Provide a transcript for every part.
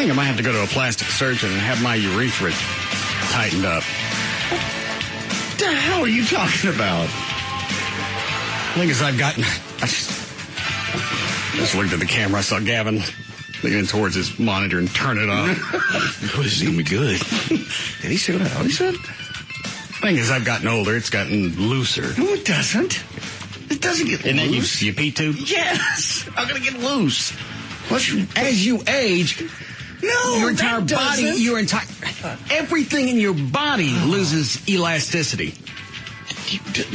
think I might have to go to a plastic surgeon and have my urethra tightened up. What the hell are you talking about? I think as I've gotten... I just looked at the camera. I saw Gavin leaning towards his monitor and turn it off. This is going to be good. Did he say what he said? I think as I've gotten older, it's gotten looser. No, it doesn't. It doesn't get And then loose. you pee too? Yes. I'm going to get loose. As you age... No, your entire body, everything in your body loses elasticity.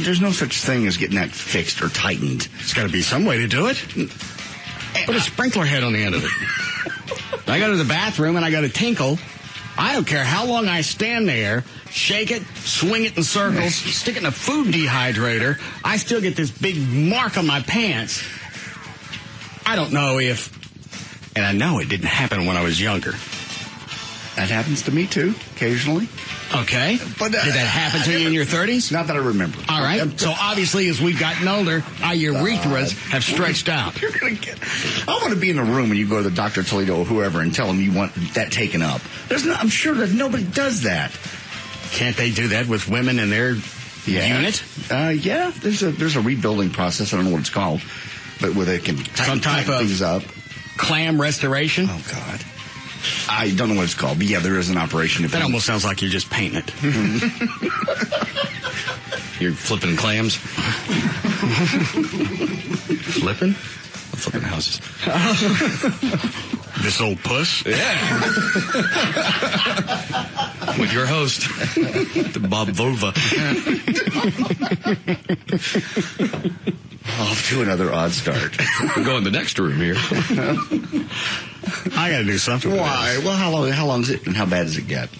There's no such thing as getting that fixed or tightened. There's got to be some way to do it. Put a sprinkler head on the end of it. I go to the bathroom and I got to tinkle. I don't care how long I stand there, shake it, swing it in circles, stick it in a food dehydrator. I still get this big mark on my pants. I don't know if... And I know it didn't happen when I was younger. That happens to me, too, occasionally. Okay. But, did that happen to you in your 30s? Not that I remember. All right. So, obviously, as we've gotten older, our urethras have stretched out. You're gonna I want to be in a room when you go to the Dr. Toledo or whoever and tell them you want that taken up. I'm sure that nobody does that. Can't they do that with women in their unit? Yeah. There's a rebuilding process. I don't know what it's called. But where they can tighten things up. Clam restoration? Oh, God. I don't know what it's called, but yeah, there is an operation. That almost sounds like you're just painting it. You're flipping clams? Flipping? I'm flipping houses. This old puss? Yeah. With your host, Bob Vulva. Off to another odd start. We'll go in the next room here. I got to do something. Why? Well, how long is it, and how bad does it get?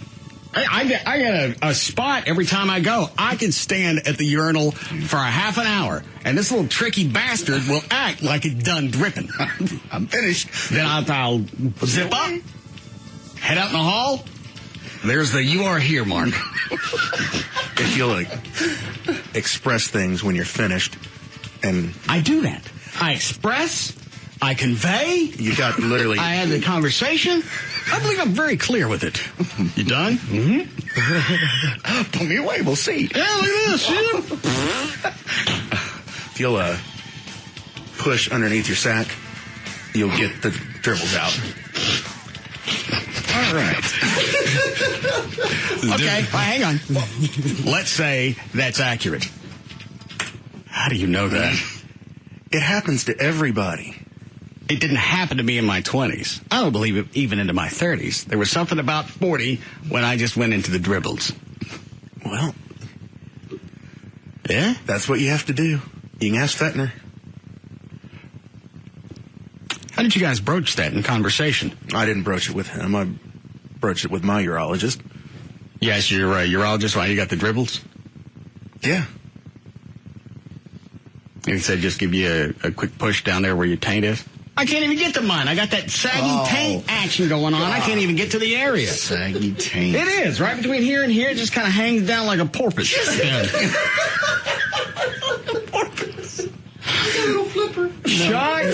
I get a spot every time I go. I can stand at the urinal for a half an hour, and this little tricky bastard will act like it's done dripping. I'm finished. Then I'll zip up, head out in the hall. There's the "you are here" mark. If you'll express things when you're finished, and I do that. I express. I convey. You got literally. I had the conversation. I believe I'm very clear with it. You done? Mm-hmm. Pull me away. We'll see. Yeah, look at this. If you'll push underneath your sack, you'll get the dribbles out. All right. Okay, hang on. Let's say that's accurate. How do you know that? It happens to everybody. It didn't happen to me in my 20s. I don't believe it even into my 30s. There was something about 40 when I just went into the dribbles. Well, yeah? That's what you have to do. You can ask Fettner. How did you guys broach that in conversation? I didn't broach it with him. I broached it with my urologist. Yes, your urologist. Why, you got the dribbles? Yeah. And he said just give you a quick push down there where your taint is? I can't even get to mine. I got that saggy taint action going on. I can't even get to the area. Saggy taint. It is. Right between here and here, it just kind of hangs down like a porpoise. Porpoise. Little flipper. Shark.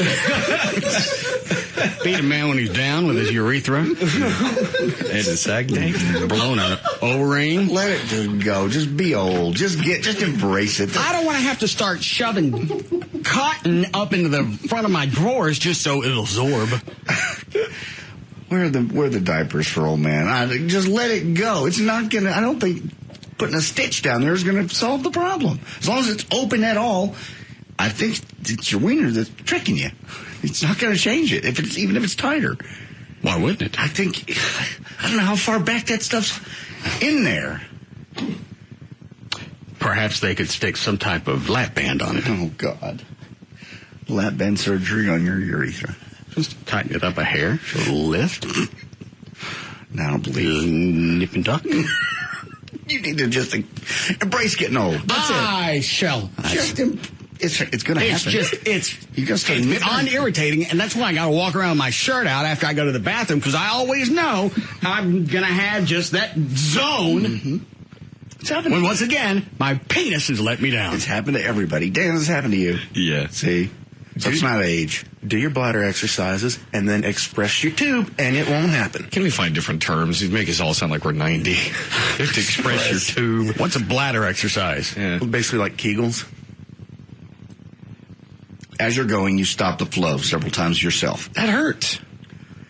Beat a man when he's down with his urethra. And a sag tank. Blown an O-ring. Let it just go. Just be old. Just embrace it. I don't want to have to start shoving cotton up into the front of my drawers just so it'll absorb. Where are the diapers for old man? Just let it go. It's not gonna. I don't think putting a stitch down there is gonna solve the problem. As long as it's open at all, I think it's your wiener that's tricking you. It's not gonna change it even if it's tighter. Why wouldn't it? I don't know how far back that stuff's in there. Perhaps they could stick some type of lap band on it. Oh, God. Lap band surgery on your urethra. Just tighten it up a hair. So it'll lift. No, I don't believe it. Nip and tuck. You need to just embrace getting old. That's I shall. It's going to happen. You got to start unirritating, and that's why I got to walk around with my shirt out after I go to the bathroom, because I always know I'm going to have just that zone. Mm-hmm. It's happened. When once again, my penis has let me down. It's happened to everybody. Dan, this happened to you. Yeah. See? That's not age. Do your bladder exercises and then express your tube, and it won't happen. Can we find different terms? You make us all sound like we're 90. You have to express your tube. What's a bladder exercise? Yeah. Basically like Kegels. As you're going, you stop the flow several times yourself. That hurts.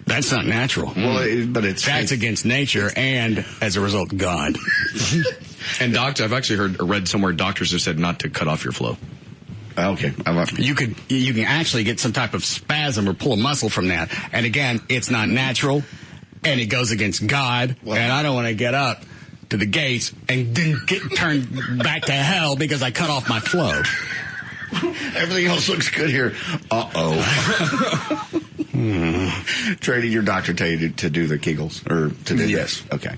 That's not natural. Well, but That's against nature and, as a result, God. And doctors, I've actually read somewhere doctors have said not to cut off your flow. Okay. You can actually get some type of spasm or pull a muscle from that. And again, it's not natural, and it goes against God. Well, and I don't want to get up to the gates and then get turned back to hell because I cut off my flow. Everything else looks good here. Uh-oh. Trey, did your doctor tell you to do the Kegels? Or to do Yes. this? Okay.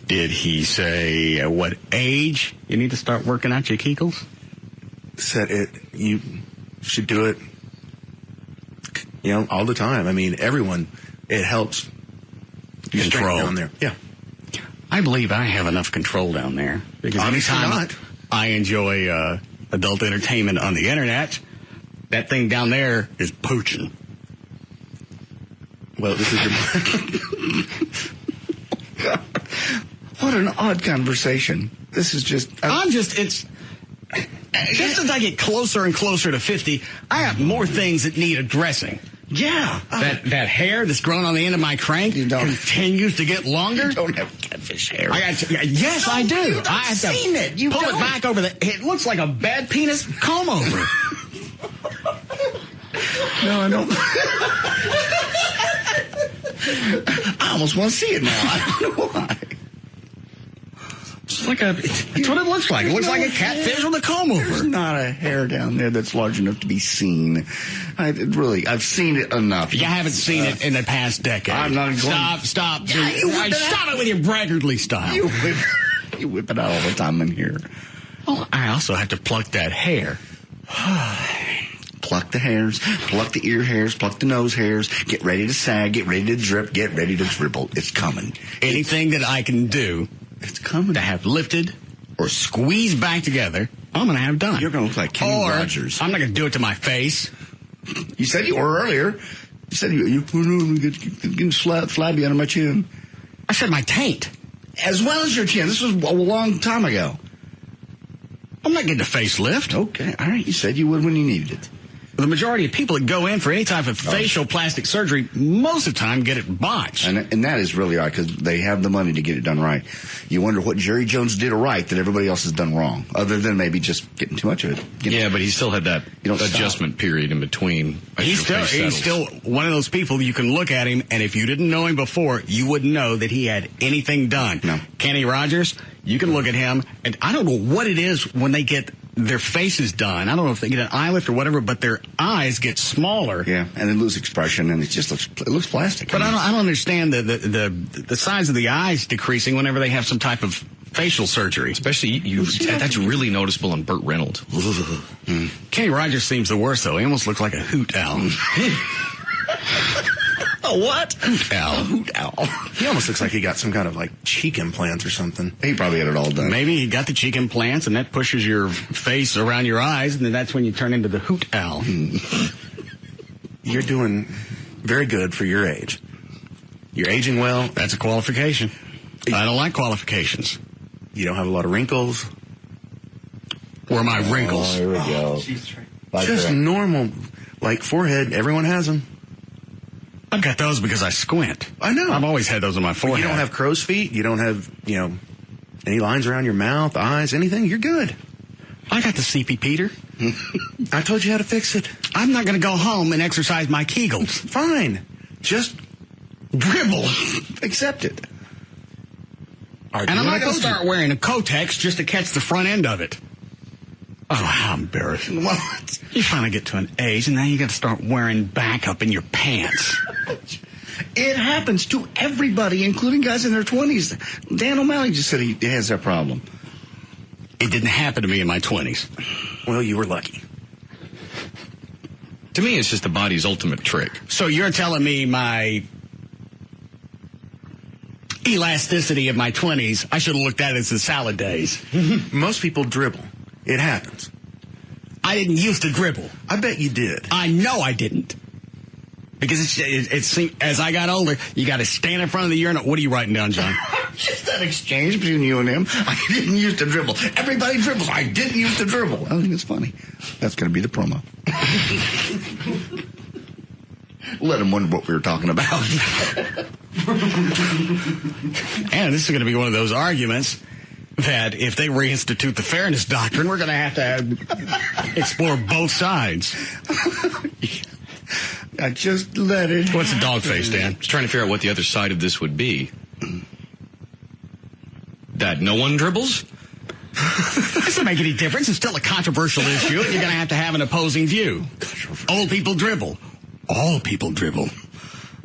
Did he say at what age you need to start working out your Kegels? Said you should do it, all the time. I mean, everyone, it helps your strength Control. down there. Yeah. I believe I have enough control down there. Because Obviously anytime not. I enjoy adult entertainment on the internet, that thing down there is pooching. Well, this is your... What an odd conversation. This is just... Just as I get closer and closer to 50, I have more things that need addressing. Yeah. That hair that's grown on the end of my crank continues to get longer. You don't have catfish hair. Yes, I do. You've I have seen it. You pull don't. it back over the... It looks like a bad penis comb over. No, I don't. I almost want to see it now. I don't know why. It's what it looks like. It looks like a catfish with a comb over. There's not a hair down there that's large enough to be seen. I've seen it enough. You haven't seen it in the past decade. I'm not going... Stop. Yeah, you whip it Stop out. it with your braggartly style. You whip it out all the time in here. Oh, I also have to pluck that hair. Pluck the hairs, pluck the ear hairs, pluck the nose hairs. Get ready to sag, get ready to drip, get ready to dribble. It's coming. Anything that I can do It's coming. to have lifted or squeezed back together, I'm going to have done. You're going to look like Kenny Rogers. I'm not going to do it to my face. You said you were earlier. You said you put it on and getting flabby under my chin. I said my taint. As well as your chin. This was a long time ago. I'm not getting a facelift. Okay, all right. You said you would when you needed it. The majority of people that go in for any type of facial plastic surgery, most of the time get it botched. And that is really odd because they have the money to get it done right. You wonder what Jerry Jones did right that everybody else has done wrong, other than maybe just getting too much of it. Yeah, but he still had that adjustment period in between. He's still one of those people you can look at him, and if you didn't know him before, you wouldn't know that he had anything done. No. Kenny Rogers, you can look at him, and I don't know what it is when they get their faces done. I don't know if they get an eye lift or whatever, but their eyes get smaller. Yeah, and they lose expression, and it looks plastic. But I don't understand the size of the eyes decreasing whenever they have some type of facial surgery. Especially, that's really noticeable in Burt Reynolds. Kenny Rogers seems the worst, though. He almost looks like a hoot owl. A what? Hoot owl. A hoot owl. He almost looks like he got some kind of cheek implants or something. He probably had it all done. Maybe he got the cheek implants, and that pushes your face around your eyes, and then that's when you turn into the hoot owl. You're doing very good for your age. You're aging well. That's a qualification. I don't like qualifications. You don't have a lot of wrinkles. Where are my wrinkles? Oh, here we go. Just normal, forehead. Everyone has them. I've got those because I squint. I know. I've always had those on my forehead. You don't have crow's feet. You don't have, any lines around your mouth, eyes, anything. You're good. I got the CP Peter. I told you how to fix it. I'm not going to go home and exercise my Kegels. Fine. Just Dribble. Accept it. And I'm not going to start wearing a Kotex just to catch the front end of it. Oh, how embarrassing. What? You finally get to an age, and now you got to start wearing backup in your pants. It happens to everybody, including guys in their 20s. Dan O'Malley just said he has that problem. It didn't happen to me in my 20s. Well, you were lucky. To me, it's just the body's ultimate trick. So you're telling me my elasticity of my 20s, I should have looked at it as the salad days. Most people dribble. It happens. I didn't used to dribble. I bet you did. I know I didn't. Because it's as I got older, you got to stand in front of the urinal. What are you writing down, John? Just that exchange between you and him. I didn't used to dribble. Everybody dribbles. I didn't used to dribble. I think it's funny. That's going to be the promo. Let them wonder what we were talking about. And this is going to be one of those arguments that if they reinstitute the fairness doctrine, we're going to have to explore both sides. I just let it. What's the dog face, Dan? Just trying to figure out what the other side of this would be. That no one dribbles? It doesn't make any difference. It's still a controversial issue. You're going to have an opposing view. Old people dribble. All people dribble.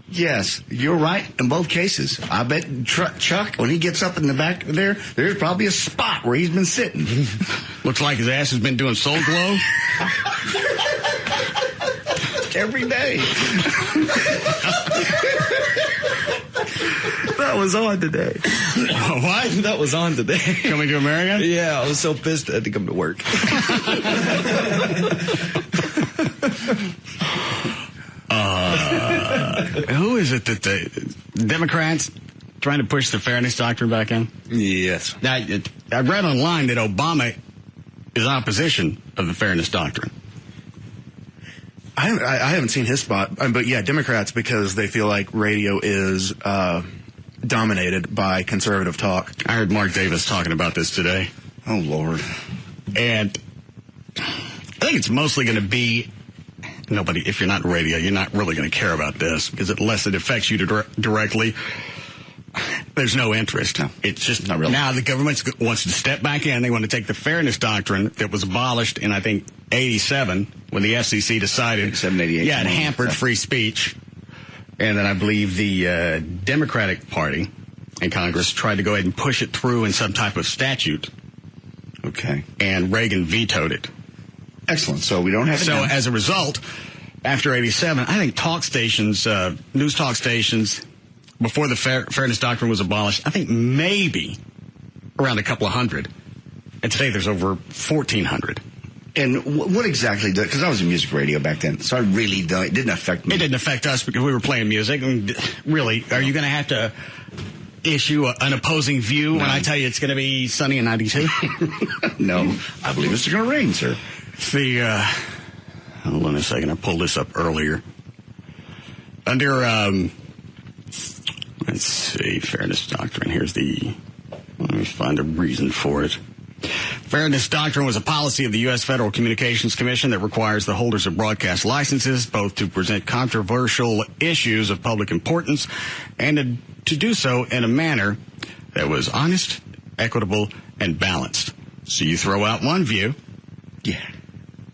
Yes, you're right in both cases. I bet Chuck, when he gets up in the back there, there's probably a spot where he's been sitting. Looks like his ass has been doing soul glow. Every day. That was on today. What? That was on today. Coming to America? Yeah, I was so pissed I had to come to work. Who is it that the Democrats trying to push the fairness doctrine back in? Yes. Now, I read online that Obama is in opposition of the fairness doctrine. I haven't seen his spot, but yeah, Democrats, because they feel like radio is dominated by conservative talk. I heard Mark Davis talking about this today. Oh, Lord. And I think it's mostly going to be nobody. If you're not in radio, you're not really going to care about this because unless it affects you directly, there's no interest. No, it's just not really. Now the government wants to step back in. They want to take the fairness doctrine that was abolished in, I think, 87 when the FCC decided. 87, yeah, it hampered free speech. And then I believe the Democratic Party in Congress tried to go ahead and push it through in some type of statute. Okay. And Reagan vetoed it. Excellent. So we don't have. So as a result, after 87, I think talk stations, news talk stations, before the fairness doctrine was abolished, I think maybe around a couple of hundred. And today there's over 1,400. And what exactly did, because I was in music radio back then, so I really don't, it didn't affect me. It didn't affect us because we were playing music. And really, are you going to have to issue an opposing view when I tell you it's going to be sunny in 92? No, I believe it's going to rain, sir. Hold on a second, I pulled this up earlier. Under, let's see, fairness doctrine, let me find a reason for it. Fairness doctrine was a policy of the U.S. Federal Communications Commission that requires the holders of broadcast licenses both to present controversial issues of public importance and to do so in a manner that was honest, equitable, and balanced. So you throw out one view. Yeah.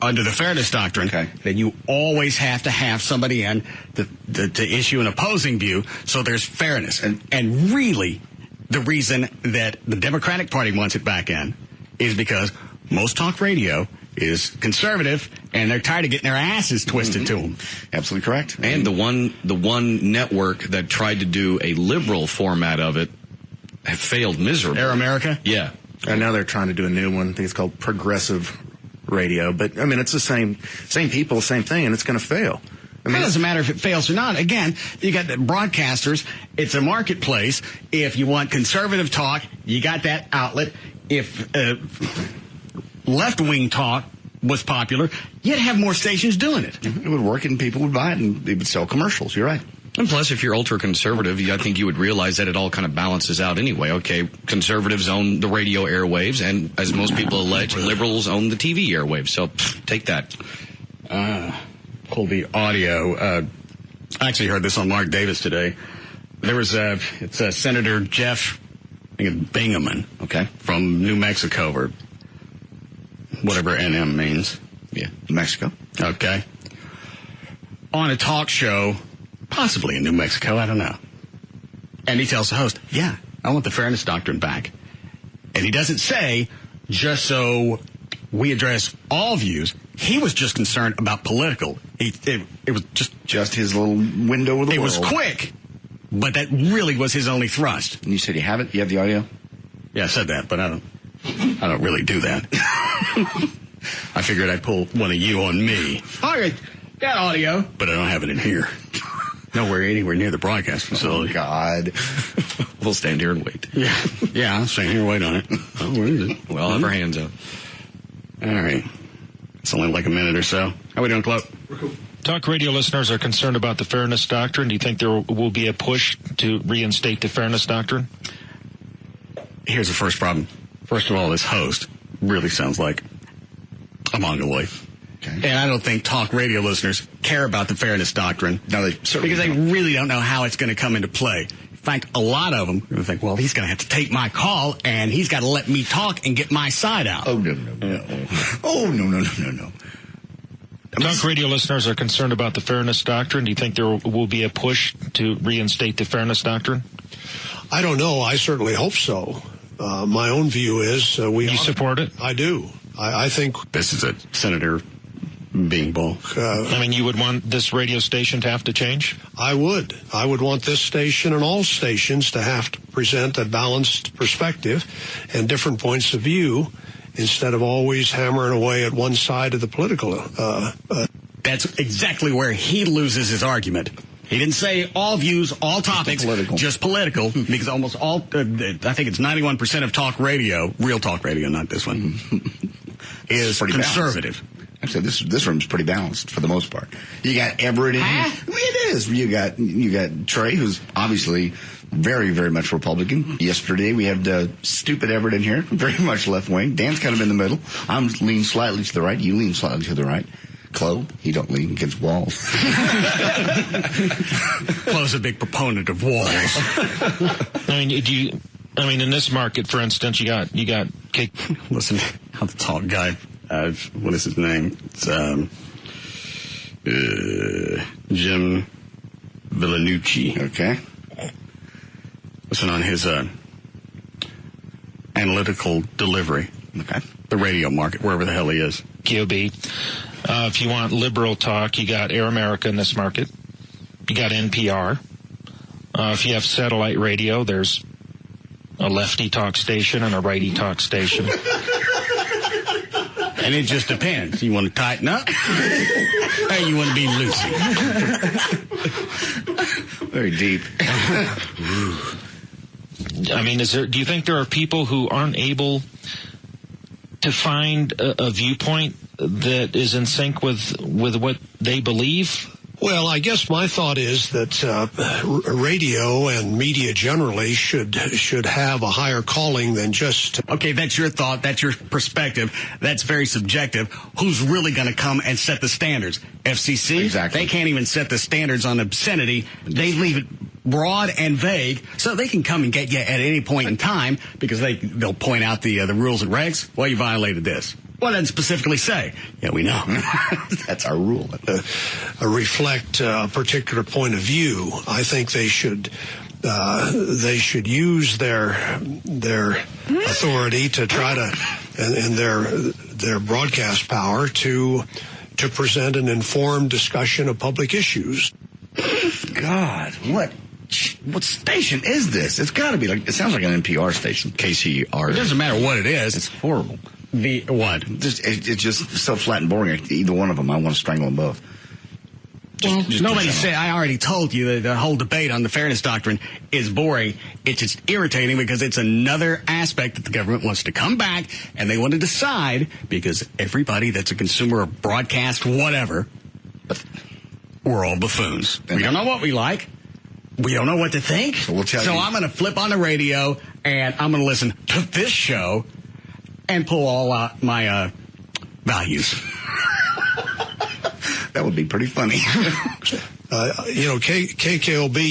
Under the fairness doctrine, then you always have to have somebody in to issue an opposing view so there's fairness. And really, the reason that the Democratic Party wants it back in is because most talk radio is conservative, and they're tired of getting their asses twisted to them. Absolutely correct. And the one network that tried to do a liberal format of it have failed miserably. Air America? Yeah. And now they're trying to do a new one. I think it's called Progressive Radio. But, I mean, it's the same people, same thing, and it's going to fail. I mean, it doesn't matter if it fails or not. Again, you got the broadcasters. It's a marketplace. If you want conservative talk, you got that outlet. If left-wing talk was popular, you'd have more stations doing it. It would work and people would buy it and they would sell commercials. You're right. And plus, if you're ultra-conservative, I think you would realize that it all kind of balances out anyway. Okay, conservatives own the radio airwaves, and as most people allege, liberals own the TV airwaves. So, take that. Pull the audio. I actually heard this on Mark Davis today. There was it's Senator Jeff Bingaman, from New Mexico, or whatever NM means. Yeah, New Mexico. Okay. On a talk show, possibly in New Mexico, I don't know. And he tells the host, yeah, I want the fairness doctrine back. And he doesn't say, just so we address all views. He was just concerned about political. It was just his little window of the world. It was quick, but that really was his only thrust. And you said you have it? You have the audio? Yeah, I said that, but I don't really do that. I figured I'd pull one of you on me. All right, got audio, but I don't have it in here. Nowhere, anywhere near the broadcast facility. Oh, God. We'll stand here and wait. Yeah, I'll stand here and wait on it. Oh, where is it? We'll have our hands up. All right. It's only like a minute or so. How we doing, Chloe? Talk radio listeners are concerned about the fairness doctrine. Do you think there will be a push to reinstate the fairness doctrine? Here's the first problem. First of all, this host really sounds like a mongoloid. Okay. And I don't think talk radio listeners care about the fairness doctrine. No, they certainly because don't. They really don't know how it's going to come into play. In fact, a lot of them are going to think, well, he's going to have to take my call, and he's got to let me talk and get my side out. Oh, no. Oh, no. Talk radio listeners are concerned about the fairness doctrine. Do you think there will be a push to reinstate the fairness doctrine? I don't know. I certainly hope so. My own view is You support it? I do. I think This is a Senator Beanball. I mean, you would want this radio station to have to change? I would. I would want this station and all stations to have to present a balanced perspective and different points of view instead of always hammering away at one side of the political. That's exactly where he loses his argument. He didn't say all views, all topics, just political, because almost all, I think it's 91% of talk radio, real talk radio, not this one, is conservative. Balanced. Actually, this room's pretty balanced for the most part. You got Everett in here. It is. You got Trey, who's obviously very, very much Republican. Yesterday we had stupid Everett in here, very much left wing. Dan's kind of in the middle. I'm leaning slightly to the right. You lean slightly to the right. Chloe, he don't lean against walls. Chloe's a big proponent of walls. I mean, in this market, for instance, you got cake. Listen, how the talk guy. What is his name? It's Jim Villanucci. Okay. Listen on his analytical delivery. Okay. The radio market, wherever the hell he is. QB. If you want liberal talk, you got Air America in this market. You got NPR. If you have satellite radio, there's a lefty talk station and a righty talk station. And it just depends. You want to tighten up? Or you want to be loosey? Very deep. I mean, do you think there are people who aren't able to find a viewpoint that is in sync with what they believe? Well, I guess my thought is that radio and media generally should have a higher calling than just... Okay, that's your thought. That's your perspective. That's very subjective. Who's really going to come and set the standards? FCC? Exactly. They can't even set the standards on obscenity. They leave it broad and vague, so they can come and get you at any point in time because they'll point out the rules and regs. Well, you violated this. Well, it doesn't specifically say. Yeah, we know. That's our rule. Reflect a particular point of view. I think they should use their authority to try to and their broadcast power to present an informed discussion of public issues. God, what station is this? It's got to be it sounds like an NPR station. KCR. It doesn't matter what it is. It's horrible. The what? It's just so flat and boring. Either one of them, I want to strangle them both. Nobody said. I already told you that the whole debate on the fairness doctrine is boring. It's just irritating because it's another aspect that the government wants to come back and they want to decide because everybody that's a consumer of broadcast, whatever, we're all buffoons. We don't know what we like. We don't know what to think. So we'll tell you. I'm going to flip on the radio and I'm going to listen to this show and pull all out my values. That would be pretty funny. KKLB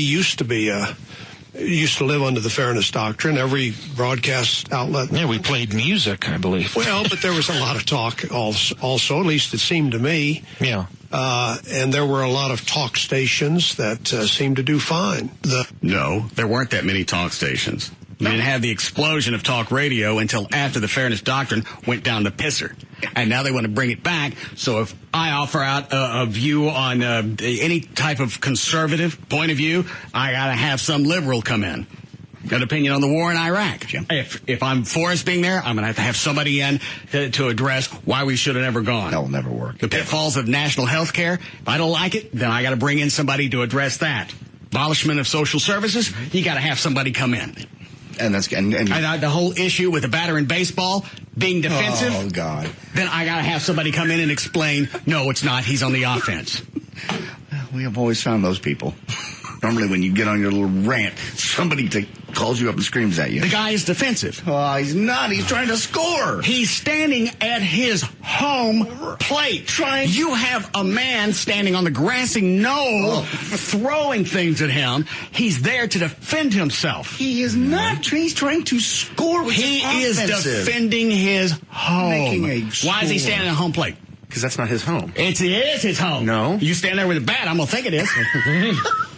used to live under the fairness doctrine. Every broadcast outlet. Yeah, we played music, I believe. Well, but there was a lot of talk also, at least it seemed to me. Yeah. And there were a lot of talk stations that seemed to do fine. No, there weren't that many talk stations. You didn't have the explosion of talk radio until after the fairness doctrine went down the pisser. And now they want to bring it back. So if I offer out a view on any type of conservative point of view, I got to have some liberal come in. An opinion on the war in Iraq. Jim. If I'm for us being there, I'm going to have somebody in to address why we should have never gone. That will never work. The pitfalls of national health care. If I don't like it, then I got to bring in somebody to address that. Abolishment of social services, you got to have somebody come in. And that's and the whole issue with the batter in baseball being defensive. Oh, God. Then I got to have somebody come in and explain, no, it's not. He's on the offense. We have always found those people. Normally when you get on your little rant, somebody calls you up and screams at you. The guy is defensive. Oh, he's not. He's trying to score. He's standing at his home plate. You have a man standing on the grassy knoll throwing things at him. He's there to defend himself. He is not. He's trying to score with He his is offensive. defending his home. Making a Why is he score. standing at home plate? Because that's not his home. It is his home. No. You stand there with a bat, I'm going to think it is.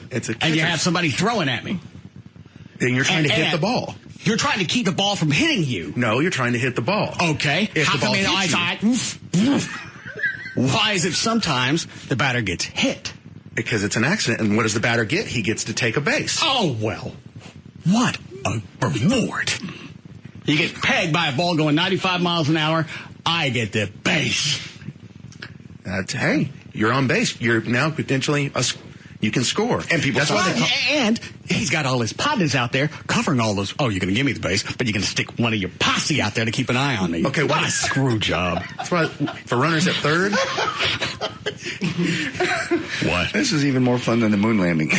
It's a And you have somebody throwing at me. and you're trying to hit the ball. You're trying to keep the ball from hitting you. No, you're trying to hit the ball. Okay. If How the ball come hits why is it sometimes the batter gets hit? Because it's an accident. And what does the batter get? He gets to take a base. Oh, well. What a reward. You get pegged by a ball going 95 miles an hour. I get the base. Hey, you're on base. You're now potentially you can score. And people And he's got all his partners out there covering all those. Oh, you're going to give me the base, but you're going to stick one of your posse out there to keep an eye on me. Okay, what a screw job. That's why for runners at third. What? This is even more fun than the moon landing.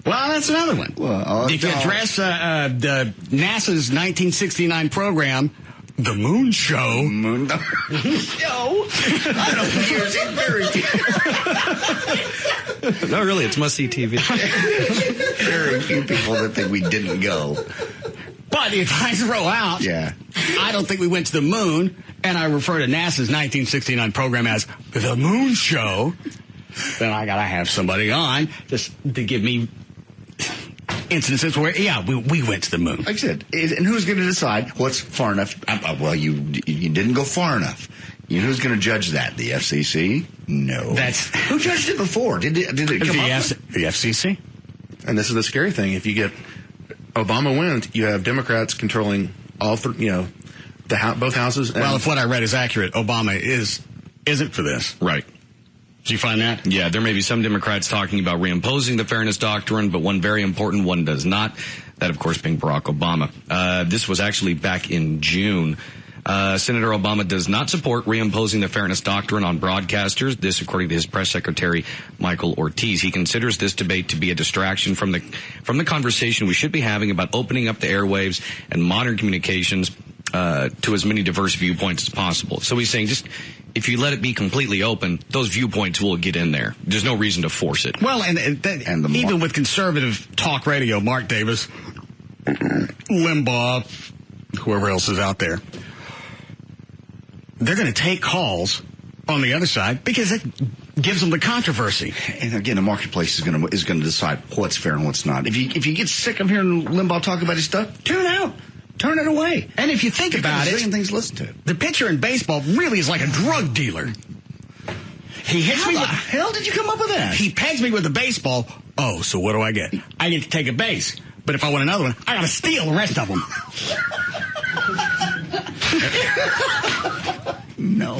Well, that's another one. Well, if you address the NASA's 1969 program, The Moon Show. Moon Show? I don't think you're very few. No, really, it's must-see TV. Very few people that think we didn't go. But if I throw out, I don't think we went to the moon, and I refer to NASA's 1969 program as The Moon Show, then I got to have somebody on just to give me instances where, we went to the moon. Like I said, and who's going to decide what's far enough? Well, you didn't go far enough. You know who's going to judge that? The FCC? No. Who judged it before? Did it come up? The FCC. And this is the scary thing. If you get Obama wins, you have Democrats controlling all both houses. Well, if what I read is accurate, Obama isn't for this. Right. Did you find that? Yeah, there may be some Democrats talking about reimposing the fairness doctrine, but one very important one does not. That, of course, being Barack Obama. This was actually back in June. Senator Obama does not support reimposing the fairness doctrine on broadcasters. This, according to his press secretary, Michael Ortiz. He considers this debate to be a distraction from the conversation we should be having about opening up the airwaves and modern communications to as many diverse viewpoints as possible. So he's saying just if you let it be completely open, those viewpoints will get in there. There's no reason to force it. Well, and even with conservative talk radio, Mark Davis, Limbaugh, whoever else is out there, they're going to take calls on the other side because it gives them the controversy. And again, the marketplace is going to decide what's fair and what's not. If you get sick of hearing Limbaugh talk about his stuff, tune out. Turn it away. And if you think about it, things to listen to. The pitcher in baseball really is like a drug dealer. He hits me. How the hell did you come up with that? He pegs me with the baseball. Oh, so what do I get? I get to take a base. But if I want another one, I got to steal the rest of them. No,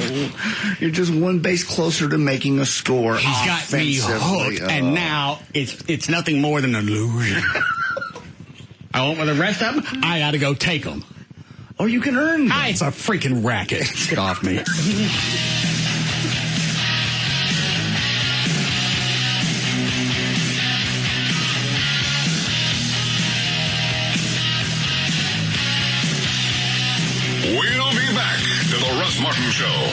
you're just one base closer to making a score. He's got me hooked, and now it's nothing more than an illusion. I want with the rest of them, I got to go take them. Or you can earn them. It's a freaking racket. Get off me. We'll be back to the Russ Martin Show.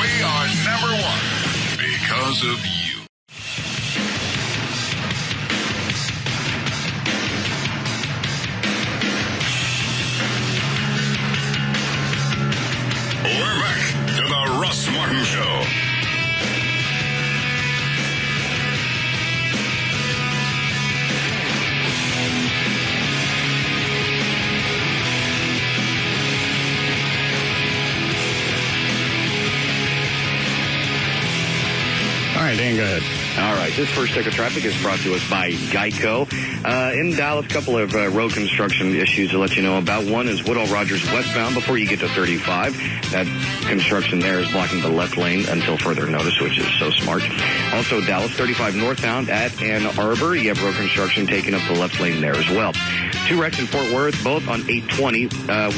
We are number one because of you. We're back to the Russ Martin Show. right, Dan, go ahead. All right, this first check of traffic is brought to us by Geico. In Dallas, a couple of road construction issues to let you know about. One is Woodall Rogers westbound before you get to 35. That construction there is blocking the left lane until further notice, which is so smart. Also, Dallas 35 northbound at Ann Arbor. You have road construction taking up the left lane there as well. 2 wrecks in Fort Worth, both on 820.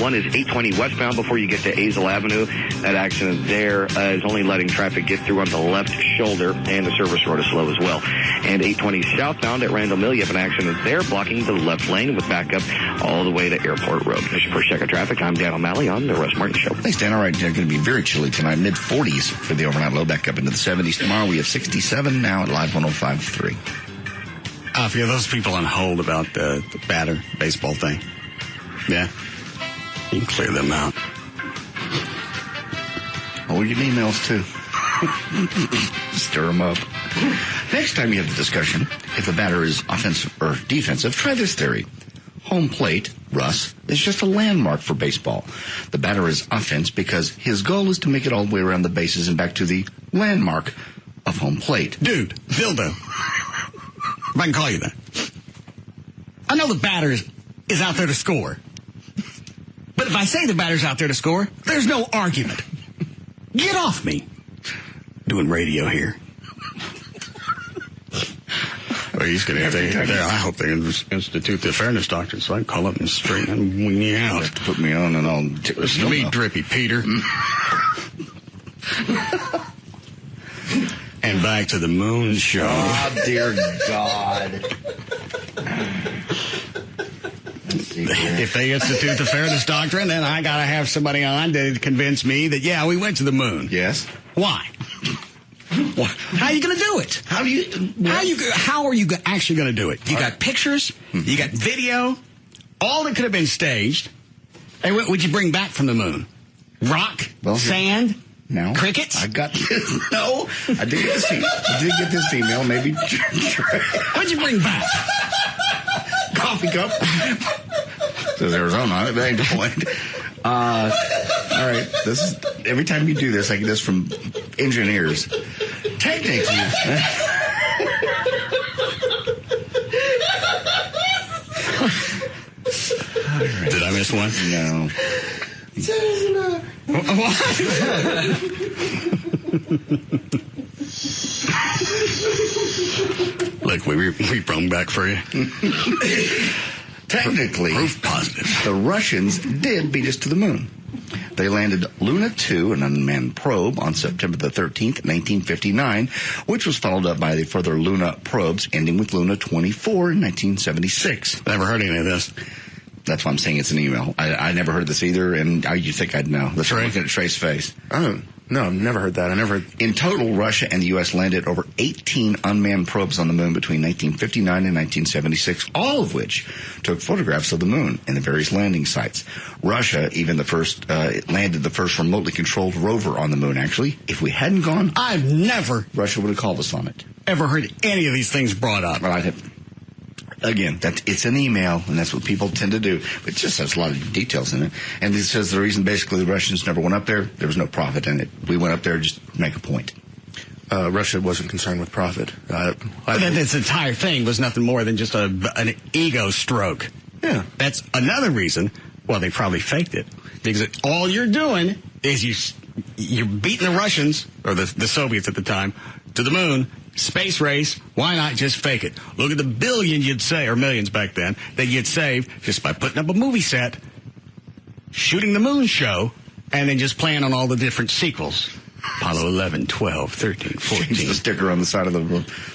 One is 820 westbound before you get to Azle Avenue. That accident there is only letting traffic get through on the left shoulder, and the service road is slow as well. And 820 southbound at Randall Mill, you have an accident there blocking the left lane with backup all the way to Airport Road. That's your first check of traffic. I'm Dan O'Malley on the Russ Martin Show. Thanks, Dan. All right, going to be very chilly tonight, mid-40s for the overnight low, back up into the 70s. Tomorrow we have 67, now at Live 105.3. If you're those people on hold about the batter baseball thing, yeah, you can clear them out. Oh, we get emails, too. Stir them up. Next time you have the discussion, if the batter is offensive or defensive, try this theory. Home plate, Russ, is just a landmark for baseball. The batter is offense because his goal is to make it all the way around the bases and back to the landmark of home plate. Dude, dildo. If I can call you that. I know the batter is out there to score. But if I say the batter's out there to score, there's no argument. Get off me. Doing radio here. Well, he's going to have to. I hope they institute the fairness doctrine so I can call up and straighten you out. Have to put me on and I'll... Sweet drippy, Peter. And back to the moon show. Oh, dear God. If they institute the fairness doctrine, then I got to have somebody on to convince me that, yeah, we went to the moon. Yes. Why? How are you going to do it? How are you actually going to do it? You got pictures, you got video, all that could have been staged. Hey, what would you bring back from the moon? Rock? Sand? No. Crickets? I got this. No. I did get this email. Maybe. What'd you bring back? Coffee cup. Says Arizona on it. That ain't the point. All right. This is every time you do this, I get this from engineers. Technically. Did I miss one? No. What? Look, we brung back for you. Technically, proof positive. The Russians did beat us to the moon. They landed Luna 2, an unmanned probe, on September the 13th, 1959, which was followed up by the further Luna probes, ending with Luna 24 in 1976. Never heard any of this. That's why I'm saying it's an email. I never heard this either, and you think I'd know. Let's look at Trey's face. Oh, no, I've never heard that. In total, Russia and the U.S. landed over 18 unmanned probes on the moon between 1959 and 1976, all of which took photographs of the moon and the various landing sites. Russia even landed the first remotely controlled rover on the moon, actually. If we hadn't gone, Russia would have called us on it. Ever heard any of these things brought up? Well, again, it's an email, and that's what people tend to do. But it just has a lot of details in it. And it says the reason basically the Russians never went up there was no profit in it. We went up there just to make a point. Russia wasn't concerned with profit. This entire thing was nothing more than just an ego stroke. Yeah. That's another reason, well, they probably faked it. Because all you're doing is you're beating the Russians, or the Soviets at the time, to the moon. Space race, why not just fake it? Look at the billions you'd say, or millions back then, that you'd save just by putting up a movie set, shooting the moon show, and then just playing on all the different sequels. Apollo 11, 12, 13, 14. Change the sticker on the side of the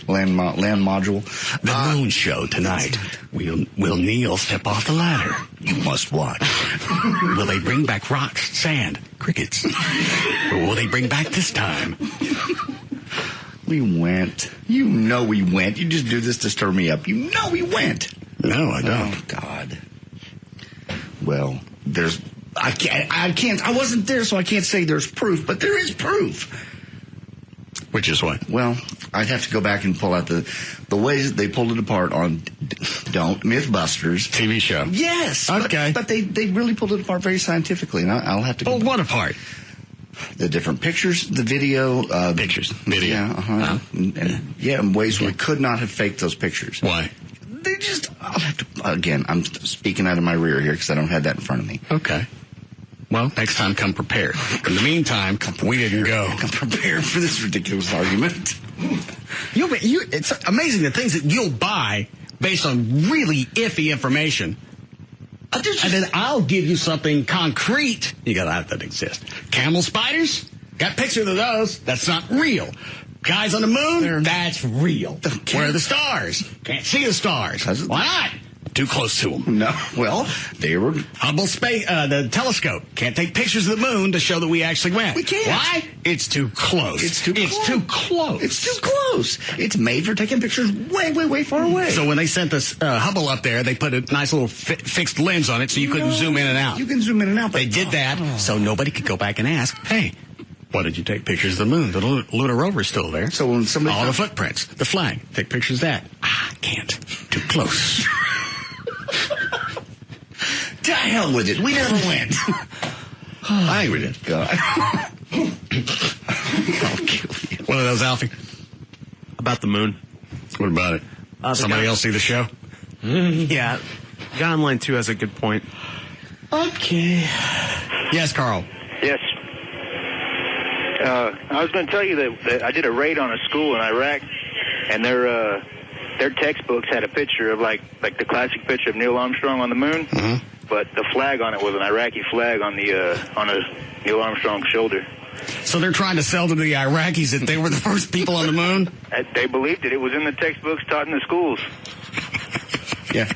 land module. The moon show tonight. Will Neil step off the ladder? You must watch. Will they bring back rocks, sand, crickets? Or will they bring back this time? We went. You know we went. You just do this to stir me up. You know we went. No, I don't. Oh, God. Well, I wasn't there, so I can't say there's proof, but there is proof. Which is what? Well, I'd have to go back and pull out the ways that they pulled it apart on Mythbusters. TV show. Yes. Okay. But they really pulled it apart very scientifically, and I'll have to pull what apart? the different pictures, the video. Pictures, video. Yeah, in ways we could not have faked those pictures. Why? They just, I'll have to, again, I'm speaking out of my rear here because I don't have that in front of me. Okay. Well, next time come prepared. In the meantime, we didn't go. Come prepared for this ridiculous argument. It's amazing the things that you'll buy based on really iffy information. And then I'll give you something concrete. You go, that doesn't exist. Camel spiders? Got pictures of those. That's not real. Guys on the moon? That's real. Where are the stars? Can't see the stars. Why not? Too close to them. No. Well, they were... Hubble space, the telescope. Can't take pictures of the moon to show that we actually went. We can't. Why? It's too close. It's too close. It's too close. It's made for taking pictures way, way, way far away. So when they sent this Hubble up there, they put a nice little fixed lens on it so you couldn't zoom in and out. You can zoom in and out. They did that so nobody could go back and ask, hey, why did you take pictures of the moon? The lunar rover's still there. So when somebody... All the footprints, the flag, take pictures of that. Can't. Too close. To hell with it. We never went. I think we did. God. I'll kill you. One of those, Alfie? About the moon. What about it? Somebody else see the show? Yeah. Guy on line 2 has a good point. Okay. Yes, Carl. Yes. I was going to tell you that I did a raid on a school in Iraq, and their textbooks had a picture of like the classic picture of Neil Armstrong on the moon, but the flag on it was an Iraqi flag on a Neil Armstrong shoulder. So they're trying to sell to the Iraqis that they were the first people on the moon? They believed it. It was in the textbooks taught in the schools. Yeah.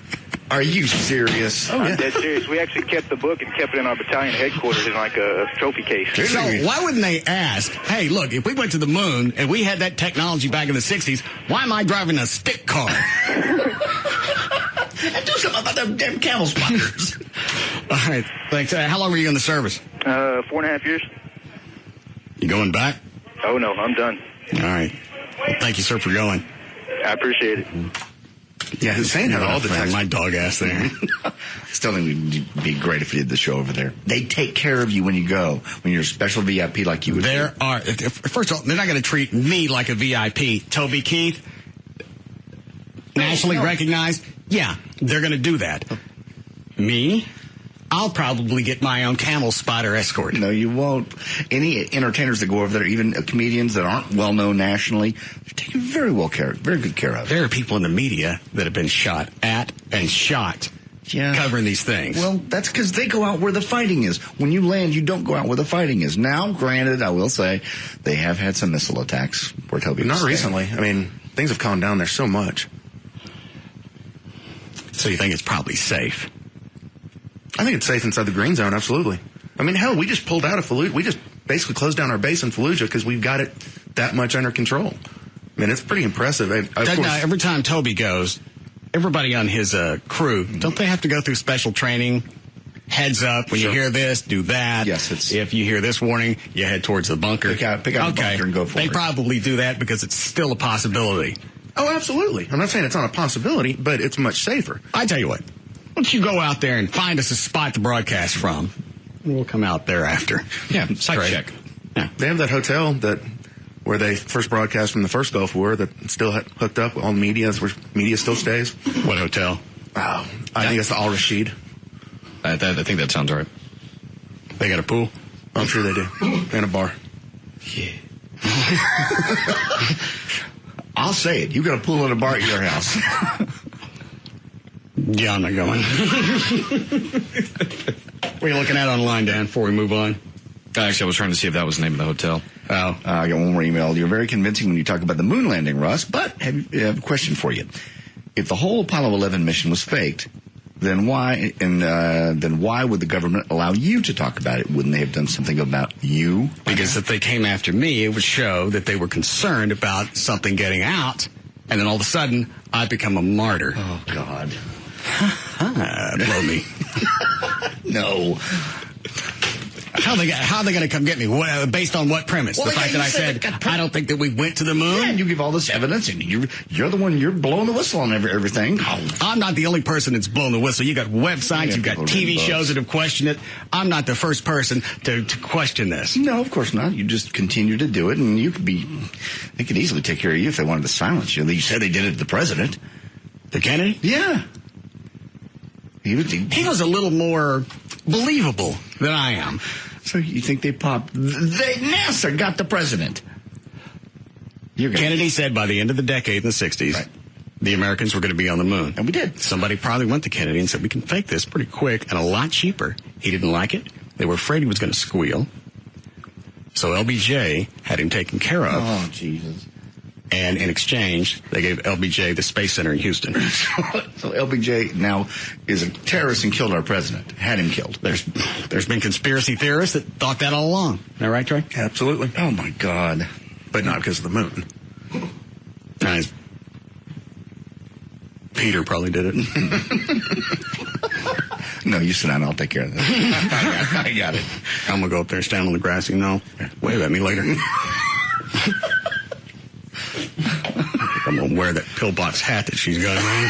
Are you serious? I'm dead serious. We actually kept the book and kept it in our battalion headquarters in like a trophy case. So why wouldn't they ask, hey, look, if we went to the moon and we had that technology back in the 60s, why am I driving a stick car? And do something about them damn camel spotters. All right. Thanks. How long were you in the service? 4.5 years. You going back? Oh, no, I'm done. All right. Well, thank you, sir, for going. I appreciate it. Yeah, Hussein had all the time. My dog ass there. Still think it'd be great if you did the show over there. They take care of you when you go, when you're a special VIP like you would. There are, first of all, they're not going to treat me like a VIP. Toby Keith, nationally recognized. Yeah, they're going to do that. Me? I'll probably get my own camel spider escort. No, you won't. Any entertainers that go over there, even comedians that aren't well known nationally, they're taken very good care of. There are people in the media that have been shot at and shot covering these things. Well, that's because they go out where the fighting is. When you land, you don't go out where the fighting is. Now, granted, I will say, they have had some missile attacks where Toby Not recently. I mean, things have calmed down there so much. So you think it's probably safe? I think it's safe inside the green zone, absolutely. I mean, hell, we just pulled out of Fallujah. We just basically closed down our base in Fallujah because we've got it that much under control. I mean, it's pretty impressive. Now, every time Toby goes, everybody on his crew, don't they have to go through special training? Heads up, when you hear this, do that. Yes, if you hear this warning, you head towards the bunker. Pick out the bunker and go for it. They probably do that because it's still a possibility. Oh, absolutely. I'm not saying it's not a possibility, but it's much safer. I tell you what. Why don't you go out there and find us a spot to broadcast from? We'll come out there after. Yeah, site check. Yeah. They have that hotel where they first broadcast from the first Gulf War that still hooked up all the media. That's where media still stays. What hotel? Oh, I think it's the Al Rashid. I think that sounds right. They got a pool? I'm sure they do. And a bar. Yeah. I'll say it. You got a pool and a bar at your house. Yeah, I'm not going. What are you looking at online, Dan, before we move on? Actually, I was trying to see if that was the name of the hotel. Oh. I got one more email. You're very convincing when you talk about the moon landing, Russ, but I have a question for you. If the whole Apollo 11 mission was faked, then why would the government allow you to talk about it? Wouldn't they have done something about you? Because if they came after me, it would show that they were concerned about something getting out, and then all of a sudden, I become a martyr. Oh, God. Blow me. No. How are they going to come get me? Based on what premise? Well, the fact that I said I don't think that we went to the moon? Yeah, and you give all this evidence, and you're the one, you're blowing the whistle on everything. I'm not the only person that's blowing the whistle. You got websites, you've got TV shows that have questioned it. I'm not the first person to question this. No, of course not. You just continue to do it, and they could easily take care of you if they wanted to silence you. You said they did it to the president. The Kennedy? Yeah. He was a little more believable than I am. So you think they popped? NASA got the president. Kennedy said by the end of the decade in the 60s, right, the Americans were going to be on the moon. And we did. Somebody probably went to Kennedy and said, we can fake this pretty quick and a lot cheaper. He didn't like it. They were afraid he was going to squeal. So LBJ had him taken care of. Oh, Jesus. And in exchange, they gave LBJ the Space Center in Houston. So LBJ now is a terrorist and killed our president. Had him killed. There's been conspiracy theorists that thought that all along. Is that right, Trey? Absolutely. Oh, my God. But not because of the moon. Nice. Peter probably did it. No, you sit down. I'll take care of this. I got it. I'm going to go up there and stand on the grass. Wave at me later. I'm going to wear that pillbox hat that she's got on.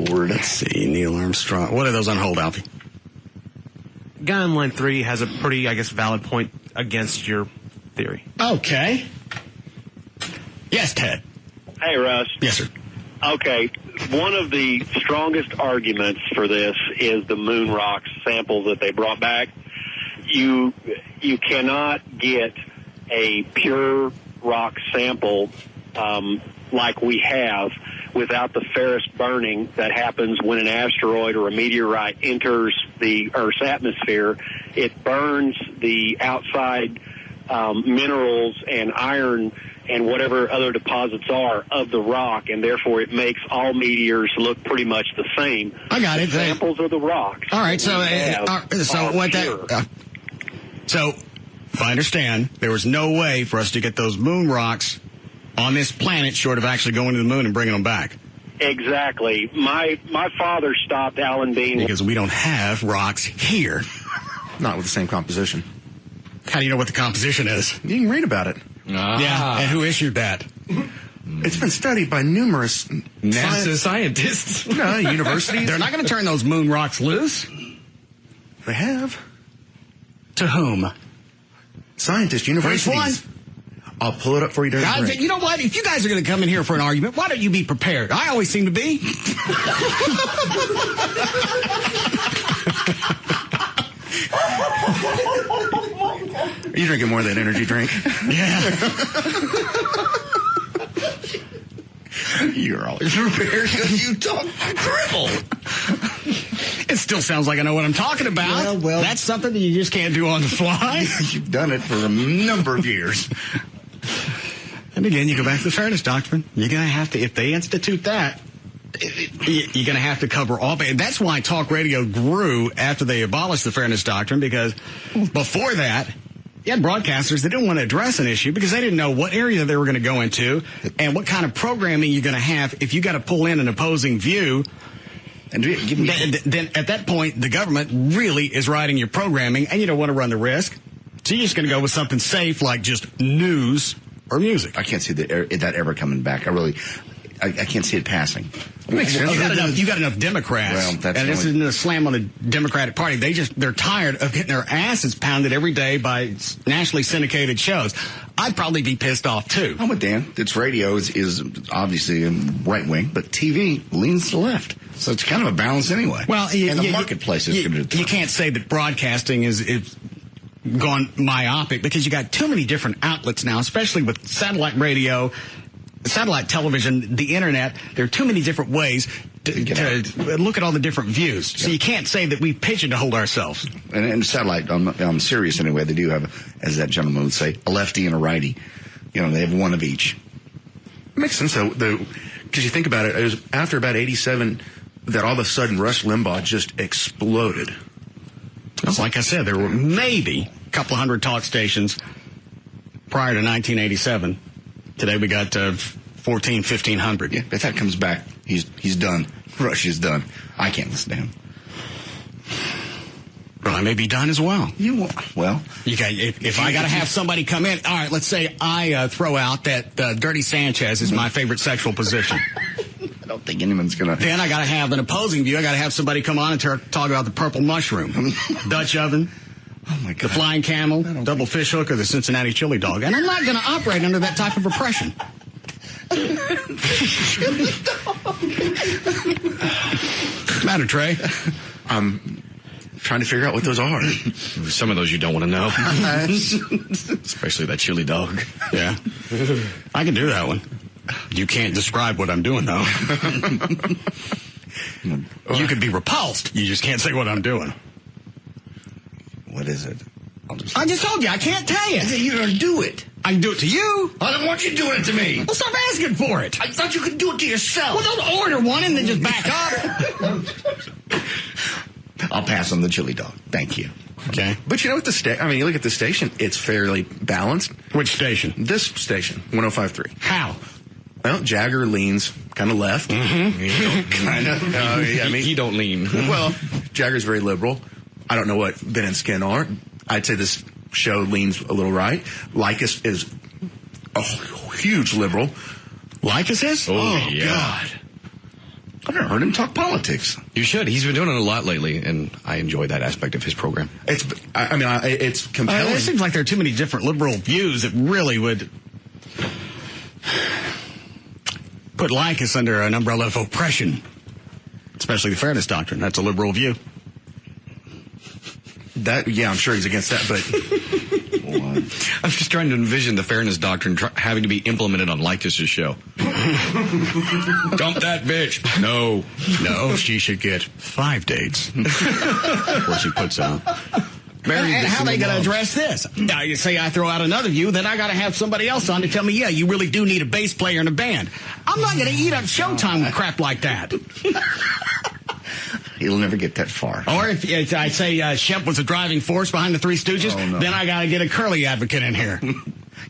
Lord. Let's see. Neil Armstrong. What are those on hold, Alfie? Guy on line 3 has a pretty, valid point against your theory. Okay. Yes, Ted. Hey, Russ. Yes, sir. Okay. One of the strongest arguments for this is the moon rocks samples that they brought back. You cannot get a pure rock sample like we have without the ferrous burning that happens when an asteroid or a meteorite enters the Earth's atmosphere. It burns the outside minerals and iron and whatever other deposits are of the rock, and therefore it makes all meteors look pretty much the same. I got it. Samples of the rocks. All right, so if I understand, there was no way for us to get those moon rocks on this planet short of actually going to the moon and bringing them back. Exactly. My father stopped Alan Bean. Because we don't have rocks here. Not with the same composition. How do you know what the composition is? You can read about it. Yeah, and who issued that? It's been studied by numerous NASA scientists. No, universities. They're not going to turn those moon rocks loose. They have. To whom? Scientists, universities. Which one? I'll pull it up for you during the break. You know what? If you guys are going to come in here for an argument, why don't you be prepared? I always seem to be. Are you drinking more of that energy drink? Yeah. You're always prepared because you talk dribble. It still sounds like I know what I'm talking about. Well, that's something that you just can't do on the fly. You've done it for a number of years. And again, you go back to the fairness doctrine. You're going to have to, if they institute that, you're going to have to cover all. That's why talk radio grew after they abolished the fairness doctrine, because before that, you had broadcasters that didn't want to address an issue because they didn't know what area they were going to go into and what kind of programming you're going to have if you got to pull in an opposing view. And then at that point, the government really is writing your programming, and you don't want to run the risk. So you're just going to go with something safe like just news or music. I can't see that ever coming back. I can't see it passing. It makes sense. You got enough Democrats, and this isn't a slam on the Democratic Party. They're tired of getting their asses pounded every day by nationally syndicated shows. I'd probably be pissed off too. I'm with Dan. Its radio is obviously right wing, but TV leans to the left. So it's kind of a balance anyway. Well, and the marketplace is going to determine. You can't say that broadcasting is gone myopic because you got too many different outlets now, especially with satellite radio, satellite television, the internet. There are too many different ways to look at all the different views. So you can't say that we pigeonhole ourselves. And satellite, on Sirius anyway, they do have, as that gentleman would say, a lefty and a righty. You know, they have one of each. It makes sense, though, because you think about it, it was after about 87 that all of a sudden Rush Limbaugh just exploded. Like I said, there were maybe a couple hundred talk stations prior to 1987. Today we got 1,500. Yeah, if that comes back, he's done. Rush is done. I can't listen to him. may be done as well. Well, you got if I got to have somebody come in. All right, let's say I throw out that Dirty Sanchez is my favorite sexual position. I don't think anyone's gonna. Then I got to have an opposing view. I got to have somebody come on and talk about the purple mushroom, Dutch oven. Oh my God. The flying camel, double fish hook, or the Cincinnati chili dog. And I'm not going to operate under that type of oppression. What's the matter, Trey? I'm trying to figure out what those are. Some of those you don't want to know. Especially that chili dog. Yeah. I can do that one. You can't describe what I'm doing, though. You could be repulsed. You just can't say what I'm doing. What is it? I just told you, I can't tell you. You're going to do it. I can do it to you. I don't want you doing it to me. Well, stop asking for it. I thought you could do it to yourself. Well, don't order one and then just back up. I'll pass on the chili dog. Thank you. Okay. But you know what you look at the station, it's fairly balanced. Which station? This station, 105.3. How? Well, Jagger leans kind of left. Mm-hmm. Kind of. Yeah, I mean, he don't lean. Well, Jagger's very liberal. I don't know what Ben and Skin are. I'd say this show leans a little right. Lycus is a huge liberal. Lycus is? Oh yeah. God. I've never heard him talk politics. You should. He's been doing it a lot lately, and I enjoy that aspect of his program. It's compelling. It seems like there are too many different liberal views that really would put Lycus under an umbrella of oppression, especially the fairness doctrine. That's a liberal view. I'm sure he's against that, but I'm just trying to envision the fairness doctrine having to be implemented on Lycus's show. Dump that bitch. No, she should get 5 dates before she puts out. And how are they going to address this? Now, you say I throw out another view, then I got to have somebody else on to tell me, yeah, you really do need a bass player in a band. I'm not going to eat up Showtime with crap like that. He'll never get that far. Or if I say Shemp was a driving force behind the Three Stooges, then I got to get a Curly advocate in here.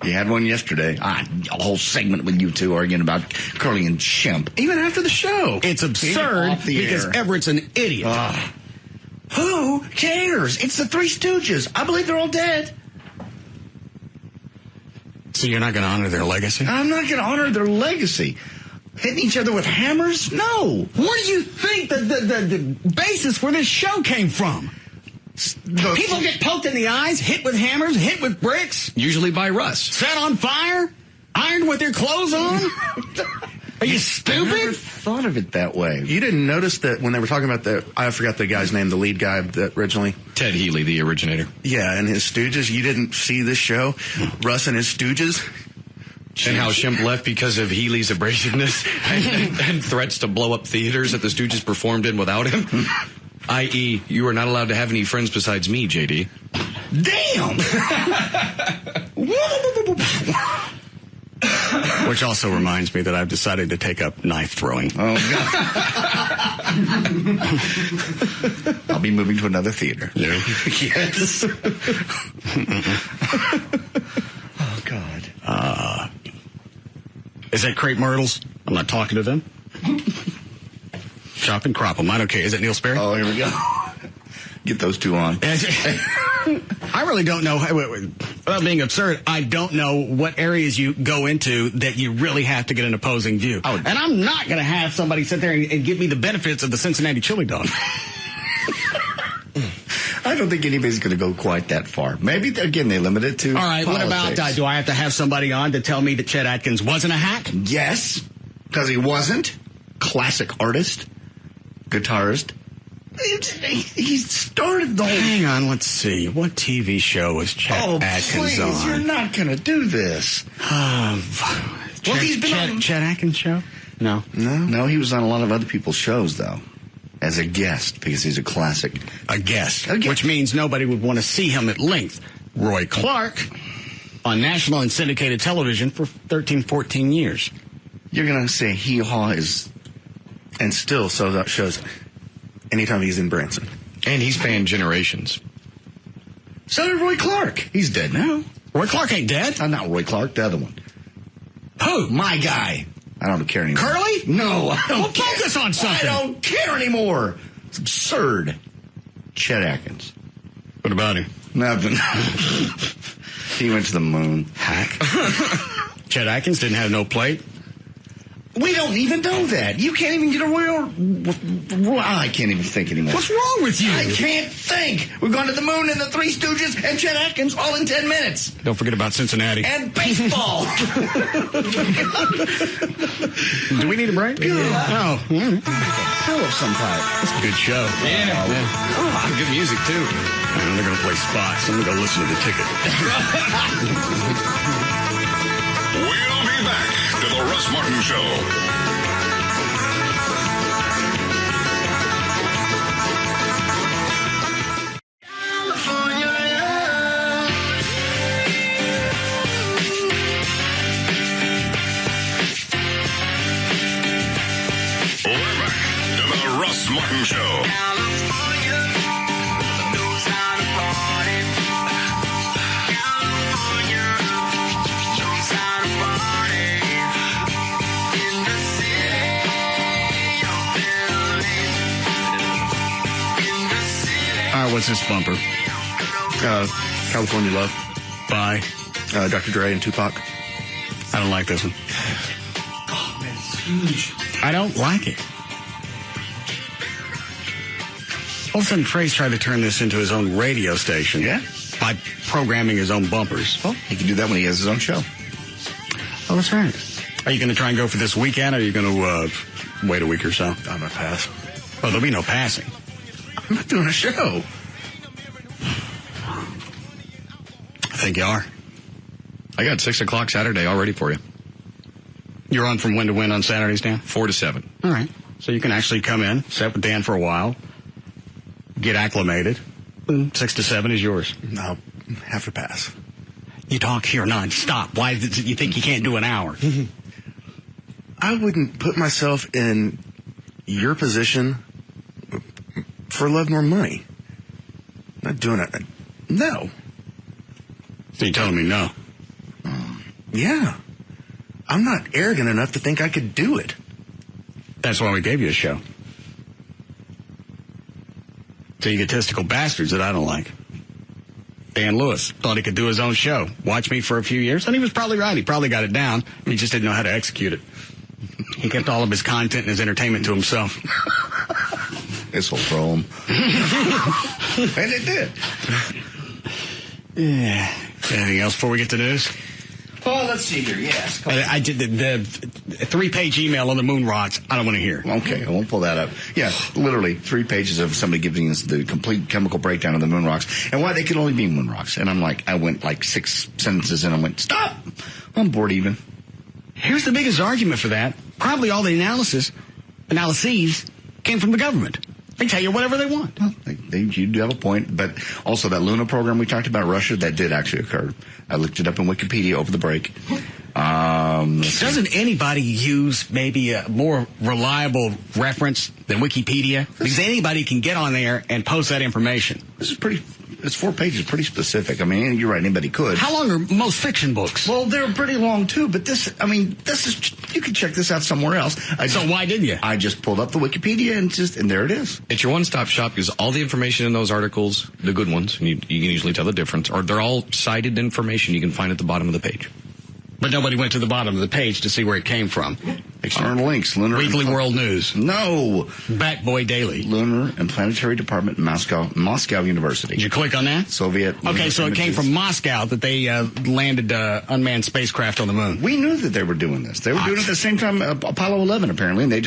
You had one yesterday. A whole segment with you two arguing about Curly and Shemp. Even after the show. It's absurd because Everett's an idiot. Who cares? It's the Three Stooges. I believe they're all dead. So you're not going to honor their legacy? I'm not going to honor their legacy. Hitting each other with hammers? No. Where do you think the basis for this show came from? People get poked in the eyes, hit with hammers, hit with bricks. Usually by Russ. Set on fire? Ironed with their clothes on? Are you stupid? I never thought of it that way. You didn't notice that when they were talking about I forgot the guy's name, the lead guy that originally. Ted Healy, the originator. Yeah, and his Stooges. You didn't see this show? Russ and his Stooges? And how Shemp left because of Healy's abrasiveness and threats to blow up theaters that the Stooges performed in without him. I.e., you are not allowed to have any friends besides me, JD. Damn! Which also reminds me that I've decided to take up knife throwing. Oh, God. I'll be moving to another theater. Yeah. Yes. Oh, God. Is that Crepe Myrtles? I'm not talking to them. Chop and crop them. I don't care. Is it Neil Sperry? Oh, here we go. Get those two on. I really don't know, without being absurd, I don't know what areas you go into that you really have to get an opposing view. And I'm not going to have somebody sit there and give me the benefits of the Cincinnati chili dog. I don't think anybody's going to go quite that far. Maybe, again, they limit it to All right, politics. What about, do I have to have somebody on to tell me that Chet Atkins wasn't a hack? Yes, because he wasn't. Classic artist, guitarist. He started the whole... Hang on, let's see. What TV show was Chet Atkins on? You're not going to do this. He's been on... Chet Atkins show? No. No, he was on a lot of other people's shows, though. As a guest, because he's a classic. A guest. Which means nobody would want to see him at length. Roy Clark on national and syndicated television for 13, 14 years. You're going to say hee-haw is... And still sells out shows anytime he's in Branson. And he's spanned generations. So did Roy Clark. He's dead now. Roy Clark ain't dead. Not Roy Clark, the other one. Who? My guy. I don't care anymore. Curly? No, I don't care. Focus on something. I don't care anymore. It's absurd. Chet Atkins. What about him? Nothing. He went to the moon. Hack. Chet Atkins didn't have no plate. We don't even know that. You can't even get a real... I can't even think anymore. What's wrong with you? I can't think. We've gone to the moon and the Three Stooges and Chet Atkins all in 10 minutes. Don't forget about Cincinnati. And baseball. Do we need a break? Yeah. Oh. Hell of some type. That's a good show. Yeah. Oh, good music, too. Man, they're going to play spots. I'm going to go listen to the ticket. We'll be back to the Russ Martin Show. We're back to the Russ Martin Show. All right, what's this bumper? California Love By? Dr. Dre and Tupac. I don't like this one. Oh, man, it's huge. I don't like it. All of a sudden, Trey's tried to turn this into his own radio station. Yeah? By programming his own bumpers. Well, he can do that when he has his own show. Oh, that's right. Are you going to try and go for this weekend, or are you going to wait a week or so? I'm going to pass. Oh, there'll be no passing. I'm not doing a show. I think you are. I got 6 o'clock Saturday all ready for you. You're on from when to when on Saturdays, Dan? 4 to 7. All right. So you can actually come in, sit with Dan for a while, get acclimated. 6 to 7 is yours. No, have to pass. You talk here non-stop. Why do you think you can't do an hour? I wouldn't put myself in your position for love nor money. Not doing it. No. So you're telling me no? Yeah. I'm not arrogant enough to think I could do it. That's why we gave you a show. So egotistical bastards that I don't like. Dan Lewis thought he could do his own show. Watch me for a few years, and he was probably right. He probably got it down. He just didn't know how to execute it. He kept all of his content and his entertainment to himself. This will throw him. And it did. Yeah. Anything else before we get to news? Oh, let's see here. Yes. I did the 3-page email on the moon rocks. I don't want to hear. Okay, I won't pull that up. Yeah, literally 3 pages of somebody giving us the complete chemical breakdown of the moon rocks and why they could only be moon rocks. And I'm like, I went like 6 sentences and I went, stop! I'm bored even. Here's the biggest argument for that. Probably all the analyses came from the government. They tell you whatever they want. Well, you do have a point, but also that Luna program we talked about, Russia, that did actually occur. I looked it up in Wikipedia over the break. Doesn't anybody use maybe a more reliable reference than Wikipedia? Because anybody can get on there and post that information. This is it's 4 pages, pretty specific. I mean, you're right, anybody could. How long are most fiction books? Well, they're pretty long, too, but this is, you can check this out somewhere else. So why didn't you? I just pulled up the Wikipedia and there it is. It's your one-stop shop because all the information in those articles, the good ones, and you can usually tell the difference, or they're all cited information you can find at the bottom of the page. But nobody went to the bottom of the page to see where it came from. External links. Lunar Weekly World News. No. Bat Boy Daily. Lunar and Planetary Department, Moscow University. Did you click on that? Soviet. Okay, so it came from Moscow that they landed unmanned spacecraft on the moon. We knew that they were doing this. They were doing it at the same time Apollo 11, apparently, and they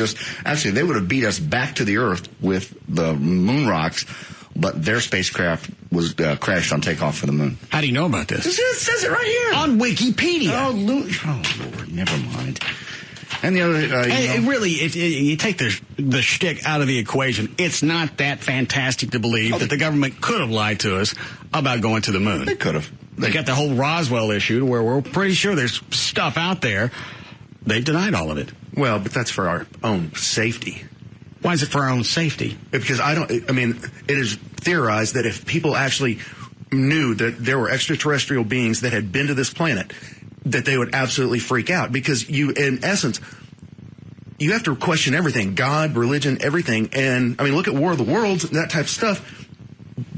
would have beat us back to the Earth with the moon rocks, but their spacecraft was crashed on takeoff for the moon. How do you know about this? It says it right here. On Wikipedia. Oh, Lord, never mind. And the other, you take the shtick out of the equation. It's not that fantastic to believe that the government could have lied to us about going to the moon. They could have. They got the whole Roswell issue where we're pretty sure there's stuff out there. They've denied all of it. Well, but that's for our own safety. Why is it for our own safety? Because it is theorized that if people actually knew that there were extraterrestrial beings that had been to this planet, that they would absolutely freak out. Because in essence, you have to question everything. God, religion, everything. And, look at War of the Worlds and that type of stuff.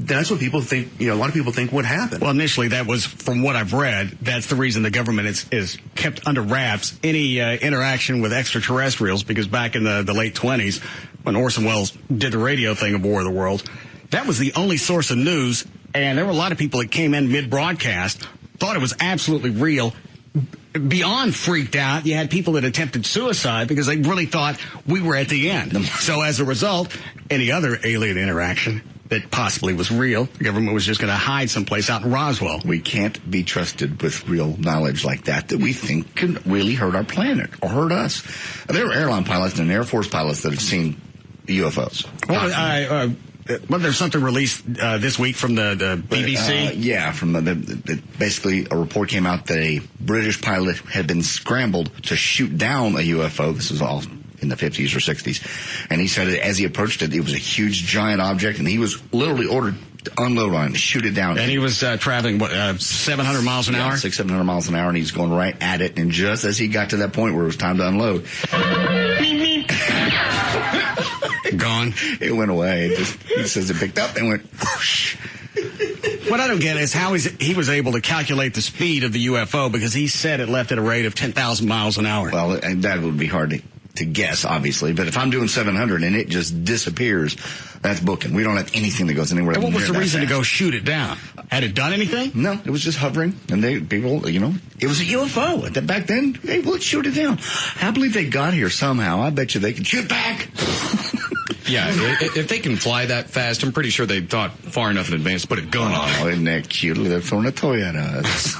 that's what people think, a lot of people think would happen. Well, initially, that was, from what I've read, that's the reason the government is kept under wraps any interaction with extraterrestrials, because back in the late 20s, when Orson Welles did the radio thing of War of the Worlds, that was the only source of news, and there were a lot of people that came in mid-broadcast, thought it was absolutely real, beyond freaked out. You had people that attempted suicide because they really thought we were at the end. So as a result, any other alien interaction that possibly was real, the government was just going to hide someplace out in Roswell. We can't be trusted with real knowledge like that we think can really hurt our planet or hurt us. There are airline pilots and Air Force pilots that have seen UFOs. Well, there's something released this week from the BBC. From basically a report came out that a British pilot had been scrambled to shoot down a UFO. This was all in the 50s or 60s. And he said as he approached it, it was a huge, giant object, and he was literally ordered to unload on it, to shoot it down. And he was traveling, 700 miles an hour? 600-700 miles an hour, and he's going right at it. And just as he got to that point where it was time to unload, gone. It went away. He says it picked up and went whoosh. What I don't get is how he was able to calculate the speed of the UFO, because he said it left at a rate of 10,000 miles an hour. Well, and that would be hard to guess, obviously. But if I'm doing 700 and it just disappears, that's booking. We don't have anything that goes anywhere. And what was the reason to go shoot it down? Had it done anything? No, it was just hovering. And people, it was a UFO. Back then, they would shoot it down. I believe they got here somehow. I bet you they can shoot back. Yeah, if they can fly that fast, I'm pretty sure they thought far enough in advance to put a gun on it. Oh, isn't that cute? They're throwing a toy at us.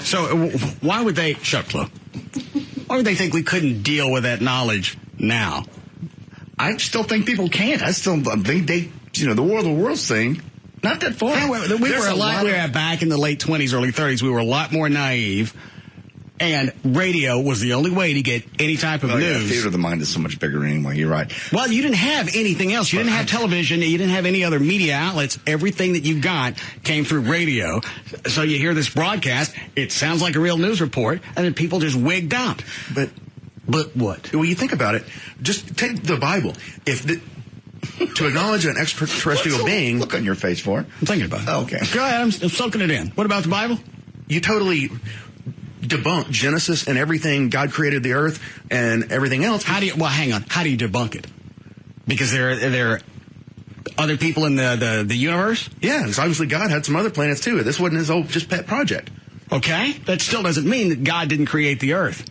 So why would they... Shut up, why would they think we couldn't deal with that knowledge now? I still think people can't. I still think the War of the Worlds thing, not that far. We were back in the late 20s, early 30s, we were a lot more naive. And radio was the only way to get any type of news. Yeah, theater of the mind is so much bigger anyway. You're right. Well, you didn't have anything else. You didn't have television. You didn't have any other media outlets. Everything that you got came through radio. So you hear this broadcast. It sounds like a real news report, and then people just wigged out. But what? Well, you think about it. Just take the Bible. To acknowledge an extraterrestrial being... Look on your face for it. I'm thinking about it. Oh, okay. Go ahead. I'm soaking it in. What about the Bible? You totally... debunk Genesis and everything. God created the earth and everything else. Hang on. How do you debunk it? Because there are other people in the universe? Yeah, because obviously God had some other planets too. This wasn't his old just pet project. Okay, that still doesn't mean that God didn't create the earth.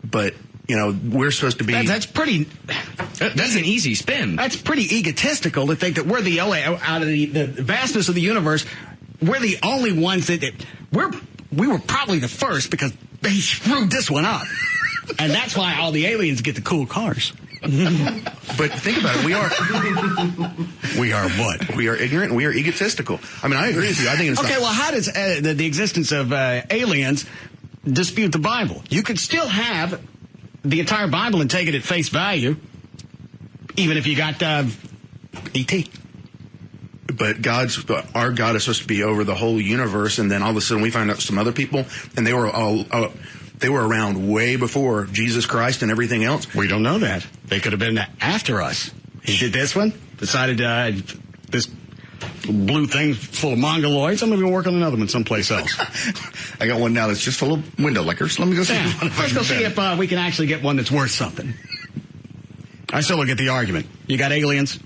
But we're supposed to be. That's an easy spin. That's pretty egotistical to think that we're the only, out of the vastness of the universe, we're the only ones that we were probably the first, because they screwed this one up. And that's why all the aliens get the cool cars. But think about it. We are what? We are ignorant and we are egotistical. I mean, I agree with you. I think it's okay. Well, how does the existence of aliens dispute the Bible? You could still have the entire Bible and take it at face value, even if you got E.T. But our God is supposed to be over the whole universe, and then all of a sudden we find out some other people, and they were around way before Jesus Christ and everything else. We don't know that. They could have been after us. He did this one, decided this blue thing full of mongoloids. I'm going to go work on another one someplace else. I got one now that's just full of window lickers. Let me go see. Let's go see if we can actually get one that's worth something. I still don't get the argument. You got aliens.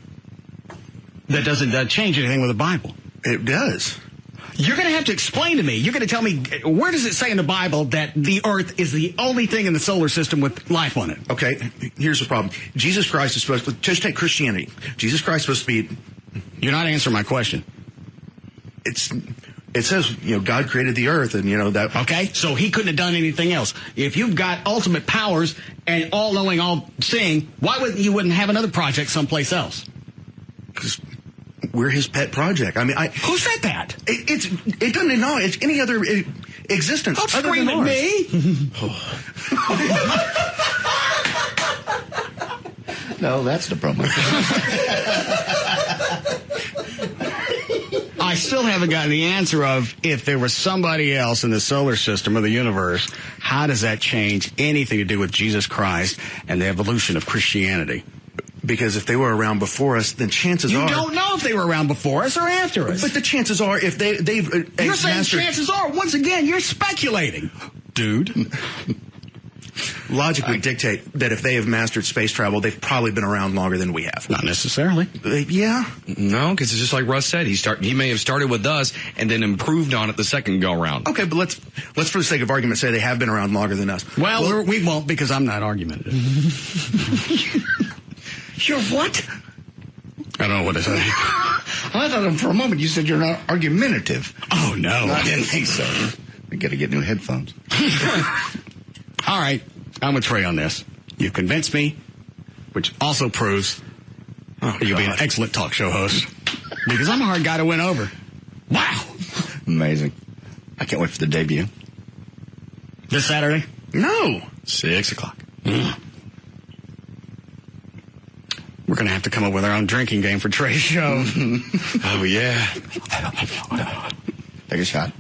That doesn't change anything with the Bible. It does. You're going to have to explain to me. You're going to tell me, where does it say in the Bible that the earth is the only thing in the solar system with life on it? Okay, here's the problem. Jesus Christ is supposed to, just take Christianity. Jesus Christ is supposed to be... You're not answering my question. It says, God created the earth and, that... Okay, so he couldn't have done anything else. If you've got ultimate powers and all-knowing, all-seeing, why wouldn't have another project someplace else? Because we're his pet project. I mean, who said that? It doesn't acknowledge any other existence. Don't other scream than at me. No, that's the problem. I still haven't gotten the answer of, if there was somebody else in the solar system or the universe, how does that change anything to do with Jesus Christ and the evolution of Christianity? Because if they were around before us, then chances are... You don't know if they were around before us or after us. But the chances are, if they've... You're saying chances are. Once again, you're speculating. Dude. Logic would dictate that if they have mastered space travel, they've probably been around longer than we have. Not necessarily. Yeah. No, because it's just like Russ said. He may have started with us and then improved on it the second go round. Okay, but let's for the sake of argument say they have been around longer than us. Well, we won't because I'm not argumentative. You're what? I don't know what to say. I thought for a moment you said you're not argumentative. Oh, no. I didn't think so. I got to get new headphones. All right. I'm with Trey on this. You've convinced me, which also proves you'll be an excellent talk show host. Because I'm a hard guy to win over. Wow. Amazing. I can't wait for the debut. This Saturday? No. 6 o'clock. We're going to have to come up with our own drinking game for Trey's show. Oh, yeah. Take a shot.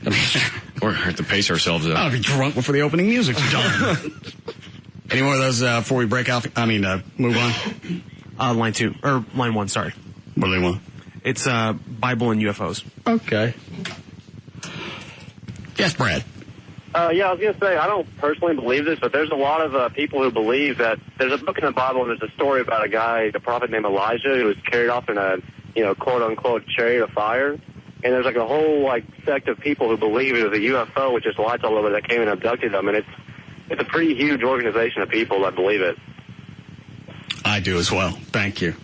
Or have to pace ourselves up. I'll be drunk before the opening music's done. Any more of those before we break out? Move on? Line 2. Or line 1, sorry. What do they want? It's Bible and UFOs. Okay. Yes, Brad. Yeah, I was going to say, I don't personally believe this, but there's a lot of people who believe that there's a book in the Bible and there's a story about a guy, the prophet named Elijah, who was carried off in a, quote-unquote chariot of fire. And there's like a whole sect of people who believe it was a UFO with just lights all over that came and abducted them. And it's a pretty huge organization of people that believe it. I do as well. Thank you.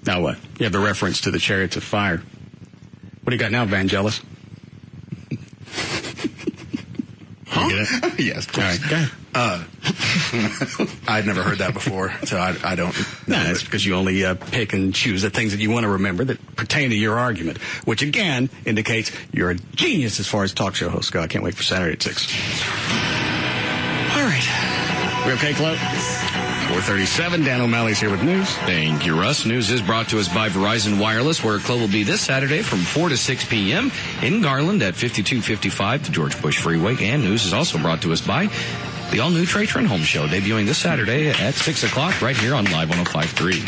Now what? You have the reference to the chariots of fire. What do you got now, Vangelis? You get it? Yes, of course. All right, I'd never heard that before, so I don't. No, it's because you only pick and choose the things that you want to remember that pertain to your argument, which again indicates you're a genius as far as talk show hosts go. I can't wait for Saturday at 6. All right. We okay, Chloe? 4:37. Dan O'Malley's here with news. Thank you, Russ. News is brought to us by Verizon Wireless, where Chloe will be this Saturday from 4 to 6 p.m. in Garland at 5255 to George Bush Freeway. And news is also brought to us by the all-new Trey Trenholm Show, debuting this Saturday at 6 o'clock right here on Live 105.3.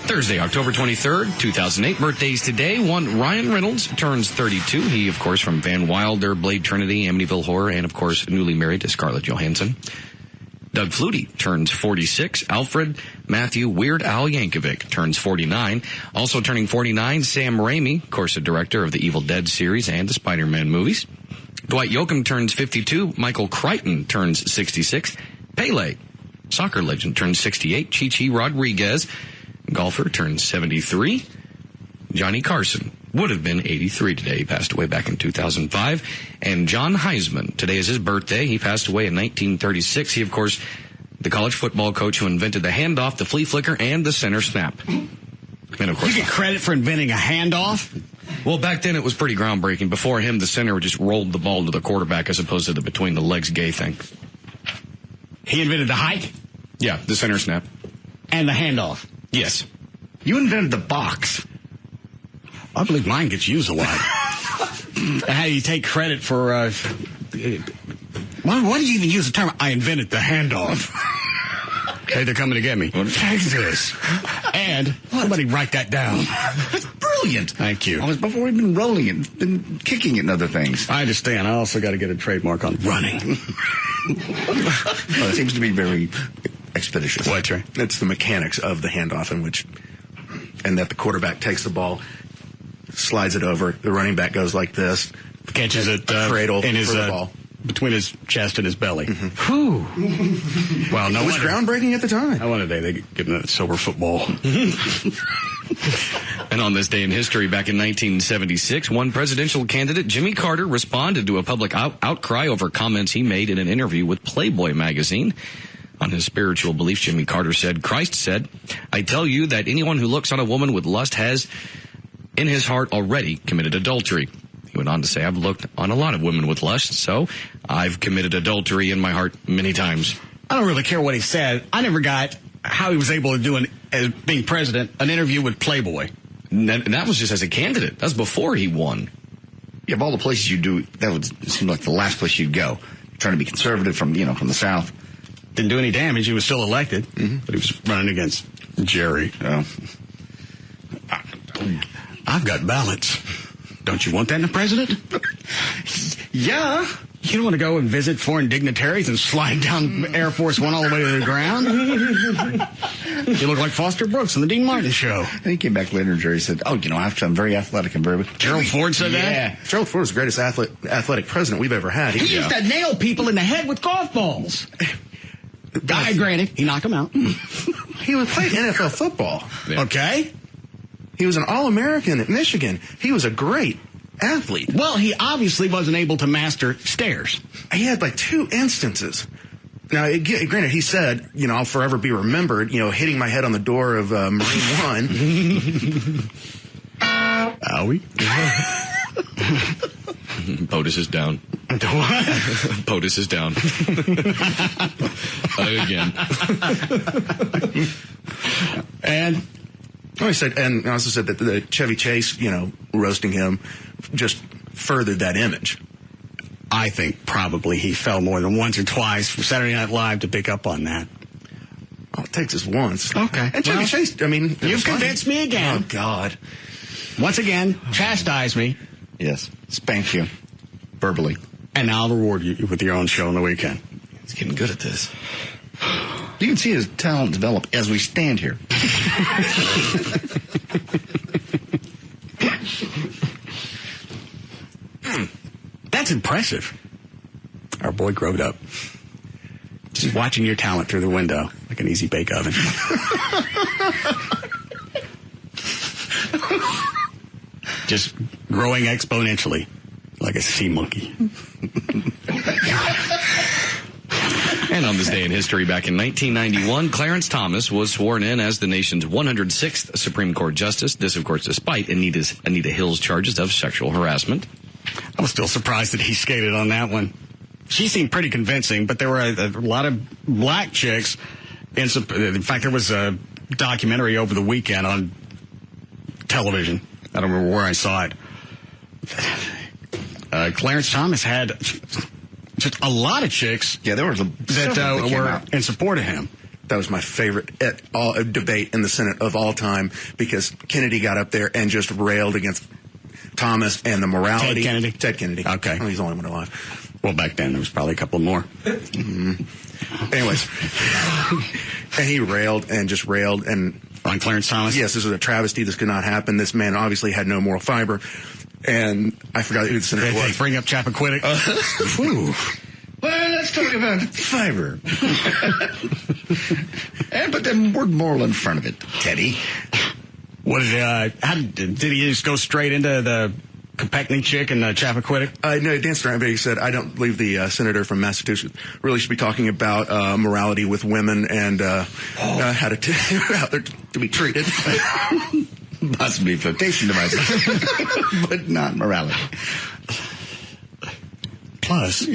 Thursday, October 23rd, 2008. Birthdays today. One, Ryan Reynolds turns 32. He, of course, from Van Wilder, Blade Trinity, Amityville Horror, and, of course, newly married to Scarlett Johansson. Doug Flutie turns 46. Alfred Matthew Weird Al Yankovic turns 49. Also turning 49, Sam Raimi, of course, the director of the Evil Dead series and the Spider-Man movies. Dwight Yoakam turns 52. Michael Crichton turns 66. Pele, soccer legend, turns 68. Chichi Rodriguez, golfer, turns 73. Johnny Carson would have been 83 today. He passed away back in 2005. And John Heisman, today is his birthday. He passed away in 1936. He, of course, the college football coach who invented the handoff, the flea flicker, and the center snap. And, of course, you get credit for inventing a handoff? Well, back then it was pretty groundbreaking. Before him, the center just rolled the ball to the quarterback as opposed to the between the legs gay thing. He invented the hike? Yeah, the center snap. And the handoff? Yes. You invented the box. I believe mine gets used a lot. How do you take credit for... why do you even use the term, I invented the handoff? Hey, they're coming to get me. Take this. And somebody write that down. That's brilliant. Thank you. I was before we've been rolling it, been kicking it and other things. I understand. I also got to get a trademark on running. Well, it seems to be very expeditious. What, Trey? It's the mechanics of the handoff and that the quarterback takes the ball, slides it over, the running back goes like this, catches it, cradle in his for the ball. Between his chest and his belly. Mm-hmm. Whew. Well, no, it was groundbreaking at the time. I wonder they give him that sober football. And on this day in history, back in 1976, one presidential candidate, Jimmy Carter, responded to a public outcry over comments he made in an interview with Playboy magazine. On his spiritual beliefs, Jimmy Carter said, Christ said, I tell you that anyone who looks on a woman with lust has in his heart already committed adultery. He went on to say, I've looked on a lot of women with lust, so I've committed adultery in my heart many times. I don't really care what he said. I never got how he was able to do, as being president, an interview with Playboy. And that was just as a candidate. That was before he won. Yeah, of all the places you do, that would seem like the last place you'd go. Trying to be conservative from the South. Didn't do any damage. He was still elected, but he was running against Jerry. I've got ballots. Don't you want that in a president? Yeah. You don't want to go and visit foreign dignitaries and slide down Air Force One all the way to the ground? You look like Foster Brooks on the Dean Martin Show. And he came back later and Jerry said, I'm very athletic and very... Gerald Ford said that? Yeah. Gerald Ford was the greatest athletic president we've ever had. He used to nail people in the head with golf balls. Granted, he knocked them out. He played NFL football. Yeah. Okay. He was an All-American at Michigan. He was a great athlete. Well, he obviously wasn't able to master stairs. He had like 2 instances. Now, granted, he said, I'll forever be remembered, hitting my head on the door of Marine One. Owie. POTUS is down. What? POTUS is down. Again. And I also said that the Chevy Chase, roasting him just furthered that image. I think probably he fell more than once or twice for Saturday Night Live to pick up on that. Oh, it takes us once. Okay. And Chevy Chase, you've convinced me again. Oh, God. Once again, chastise me. Yes. Spank you. Verbally. And now I'll reward you with your own show on the weekend. He's getting good at this. You can see his talent develop as we stand here. That's impressive. Our boy growed up. Just watching your talent through the window like an easy bake oven. Just growing exponentially like a sea monkey. And on this day in history, back in 1991, Clarence Thomas was sworn in as the nation's 106th Supreme Court Justice. This, of course, despite Anita Hill's charges of sexual harassment. I was still surprised that he skated on that one. She seemed pretty convincing, but there were a lot of black chicks. In fact, there was a documentary over the weekend on television. I don't remember where I saw it. Clarence Thomas had just a lot of chicks. Yeah, there were that were in support of him. That was my favorite debate in the Senate of all time, because Kennedy got up there and just railed against Thomas and the morality. Ted Kennedy. Okay. Oh, he's the only one alive. Well, back then there was probably a couple more. Anyways, and he railed and just railed and on Clarence Thomas. Yes, this was a travesty. This could not happen. This man obviously had no moral fiber, and I forgot who the senator was. Bring up Chappaquiddick. Well, let's talk about fiber. And put the word moral in front of it, Teddy. What did he just go straight into the Kopechne chick and Chappaquiddick? No, he danced around, but he said, I don't believe the senator from Massachusetts really should be talking about morality with women and how they're to be treated. Must be flotation devices, but not morality. Plus,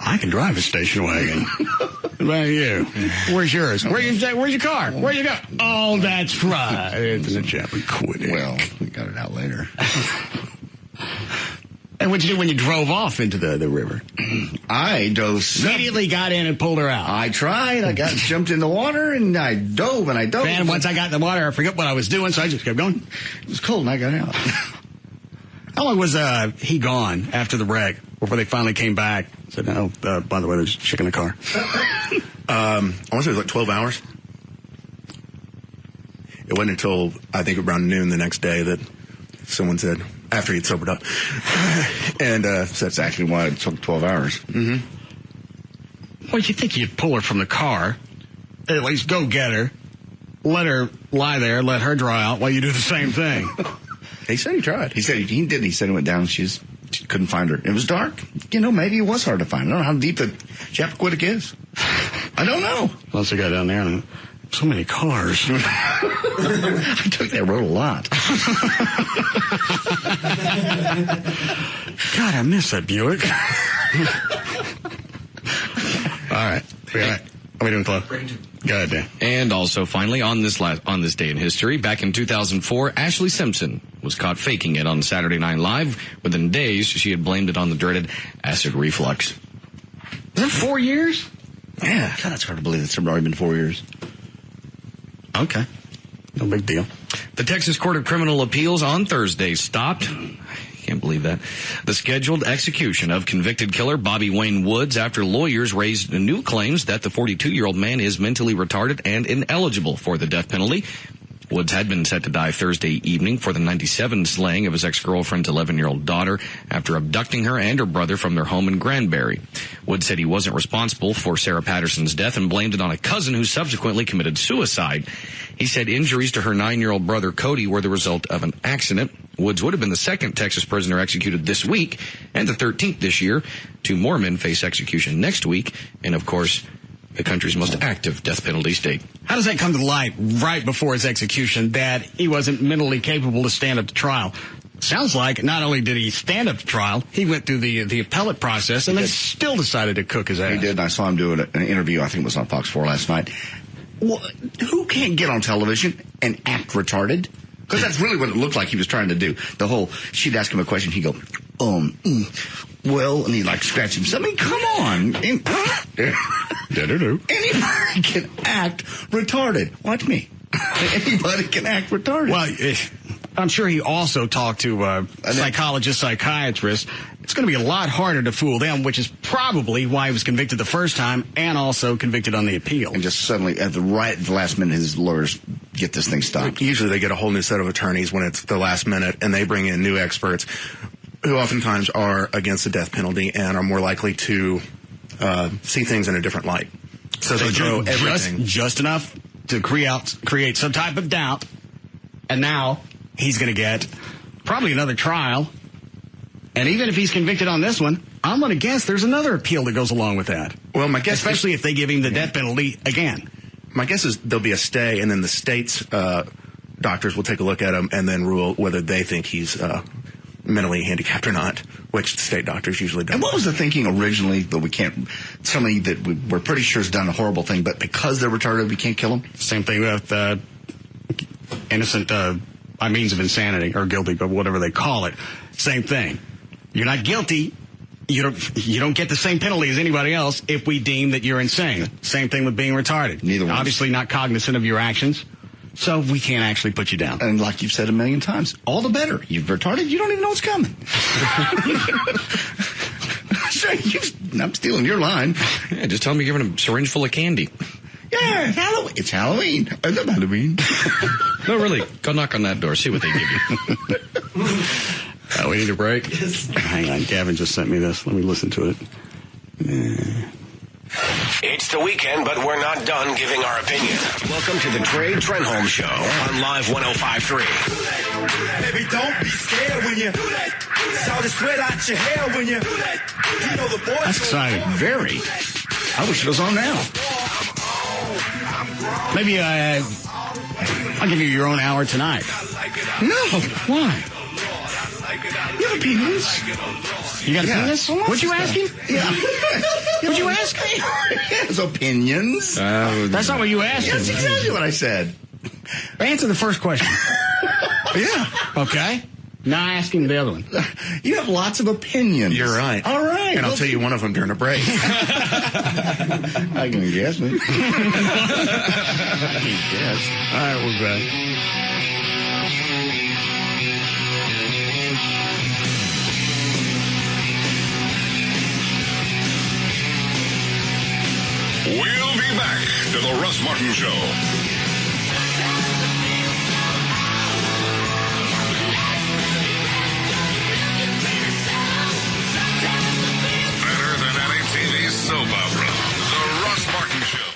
I can drive a station wagon. What about you? Where's yours? Where's your car? Where you go? Oh, that's right. It's a Chappaquiddick. Well, we got it out later. And what'd you do when you drove off into the river? I dove. Immediately got in and pulled her out. I tried. I jumped in the water and I dove. And once I got in the water, I forgot what I was doing, so I just kept going. It was cold and I got out. How long was he gone after the wreck before they finally came back? Said, no, by the way, there's a chick in the car. I want to say it was like 12 hours. It wasn't until, I think, around noon the next day that someone said, after he'd sobered up. And so that's actually why it took 12 hours. Mm-hmm. Well, you think you'd pull her from the car, at least go get her, let her lie there, let her dry out while you do the same thing. He said he tried. He said he did. He said he went down and she couldn't find her. It was dark. Maybe it was hard to find. I don't know how deep the Chappaquiddick is. I don't know. Once I got down there, and so many cars. I took that road a lot. God, I miss that Buick. All right. How we doing, Club? Good. And also, finally, on this day in history, back in 2004, Ashley Simpson was caught faking it on Saturday Night Live. Within days, she had blamed it on the dreaded acid reflux. Is it 4 years? Yeah. God, that's hard to believe. It's already been 4 years. Okay. No big deal. The Texas Court of Criminal Appeals on Thursday stopped. Can't believe that. The scheduled execution of convicted killer Bobby Wayne Woods after lawyers raised new claims that the 42-year-old man is mentally retarded and ineligible for the death penalty. Woods had been set to die Thursday evening for the 97 slaying of his ex-girlfriend's 11-year-old daughter after abducting her and her brother from their home in Granbury. Woods said he wasn't responsible for Sarah Patterson's death and blamed it on a cousin who subsequently committed suicide. He said injuries to her 9-year-old brother Cody were the result of an accident. Woods would have been the second Texas prisoner executed this week and the 13th this year. 2 more men face execution next week. And, of course, the country's most active death penalty state. How does that come to light right before his execution, that he wasn't mentally capable to stand up to trial? Sounds like not only did he stand up to trial, he went through the appellate process, and they still decided to cook his ass. He did, and I saw him do an interview, I think it was on Fox 4 last night. Well, who can't get on television and act retarded? Because that's really what it looked like he was trying to do. She'd ask him a question, he'd go, well, and he'd like scratch himself. I mean, come on. Anybody can act retarded. Watch me. Anybody can act retarded. Well, I'm sure he also talked to psychologists, psychiatrists. It's going to be a lot harder to fool them, which is probably why he was convicted the first time and also convicted on the appeal. And just suddenly, at the last minute, his lawyers get this thing stopped. Usually they get a whole new set of attorneys when it's the last minute, and they bring in new experts who oftentimes are against the death penalty and are more likely to see things in a different light. So they throw everything. Just enough to create some type of doubt, and now he's going to get probably another trial. And even if he's convicted on this one, I'm going to guess there's another appeal that goes along with that. Well, my guess, especially if they give him the death penalty again. My guess is there'll be a stay, and then the state's doctors will take a look at him and then rule whether they think he's mentally handicapped or not, which the state doctors usually don't. And what was the thinking originally that we can't, somebody that we're pretty sure has done a horrible thing, but because they're retarded, we can't kill them? Same thing with innocent by means of insanity, or guilty, but whatever they call it. Same thing. You're not guilty. You don't get the same penalty as anybody else if we deem that you're insane. Same thing with being retarded. Neither one. Obviously not cognizant of your actions, so we can't actually put you down. And like you've said a million times, all the better. You're retarded, you don't even know what's coming. I'm stealing your line. Yeah, just tell them you're giving a syringe full of candy. Yeah, Halloween. It's Halloween. I love Halloween. No, really. Go knock on that door. See what they give you. We need a break? Yes. Hang on. Gavin just sent me this. Let me listen to it. It's the weekend, but we're not done giving our opinion. Welcome to the Trey Trenholm Show on Live 105.3. Baby, don't be scared when you saw the sweat out your hair when you know the boys. That's exciting. Very. I wish it was on now. Maybe I'll give you your own hour tonight. No. Why? You have opinions. You got opinions? What'd you ask him? Yeah. What'd you ask me? He has opinions. That's not what you asked him. That's exactly what I said. Answer the first question. Yeah. Okay. Now asking the other one. You have lots of opinions. You're right. All right. And I'll tell you one of them during a break. I can guess, man. Yes. All right, we're back. We'll be back to the Russ Martin Show. Better than any TV soap opera. The Russ Martin Show.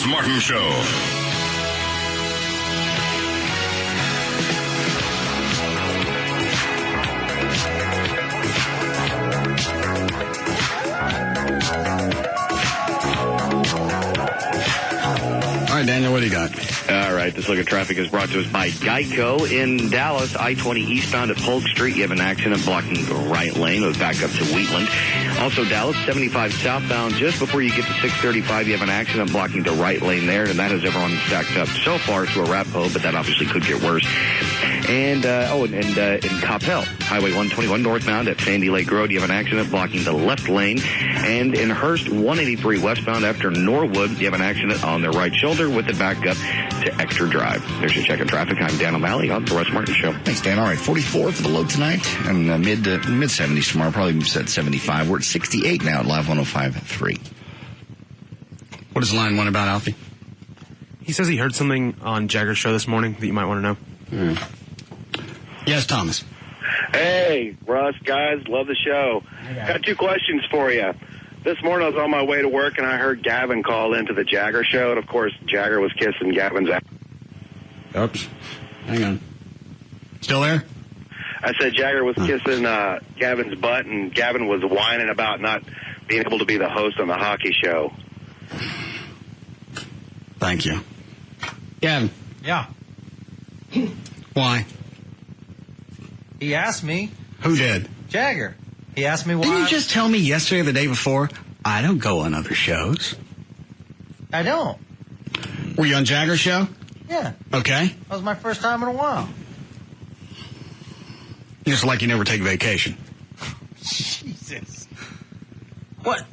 Martin Show. All right, Daniel, what do you got? All right, this look at traffic is brought to us by Geico in Dallas. I-20 eastbound at Polk Street. You have an accident blocking the right lane with back up to Wheatland. Also, Dallas, 75 southbound. Just before you get to 635, you have an accident blocking the right lane there, and that has everyone stacked up so far to Arapahoe, but that obviously could get worse. And, in Coppell, Highway 121 northbound at Sandy Lake Road, you have an accident blocking the left lane. And in Hurst, 183 westbound after Norwood, you have an accident on the right shoulder with the back up to Extra Drive. There's your check of traffic. I'm Dan O'Malley on the Russ Martin Show. Thanks, Dan. All right, 44 for the low tonight, and mid-70s tomorrow. Probably set 75. We're at 68 now at Live 105.3. What does line one about, Alfie? He says he heard something on Jagger's show this morning that you might want to know. Yes, Thomas. Hey, Russ, guys, love the show. Got 2 questions for you. This morning I was on my way to work and I heard Gavin call into the Jagger show, and of course Jagger was kissing Gavin's ass. Oops. Hang on. Still there? I said Jagger was kissing Gavin's butt, and Gavin was whining about not being able to be the host on the hockey show. Thank you. Gavin. Yeah. Why? He asked me. Who did? Jagger. He asked me why. Didn't you just tell me yesterday or the day before, I don't go on other shows? I don't. Were you on Jagger's show? Yeah. Okay. That was my first time in a while. You're just like you never take vacation. Jesus. What?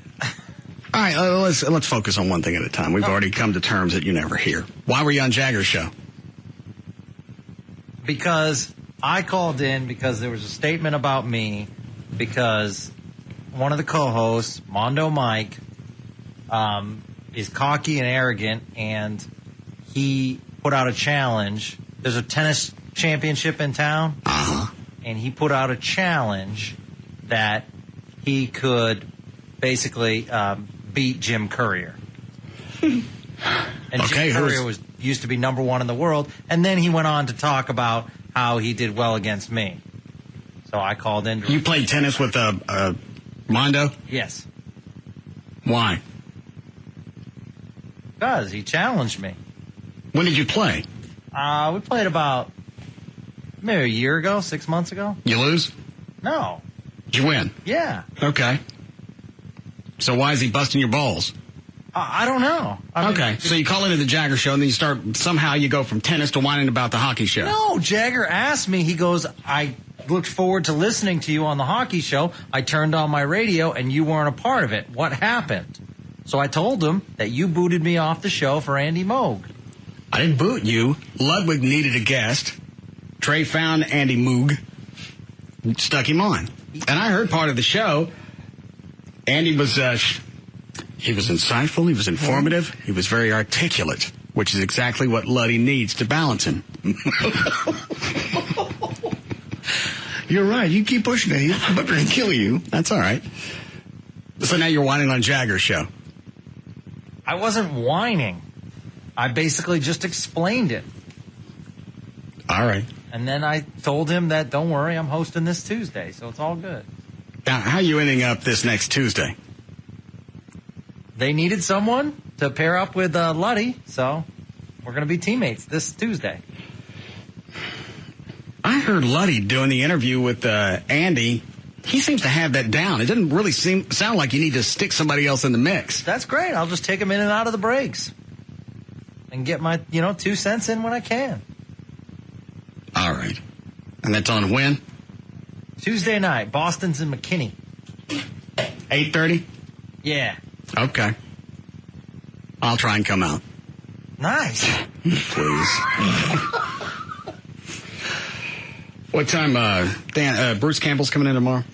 All right, let's focus on one thing at a time. We've already come to terms that you never hear. Why were you on Jagger's show? Because I called in because there was a statement about me, because one of the co-hosts, Mondo Mike, is cocky and arrogant, and he put out a challenge. There's a tennis championship in town, and he put out a challenge that he could basically beat Jim Courier. And Jim Courier used to be number 1 in the world, and then he went on to talk about how he did well against me. So I called in. You played tennis with Mondo? Yes. Why? Because he challenged me. When did you play? We played about maybe a year ago, 6 months ago. You lose? No. Did you win? Yeah. Okay. So why is he busting your balls? I don't know. Okay, so you call into the Jagger show, and then somehow you go from tennis to whining about the hockey show. No, Jagger asked me, he goes, I looked forward to listening to you on the hockey show. I turned on my radio, and you weren't a part of it. What happened? So I told him that you booted me off the show for Andy Moog. I didn't boot you. Ludwig needed a guest. Trey found Andy Moog, stuck him on. And I heard part of the show. Andy was... he was insightful, he was informative, he was very articulate, which is exactly what Luddy needs to balance him. You're right. You keep pushing it. He's about to kill you. That's all right. So now you're whining on Jagger's show. I wasn't whining. I basically just explained it. All right. And then I told him that, don't worry, I'm hosting this Tuesday, so it's all good. Now, how are you ending up this next Tuesday? They needed someone to pair up with Luddy, so we're going to be teammates this Tuesday. I heard Luddy doing the interview with Andy. He seems to have that down. It doesn't really sound like you need to stick somebody else in the mix. That's great. I'll just take him in and out of the breaks and get my 2 cents in when I can. All right. And that's on when? Tuesday night. Boston's in McKinney. 8:30? Yeah. Okay. I'll try and come out. Nice. Please. What time, Bruce Campbell's coming in tomorrow?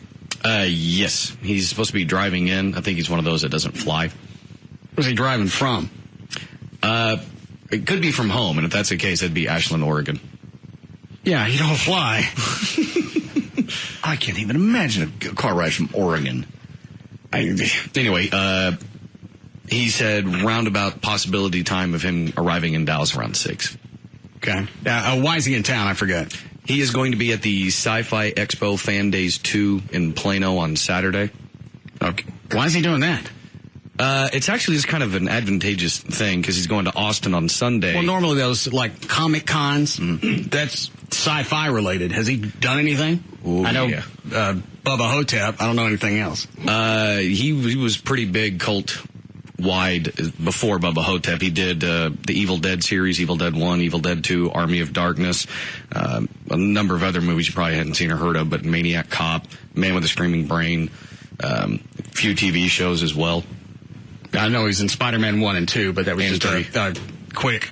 Yes. He's supposed to be driving in. I think he's one of those that doesn't fly. Where's he driving from? It could be from home, and if that's the case, it'd be Ashland, Oregon. Yeah, you don't fly. I can't even imagine a car ride from Oregon. Anyway, he said roundabout possibility time of him arriving in Dallas around 6. Okay. Why is he in town? I forget. He is going to be at the Sci-Fi Expo Fan Days 2 in Plano on Saturday. Okay. Why is he doing that? It's actually just kind of an advantageous thing because he's going to Austin on Sunday. Well, normally those like Comic Cons, that's sci-fi related. Has he done anything? Ooh, I know yeah. Bubba Hotep. I don't know anything else. He was pretty big cult wide before Bubba Hotep. He did the Evil Dead series, Evil Dead 1, Evil Dead 2, Army of Darkness, a number of other movies you probably hadn't seen or heard of, but Maniac Cop, Man with a Screaming Brain, a few TV shows as well. I know he's in Spider-Man 1 and 2, but that was just quick.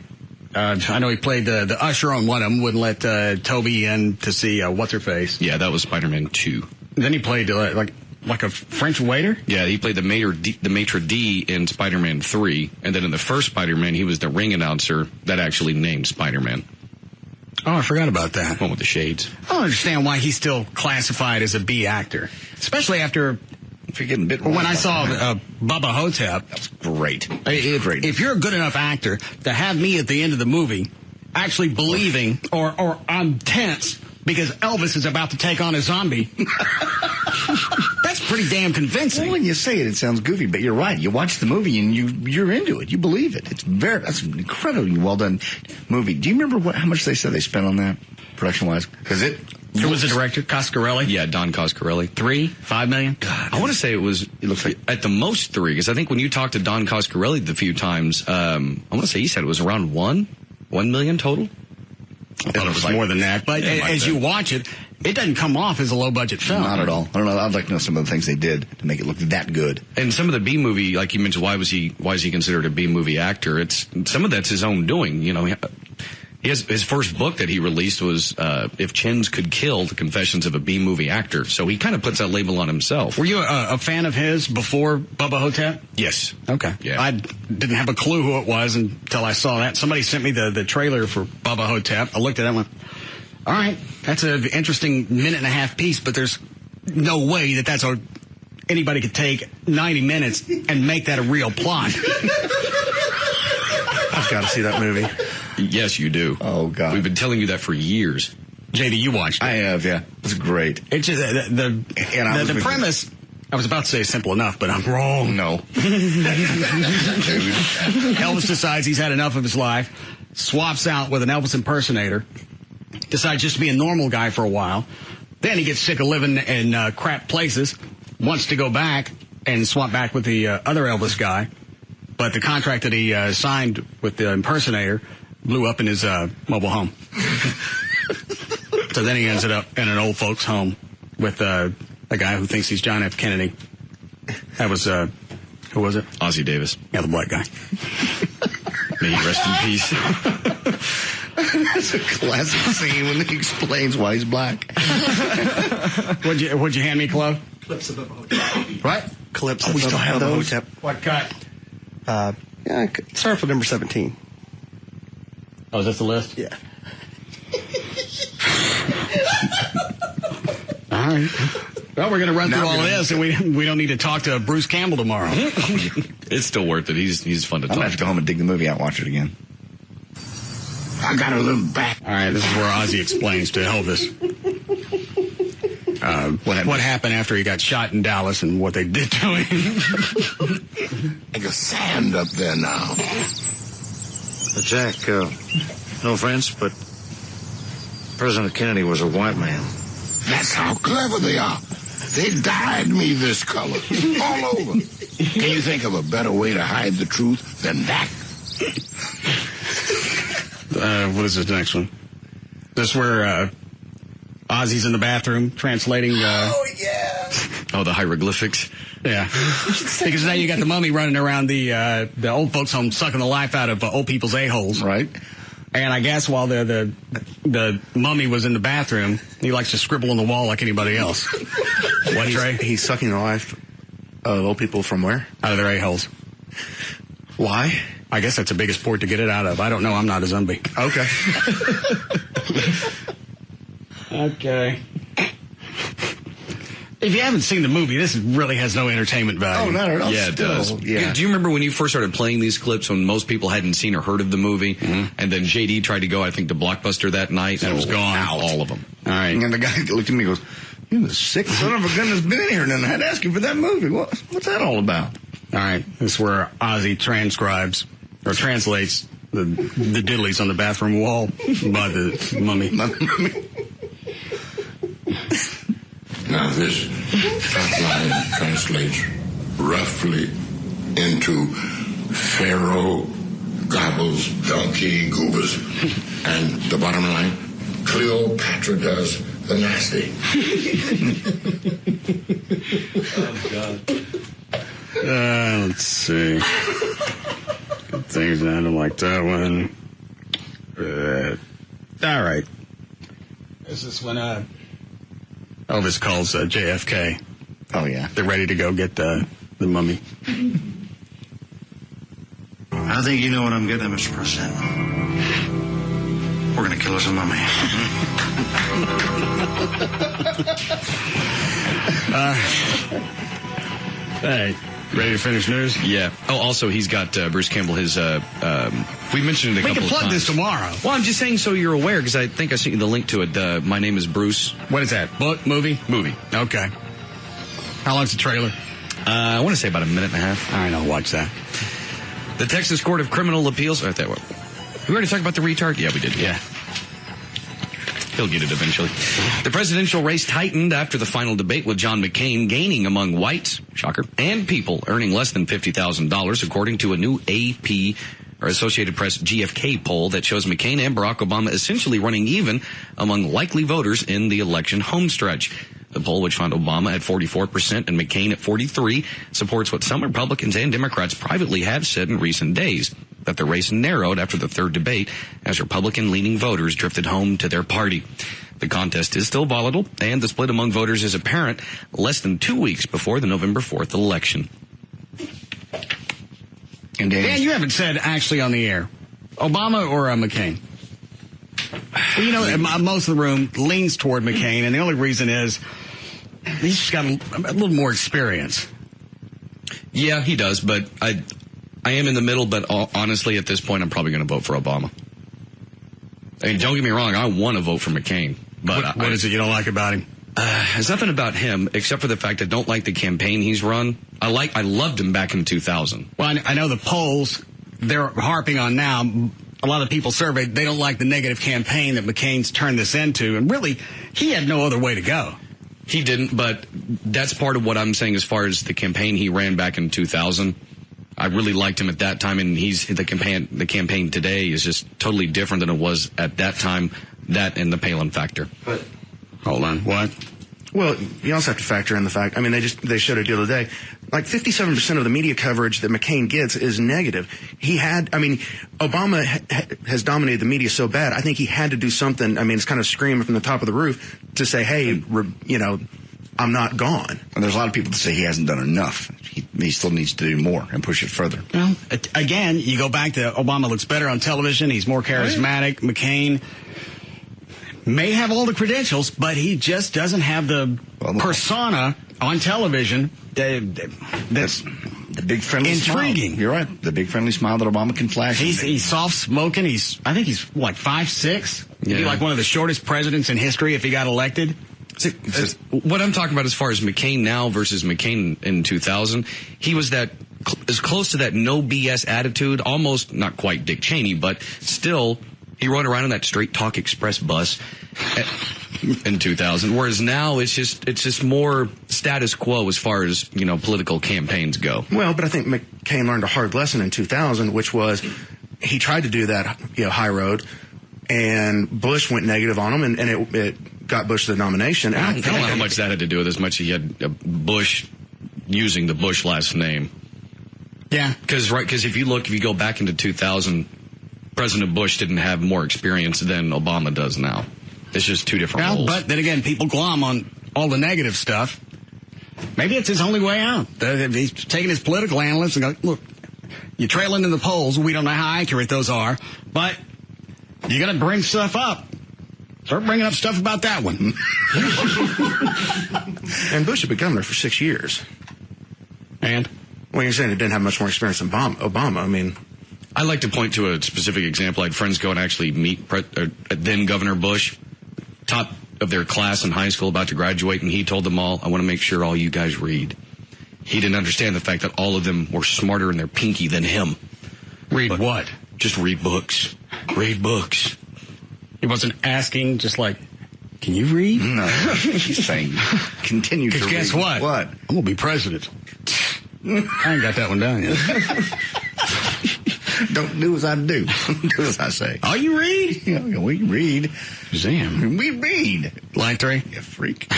I know he played the usher on one of them, wouldn't let Toby in to see What's-Her-Face. Yeah, that was Spider-Man 2. Then he played like a French waiter? Yeah, he played the maitre d' in Spider-Man 3, and then in the first Spider-Man, he was the ring announcer that actually named Spider-Man. Oh, I forgot about that. One with the shades. I don't understand why he's still classified as a B actor, especially after... If you're getting a bit when I saw Bubba Hotep, that's great. If you're a good enough actor to have me at the end of the movie actually believing, or I'm tense because Elvis is about to take on a zombie, that's pretty damn convincing. Well, when you say it, it sounds goofy, but you're right. You watch the movie and you're into it. You believe it. That's an incredibly well done movie. Do you remember how much they said they spent on that production wise? Because who was the director? Coscarelli? Yeah, Don Coscarelli. $5 million? God. I want to say it looks like at the most 3, because I think when you talked to Don Coscarelli the few times, I want to say he said it was around $1 million total. I thought it was more than that. But as you watch it, it doesn't come off as a low-budget film. Not at all. I don't know. I'd like to know some of the things they did to make it look that good. And some of the B-movie, like you mentioned, why is he considered a B-movie actor? Some of that's his own doing. You know, his first book that he released was If Chins Could Kill, The Confessions of a B-Movie Actor. So he kind of puts that label on himself. Were you a fan of his before Bubba Hotep? Yes. Okay. Yeah. I didn't have a clue who it was until I saw that. Somebody sent me the trailer for Bubba Hotep. I looked at that one. All right, that's an interesting minute-and-a-half piece, but there's no way that's anybody could take 90 minutes and make that a real plot. I've got to see that movie. Yes, you do. Oh, God. We've been telling you that for years. JD, you watched it. I have, yeah. It's great. It's just the premise... I was about to say simple enough, but I'm wrong. No. Elvis decides he's had enough of his life, swaps out with an Elvis impersonator, decides just to be a normal guy for a while. Then he gets sick of living in crap places, wants to go back and swap back with the other Elvis guy. But the contract that he signed with the impersonator blew up in his mobile home. So then he ends up in an old folks' home with a guy who thinks he's John F. Kennedy. That was, who was it? Ozzie Davis. Yeah, the black guy. May he rest in peace. It's a classic scene when he explains why he's black. What'd you hand me, Chloe? Clips of Bubba Hotep. What? Clips we of still have Bubba those? Hotep. What cut? Yeah, start with number 17. Oh, is this the list? Yeah. All right. Well, we're going to run through all of this, and we don't need to talk to Bruce Campbell tomorrow. It's still worth it. He's fun to talk I'm going to have to go home and dig the movie out and watch it again. I got to look back. All right, this is where Ozzy explains to Elvis what happened after he got shot in Dallas and what they did to him. Like a sand up there now. Jack, no offense, but President Kennedy was a white man. That's how clever they are. They dyed me this color all over. Can you think of a better way to hide the truth than that? What is this next one? This where Ozzy's in the bathroom translating. Oh, yeah. Oh, the hieroglyphics. Yeah. Because now you got the mummy running around the old folks' home sucking the life out of old people's a-holes. Right. And I guess while the mummy was in the bathroom, he likes to scribble on the wall like anybody else. What, Trey? He's sucking the life of old people from where? Out of their a-holes. Why? I guess that's the biggest port to get it out of. I don't know. I'm not a zombie. Okay. Okay. If you haven't seen the movie, this really has no entertainment value. Oh, not at all. Yeah, it does. Yeah. Do you remember when you first started playing these clips when most people hadn't seen or heard of the movie? Mm-hmm. And then JD tried to go, I think, to Blockbuster that night, and it was gone. Out. All of them. All right. And the guy looked at me and goes, "You're the sick son of a gun that's been in here, and then I had to ask you for that movie. What's that all about?" All right, this is where Ozzy transcribes or translates the diddlies on the bathroom wall by the mummy. Now this line translates roughly into Pharaoh gobbles donkey goobers, and the bottom line, Cleopatra does the nasty. Oh God. Let's see. Good things I don't like that one. All right. This is when Elvis calls JFK. Oh yeah, they're ready to go get the mummy. I think you know what I'm getting at, Mr. President. We're going to kill us a mummy. Hey, ready to finish news? Yeah. Oh, also, he's got Bruce Campbell, his, we mentioned it a couple of times. We can plug this tomorrow. Well, I'm just saying so you're aware, because I think I sent you the link to it. My Name is Bruce. What is that? Book? Movie? Movie. Okay. How long's the trailer? I want to say about a minute and a half. All right, I'll watch that. The Texas Court of Criminal Appeals. We already talked about the retard? Yeah, we did. Yeah. He'll get it eventually. The presidential race tightened after the final debate with John McCain gaining among whites, shocker, and people earning less than $50,000, according to a new AP or Associated Press GFK poll that shows McCain and Barack Obama essentially running even among likely voters in the election homestretch. The poll, which found Obama at 44% and McCain at 43%, supports what some Republicans and Democrats privately have said in recent days, that the race narrowed after the third debate as Republican-leaning voters drifted home to their party. The contest is still volatile, and the split among voters is apparent less than 2 weeks before the November 4th election. And Dan, you haven't said actually on the air, Obama or McCain? Well, you know, most of the room leans toward McCain, and the only reason is he's just got a little more experience. Yeah, he does, but I am in the middle, but honestly, at this point, I'm probably going to vote for Obama. I mean, don't get me wrong, I want to vote for McCain. But what is it you don't like about him? There's nothing about him, except for the fact I don't like the campaign he's run. I loved him back in 2000. Well, I know the polls, they're harping on now. A lot of people surveyed, they don't like the negative campaign that McCain's turned this into. And really, he had no other way to go. He didn't, but that's part of what I'm saying as far as the campaign he ran back in 2000. I really liked him at that time, and the campaign today is just totally different than it was at that time, that and the Palin factor. But hold on, what? Well, you also have to factor in the fact, I mean, they showed it the other day, like 57% of the media coverage that McCain gets is negative. Obama has dominated the media so bad, I think he had to do something, it's kind of screaming from the top of the roof to say, hey, I'm not gone. And there's a lot of people that say he hasn't done enough. He still needs to do more and push it further. Well, again, you go back to Obama looks better on television. He's more charismatic. McCain may have all the credentials, but he just doesn't have the persona on television that's the big friendly intriguing. Smile. You're right. The big friendly smile that Obama can flash. He's soft smoking. I think he's like 5'6". He'd be like one of the shortest presidents in history if he got elected. What I'm talking about as far as McCain now versus McCain in 2000, he was as close to that no BS attitude, almost not quite Dick Cheney, but still he rode around in that Straight Talk Express bus in 2000. Whereas now it's just more status quo as far as political campaigns go. Well, but I think McCain learned a hard lesson in 2000, which was he tried to do that high road, and Bush went negative on him, and it got Bush the nomination. I don't know how much that had to do with as much as he had Bush using the Bush last name. Yeah. Because if you go back into 2000, President Bush didn't have more experience than Obama does now. It's just two different roles. But then again, people glom on all the negative stuff. Maybe it's his only way out. He's taking his political analysts and going, look, you're trailing in the polls. We don't know how accurate those are, but you're going to bring stuff up. Start bringing up stuff about that one. And Bush had been governor for 6 years. And? Well, you're saying he didn't have much more experience than Obama. I like to point to a specific example. I had friends go and actually meet then Governor Bush, top of their class in high school, about to graduate, and he told them all, I want to make sure all you guys read. He didn't understand the fact that all of them were smarter in their pinky than him. Read what? Just read books. Read books. He wasn't asking, just like, can you read? No. He's saying, continue to read. Because guess what? What? I'm going to be president. I ain't got that one down yet. Don't do as I do. Do as I say. Oh, you read? Yeah, we read. Shazam. We read. Line 3? You freak.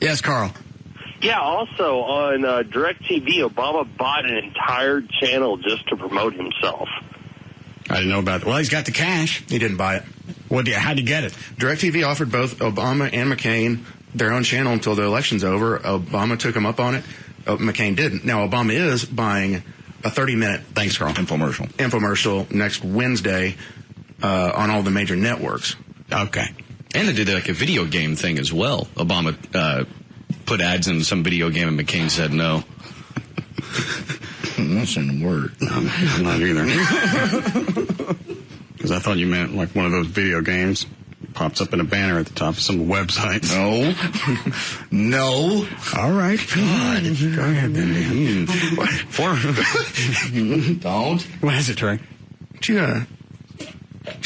Yes, Carl. Yeah, also on DirecTV, Obama bought an entire channel just to promote himself. I didn't know about that. Well, he's got the cash. He didn't buy it. How'd you get it? DirecTV offered both Obama and McCain their own channel until the election's over. Obama took him up on it. McCain didn't. Now, Obama is buying a 30-minute thanks, Carl, infomercial next Wednesday on all the major networks. Okay. And they did like a video game thing as well. Obama put ads in some video game and McCain said no. That's in the word. No, I'm not either. Because I thought you meant like one of those video games. Pops up in a banner at the top of some website. No. No. All right. God. Go ahead then. Don't. What is it, Trey? Did you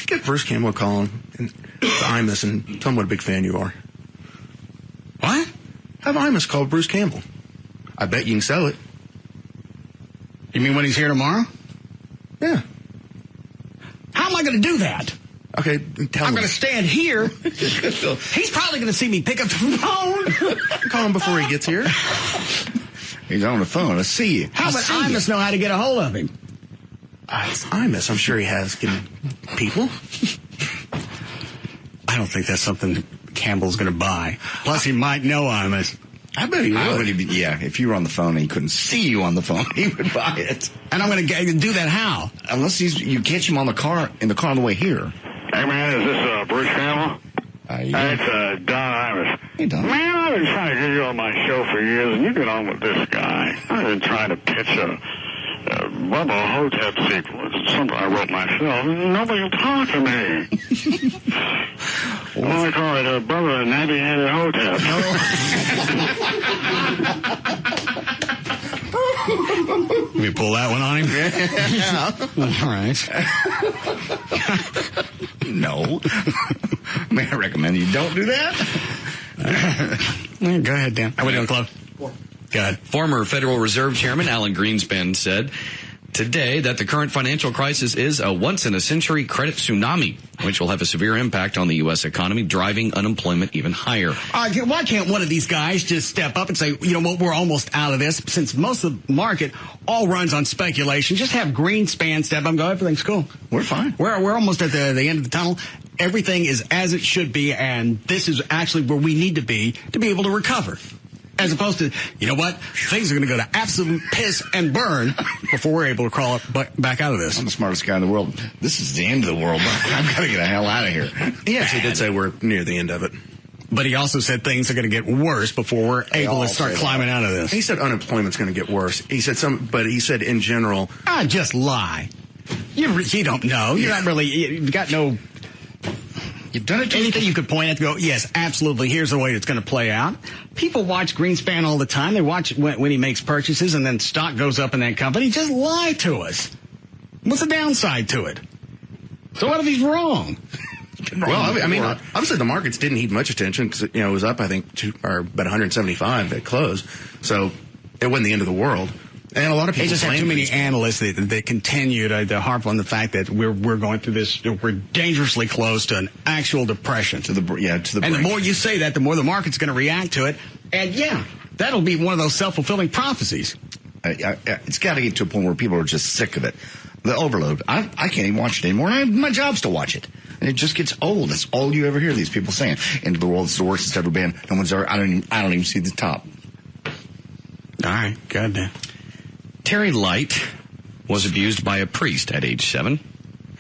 get Bruce Campbell a call and Imus and tell him what a big fan you are? What? Have Imus call Bruce Campbell. I bet you can sell it. You mean when he's here tomorrow? Yeah. How am I going to do that? Okay, tell him. I'm going to stand here. He's probably going to see me pick up the phone. Call him before he gets here. He's on the phone. Let's see you. How about I must know how to get a hold of him? It's Imus. I'm sure he has people. I don't think that's something Campbell's going to buy. Plus, he might know Imus. I bet he would. Yeah, if you were on the phone and he couldn't see you on the phone, he would buy it. And I'm going to do that how? Unless you catch him in the car on the way here. Hey, man, is this Bruce Campbell? Yeah. It's Don Imus. Hey, Don. Man, I've been trying to get you on my show for years, and you get on with this guy. I've been trying to pitch a Bubba Hotep sequel. It's something I wrote myself. Nobody will talk to me. Well, I call it Bubba and Nabby-Headed Hotep. Let me pull that one on him? Yeah. All right. No. May I recommend you don't do that? Go ahead, Dan. How are we doing, Club? Go ahead. Former Federal Reserve Chairman Alan Greenspan said today that the current financial crisis is a once-in-a-century credit tsunami, which will have a severe impact on the U.S. economy, driving unemployment even higher. Why can't one of these guys just step up and say, you know what, we're almost out of this, since most of the market all runs on speculation. Just have Greenspan step up and go, everything's cool. We're fine. We're almost at the end of the tunnel. Everything is as it should be, and this is actually where we need to be able to recover. As opposed to, you know what, things are going to go to absolute piss and burn before we're able to crawl back out of this. I'm the smartest guy in the world. This is the end of the world. I've got to get the hell out of here. He actually did say we're near the end of it. But he also said things are going to get worse before we're able to start climbing out of this. He said unemployment's going to get worse. He said in general. Just lie. You don't know. You're not really, you've got no... You've done it. Anything you could point at to go, yes, absolutely, here's the way it's going to play out. People watch Greenspan all the time. They watch when he makes purchases and then stock goes up in that company. Just lie to us. What's the downside to it? So what if he's wrong? Well, I mean, obviously the markets didn't heed much attention because, it was up, I think, about 175 at close. So it wasn't the end of the world. And a lot of people just have too many analysts that continue to harp on the fact that we're going through this. We're dangerously close to an actual depression. To the brink. And the more you say that, the more the market's going to react to it. And that'll be one of those self-fulfilling prophecies. It's got to get to a point where people are just sick of it. The overload. I can't even watch it anymore. My job's to watch it. And it just gets old. That's all you ever hear these people saying. End of the world is the worst it's ever been. No one's ever. I don't even see the top. All right, goddamn. Terry Light was abused by a priest at age 7.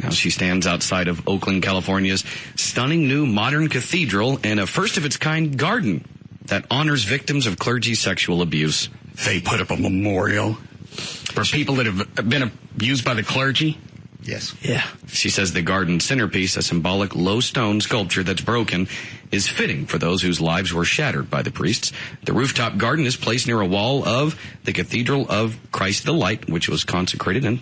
Now she stands outside of Oakland, California's stunning new modern cathedral and a first-of-its-kind garden that honors victims of clergy sexual abuse. They put up a memorial for people that have been abused by the clergy? Yes. Yeah. She says the garden centerpiece, a symbolic low stone sculpture that's broken, is fitting for those whose lives were shattered by the priests. The rooftop garden is placed near a wall of the Cathedral of Christ the Light, which was consecrated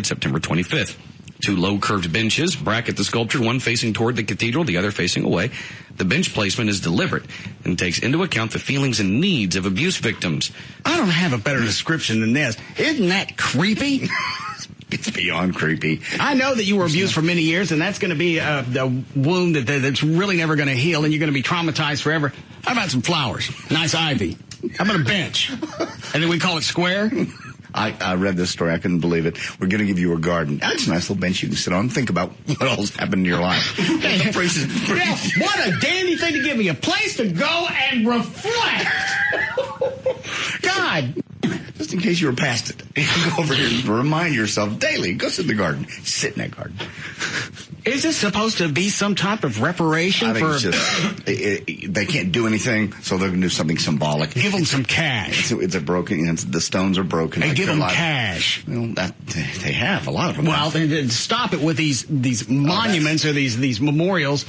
September 25th. 2 low curved benches bracket the sculpture, one facing toward the cathedral, the other facing away. The bench placement is deliberate and takes into account the feelings and needs of abuse victims. I don't have a better description than this. Isn't that creepy? It's beyond creepy. I know that you were abused for many years, and that's going to be a wound that's really never going to heal, and you're going to be traumatized forever. How about some flowers? Nice ivy. How about a bench? And then we call it square? I read this story. I couldn't believe it. We're going to give you a garden. That's a nice little bench you can sit on and think about what all's happened in your life. Yeah, what a dandy thing to give me. A place to go and reflect. God. Just in case you were past it. Go over here and remind yourself daily. Go sit in the garden. Sit in that garden. Is this supposed to be some type of reparation I think for... it's just, they can't do anything, so they're going to do something symbolic. Give them some cash. It's a broken... the stones are broken. Hey, give them cash. Well, they have. A lot of them. Well, then stop it with these monuments or these memorials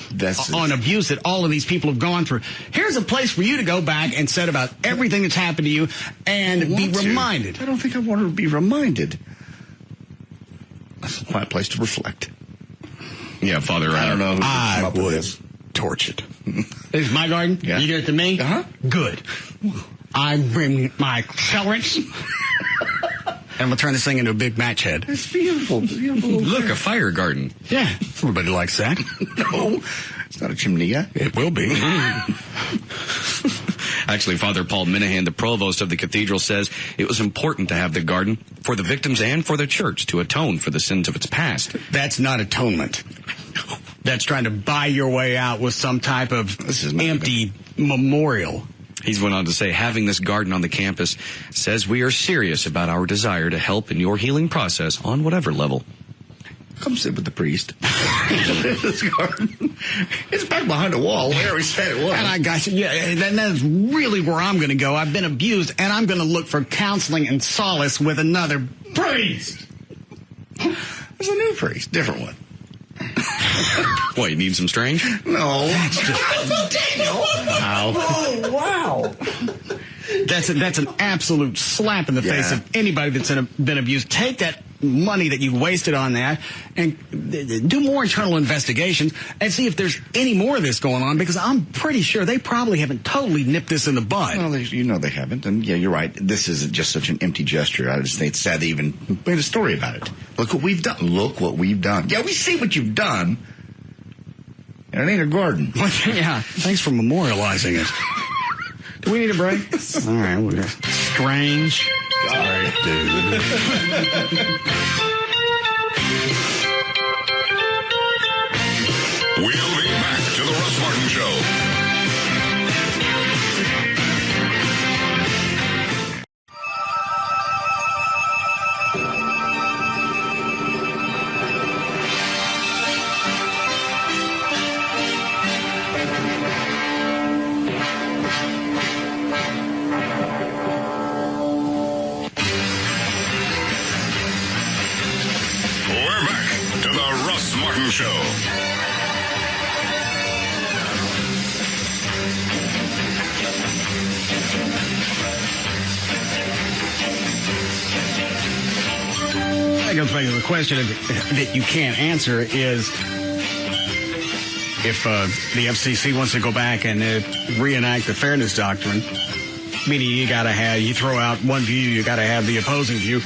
on abuse that all of these people have gone through. Here's a place for you to go back and set about everything that's happened to you and be reminded. I don't think I want to be reminded. That's a quiet place to reflect. Yeah, Father. I don't know. I would torch it. This is my garden. Yeah. You give it to me. Good. I bring my accelerants. And we'll turn this thing into a big match head. It's beautiful. Look, a fire garden. Yeah, everybody likes that. No, it's not a chimney. It will be. Actually, Father Paul Minahan, the provost of the cathedral, says it was important to have the garden for the victims and for the church to atone for the sins of its past. That's not atonement. That's trying to buy your way out with some type of empty memorial. He's went on to say, having this garden on the campus says we are serious about our desire to help in your healing process on whatever level. Come sit with the priest. This garden. It's back behind a wall where he said it was. And I got you. Yeah, and that's really where I'm going to go. I've been abused, and I'm going to look for counseling and solace with another priest. There's a new priest, different one. What, you need some strange? No. That's just... Daniel. Wow. Oh, wow. That's an absolute slap in the face of anybody that's been abused. Take that money that you wasted on that and do more internal investigations and see if there's any more of this going on, because I'm pretty sure they probably haven't totally nipped this in the bud. Well, they haven't. And yeah, you're right. This is just such an empty gesture. I just think it's sad they even made a story about it. Look what we've done. Look what we've done. Yeah, we see what you've done. And it ain't a garden. Yeah. Thanks for memorializing it. Do we need a break? All right. We're good. Strange. Sorry, dude. We'll be back to the Russ Martin Show. We're back to the Russ Martin Show. That goes back to the question that you can't answer is if the FCC wants to go back and reenact the fairness doctrine, meaning you throw out one view, you got to have the opposing view.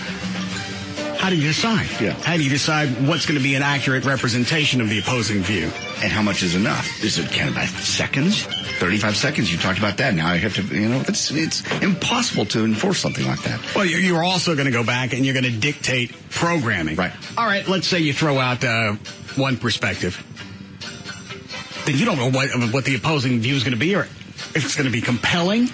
How do you decide? Yeah. How do you decide what's going to be an accurate representation of the opposing view? And how much is enough? Is it counted by seconds? 35 seconds. You talked about that. Now I have to, it's impossible to enforce something like that. Well, you're also going to go back and you're going to dictate programming. Right. All right, let's say you throw out one perspective. Then you don't know what the opposing view is going to be, or if it's going to be compelling.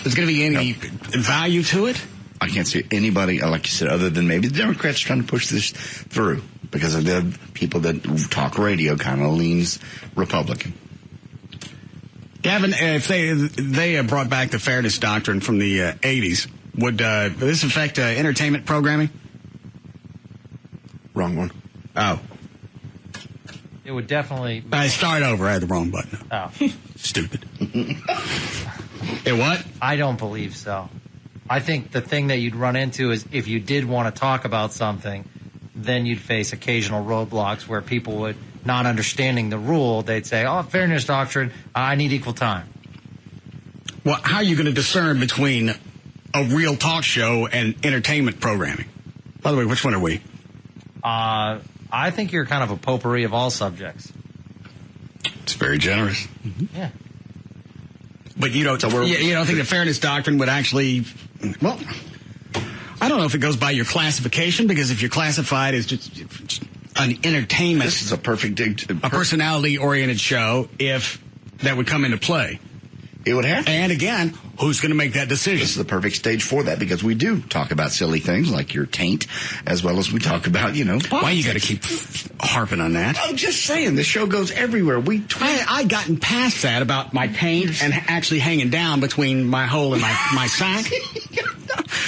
There's going to be any value to it. I can't see anybody, like you said, other than maybe the Democrats trying to push this through, because of the people that talk radio kind of leans Republican. Gavin, if they brought back the fairness doctrine from the 80s, would this affect entertainment programming? Wrong one. Oh. It would definitely... I start over. I had the wrong button. Oh. Stupid. It what? I don't believe so. I think the thing that you'd run into is if you did want to talk about something, then you'd face occasional roadblocks where people would, not understanding the rule, they'd say, oh, fairness doctrine, I need equal time. Well, how are you going to discern between a real talk show and entertainment programming? By the way, which one are we? I think you're kind of a potpourri of all subjects. It's very generous. Yeah. But you don't think the fairness doctrine would actually... Well, I don't know if it goes by your classification, because if you're classified as just an entertainment... This is a perfect... a personality-oriented show, if that would come into play. It would have to. And again, who's going to make that decision? This is the perfect stage for that, because we do talk about silly things like your taint, as well as we talk about, politics. Why you got to keep harping on that? I'm just saying, the show goes everywhere. I gotten past that about my taint and actually hanging down between my hole and my sack.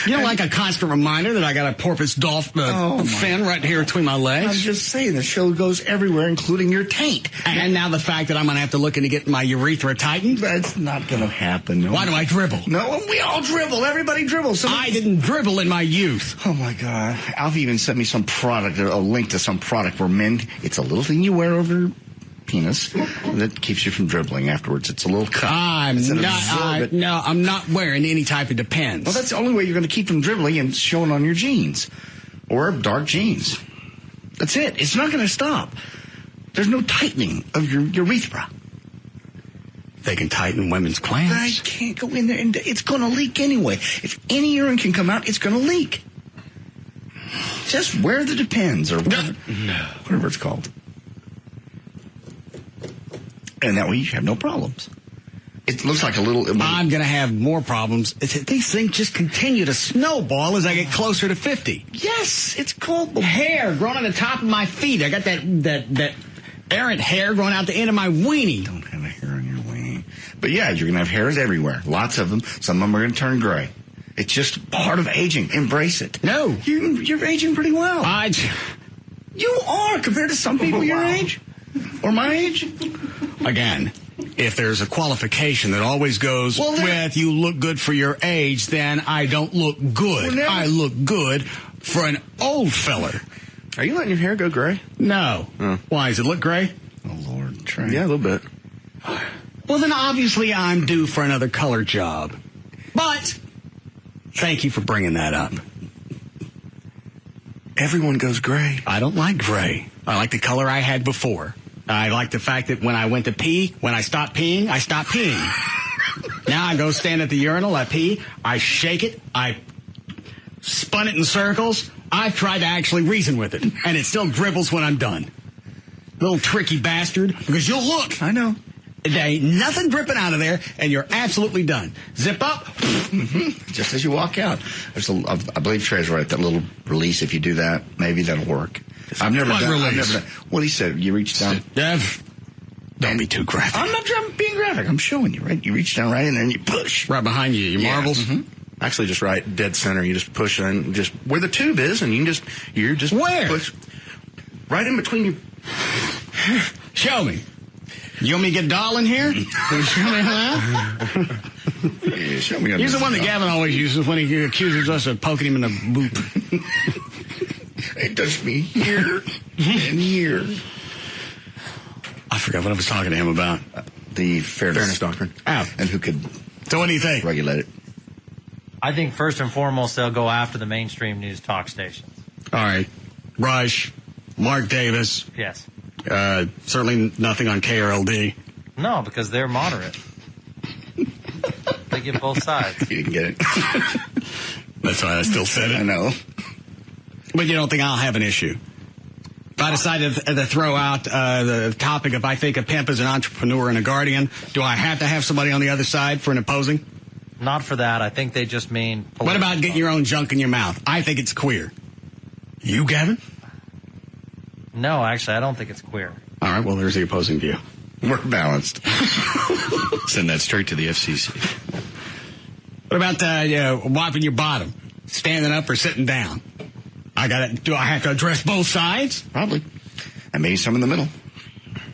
Like a constant reminder that I got a porpoise dolphin fin right here between my legs. I'm just saying, the show goes everywhere, including your taint. And now the fact that I'm going to have to look in to get my urethra tightened? That's not going to happen. No. Why do I dribble? No, we all dribble. Everybody dribbles. I didn't dribble in my youth. Oh, my God. Alfie even sent me some product, a link to some product where men, it's a little thing you wear over your penis that keeps you from dribbling afterwards. It's a little cup. I'm not wearing any type of Depends. Well, that's the only way you're going to keep from dribbling and showing on your jeans or dark jeans. That's it. It's not going to stop. There's no tightening of your urethra. They can tighten women's clamps. I can't go in there, and it's going to leak anyway. If any urine can come out, it's going to leak. Just wear the Depends or whatever it's called. And that way you have no problems. It looks like a little... I'm going to have more problems. These things just continue to snowball as I get closer to 50. Yes, it's called... Hair growing on the top of my feet. I got that errant hair growing out the end of my weenie. Don't have a hair on your weenie. But yeah, you're going to have hairs everywhere. Lots of them. Some of them are going to turn gray. It's just part of aging. Embrace it. No. You're aging pretty well. You are, compared to some people your age. Or my age. Again, if there's a qualification that always goes with you look good for your age, then I don't look good. I look good for an old feller. Are you letting your hair go gray? No. Why, does it look gray? Oh, Lord. Trey. Yeah, a little bit. Well, then obviously I'm due for another color job. But thank you for bringing that up. Everyone goes gray. I don't like gray. I like the color I had before. I like the fact that when I went to pee, when I stopped peeing, I stopped peeing. Now I go stand at the urinal, I pee, I shake it, I spun it in circles. I've tried to actually reason with it, and it still dribbles when I'm done. Little tricky bastard, because you'll look. I know. There ain't nothing dripping out of there, and you're absolutely done. Zip up. Just as you walk out. I believe Trey's right, that little release, if you do that, maybe that'll work. I've never done. Well, he said you reach down. Don't be too graphic. I'm not being graphic. I'm showing you, right? You reach down right, and then you push. Right behind you, your marbles. Mm-hmm. Actually, just right dead center. You just push in, just where the tube is, and you just where? Push right in between you. Show me. You want me to get doll in here? Show me, huh? Yeah, show me. He's the one that Gavin always uses when he accuses us of poking him in the boop. It touched me here and here. I forgot what I was talking to him about. The fairness doctrine. Oh. And who could... So what do you think? Regulate it. I think first and foremost they'll go after the mainstream news talk stations. All right. Rush, Mark Davis. Yes. Certainly nothing on KRLD. No, because they're moderate. They get both sides. You didn't get it. That's why I still said it. I know. But you don't think I'll have an issue? If I decided to throw out the topic of I think a pimp is an entrepreneur and a guardian, do I have to have somebody on the other side for an opposing? Not for that. I think they just mean... What about getting your own junk in your mouth? I think it's queer. You, Gavin? No, actually, I don't think it's queer. All right, well, there's the opposing view. We're balanced. Send that straight to the FCC. What about wiping your bottom? Standing up or sitting down? Do I have to address both sides? Probably. And maybe some in the middle.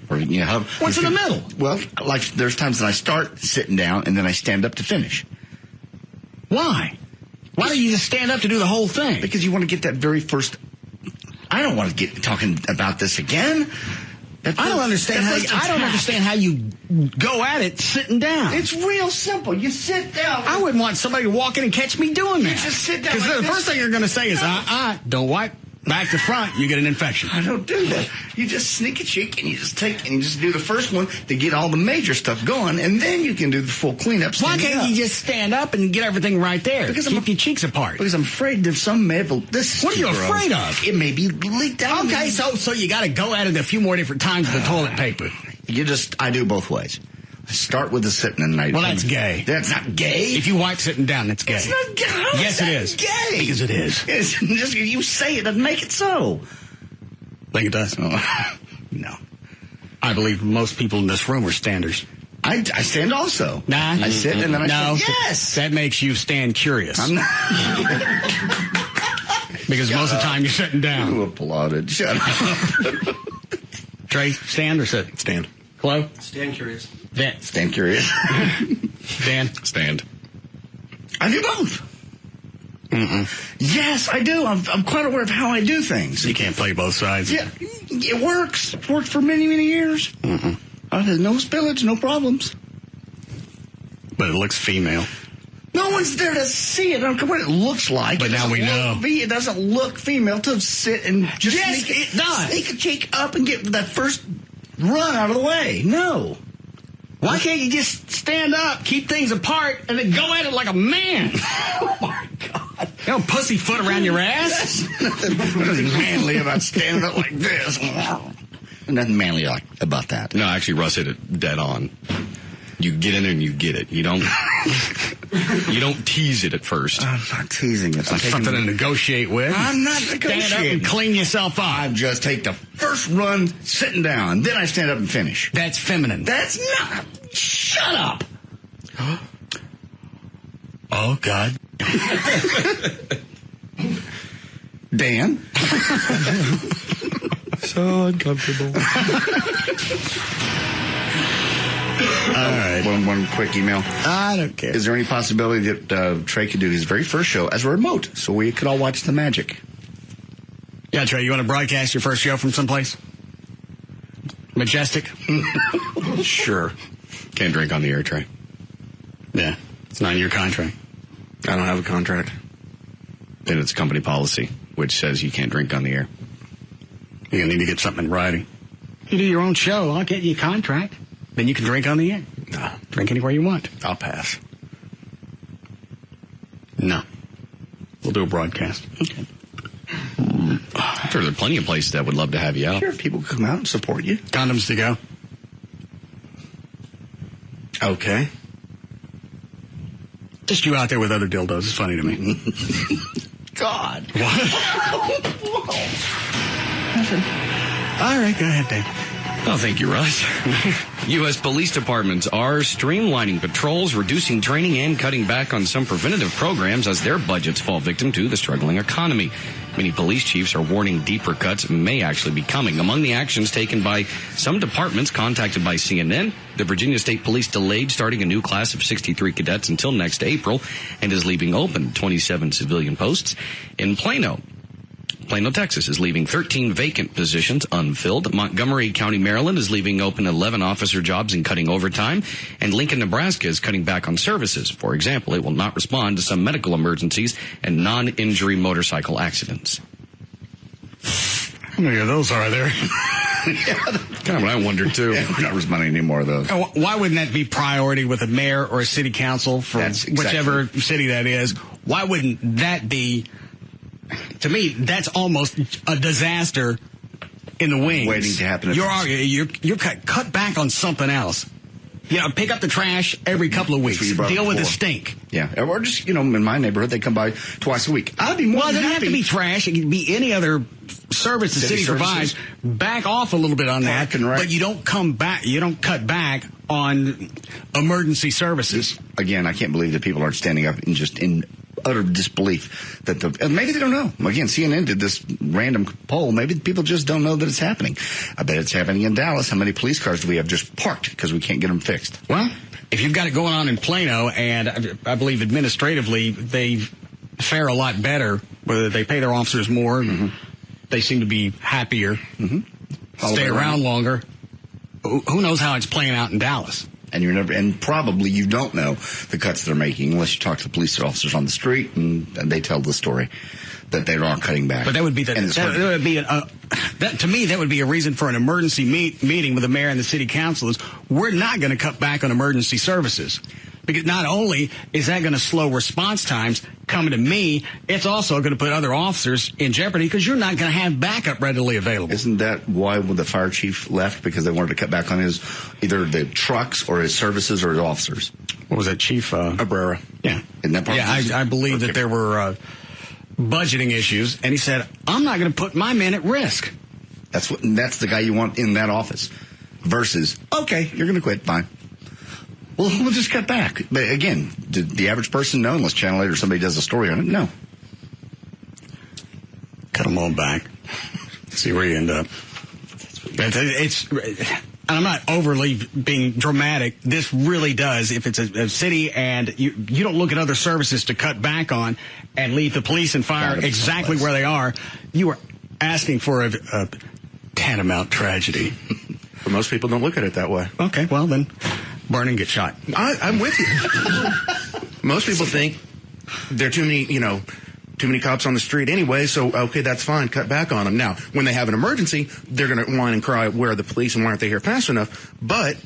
Or, what's in the middle? Well, like there's times that I start sitting down and then I stand up to finish. Why? Why don't you just stand up to do the whole thing? Because you want to get that very first. I don't want to get talking about this again. I don't understand how you go at it sitting down. It's real simple. You sit down. I wouldn't want somebody to walk in and catch me doing that. You just sit down. Because the first thing you're going to say is, don't wipe. Back to front, you get an infection. I don't do that. You just sneak a cheek and you just do the first one to get all the major stuff going, and then you can do the full cleanup. Why can't you just stand up and get everything right there? Because keep your cheeks apart. Because I'm afraid if some may have this. What are you afraid of? It may be leaked out. Okay, so you got to go at it a few more different times with the toilet paper. I do both ways. I start with the sitting and I. Well, that's gay. That's not gay. If you wipe sitting down, that's gay. It's not gay. How yes, is it is. Gay. Because it is. It's just you say it doesn't make it so. Think it does? Oh. No. I believe most people in this room are standers. I stand also. Nah. I sit and then I stand. Yes. That makes you stand curious. I'm not. Because most of the time you're sitting down. You applauded. Shut up. Trey, stand or sit? Stand. Hello? Stand curious. Dan. Stand curious. Dan? Stand. I do both. Yes, I do. I'm quite aware of how I do things. You can't play both sides. Yeah, it works. It's worked for many, many years. I had no spillage, no problems. But it looks female. No one's there to see it. I don't care what it looks like. But now we know. It doesn't look female to sit and just sneak a cheek up and get that first run out of the way. No. Why can't you just stand up, keep things apart, and then go at it like a man? Oh, my God. You don't pussyfoot around your ass? Nothing manly about standing up like this. Nothing manly about that. No, actually, Russ hit it dead on. You get in there and you get it. You don't tease it at first. I'm not teasing it. It's something to negotiate with. I'm not negotiating. Stand up and clean yourself up. I just take the first run sitting down. Then I stand up and finish. That's feminine. That's not. Shut up. Oh, God. Dan? So uncomfortable. All right. One quick email. I don't care. Is there any possibility that Trey could do his very first show as a remote so we could all watch the magic? Yeah, Trey, you want to broadcast your first show from someplace? Majestic? Sure. Can't drink on the air, Trey. Yeah. It's not in your contract. I don't have a contract. And it's company policy, which says you can't drink on the air. You're going to need to get something in writing. You do your own show. I'll get you a contract. Then you can drink on the air. No. Drink anywhere you want. I'll pass. No. We'll do a broadcast. Okay. I'm sure there are plenty of places that would love to have you out. Sure, people come out and support you. Condoms to go. Okay. Just you out there with other dildos. It's funny to me. God. All right, go ahead, Dave. Oh, thank you, Russ. U.S. police departments are streamlining patrols, reducing training, and cutting back on some preventative programs as their budgets fall victim to the struggling economy. Many police chiefs are warning deeper cuts may actually be coming. Among the actions taken by some departments contacted by CNN, the Virginia State Police delayed starting a new class of 63 cadets until next April and is leaving open 27 civilian posts in Plano. Plano, Texas is leaving 13 vacant positions unfilled. Montgomery County, Maryland is leaving open 11 officer jobs and cutting overtime. And Lincoln, Nebraska is cutting back on services. For example, it will not respond to some medical emergencies and non-injury motorcycle accidents. How many of those are there? Kind of what I wondered, too. Yeah, we're not responding to any more of those. Why wouldn't that be priority with a mayor or a city council for whichever city that is? Why wouldn't that be... To me, that's almost a disaster in the wings. Waiting to happen. You're cut back on something else. You know, pick up the trash every couple of weeks. Deal with the stink. Yeah, or just, in my neighborhood, they come by twice a week. I'd be more than happy. Well, it doesn't have to be trash. It can be any other service the city provides. Back off a little bit on that, but you don't come back. You don't cut back on emergency services. Again, I can't believe that people aren't standing up and just in utter disbelief that maybe they don't know. Again, CNN did this random poll. Maybe people just don't know that it's happening. I bet it's happening in Dallas. How many police cars do we have just parked because we can't get them fixed? Well, if you've got it going on in Plano, and I believe administratively they fare a lot better, whether they pay their officers more, they seem to be happier, stay around longer. Who knows how it's playing out in Dallas? And probably you don't know the cuts they're making unless you talk to the police officers on the street and they tell the story that they are cutting back. But that would be to me that would be a reason for an emergency meeting with the mayor and the city council. Is we're not going to cut back on emergency services. Because not only is that going to slow response times coming to me, it's also going to put other officers in jeopardy because you're not going to have backup readily available. Isn't that why the fire chief left? Because they wanted to cut back on his either the trucks or his services or his officers. What was that, Chief? Abrera. Yeah. Isn't that part of I believe that there were budgeting issues, and he said, I'm not going to put my men at risk. That's the guy you want in that office versus, okay, you're going to quit, fine. Well, we'll just cut back. But again, did the average person know unless Channel 8 or somebody does a story on it? No. Cut them all back. See where you end up. I'm not overly being dramatic. This really does. If it's a city and you don't look at other services to cut back on and leave the police and fire exactly where they are, you are asking for a tantamount tragedy. But most people don't look at it that way. Okay, well then, burn and get shot. I'm with you. Most people think there are too many cops on the street anyway, so okay, that's fine, cut back on them. Now, when they have an emergency, they're going to whine and cry, where are the police and why aren't they here fast enough? But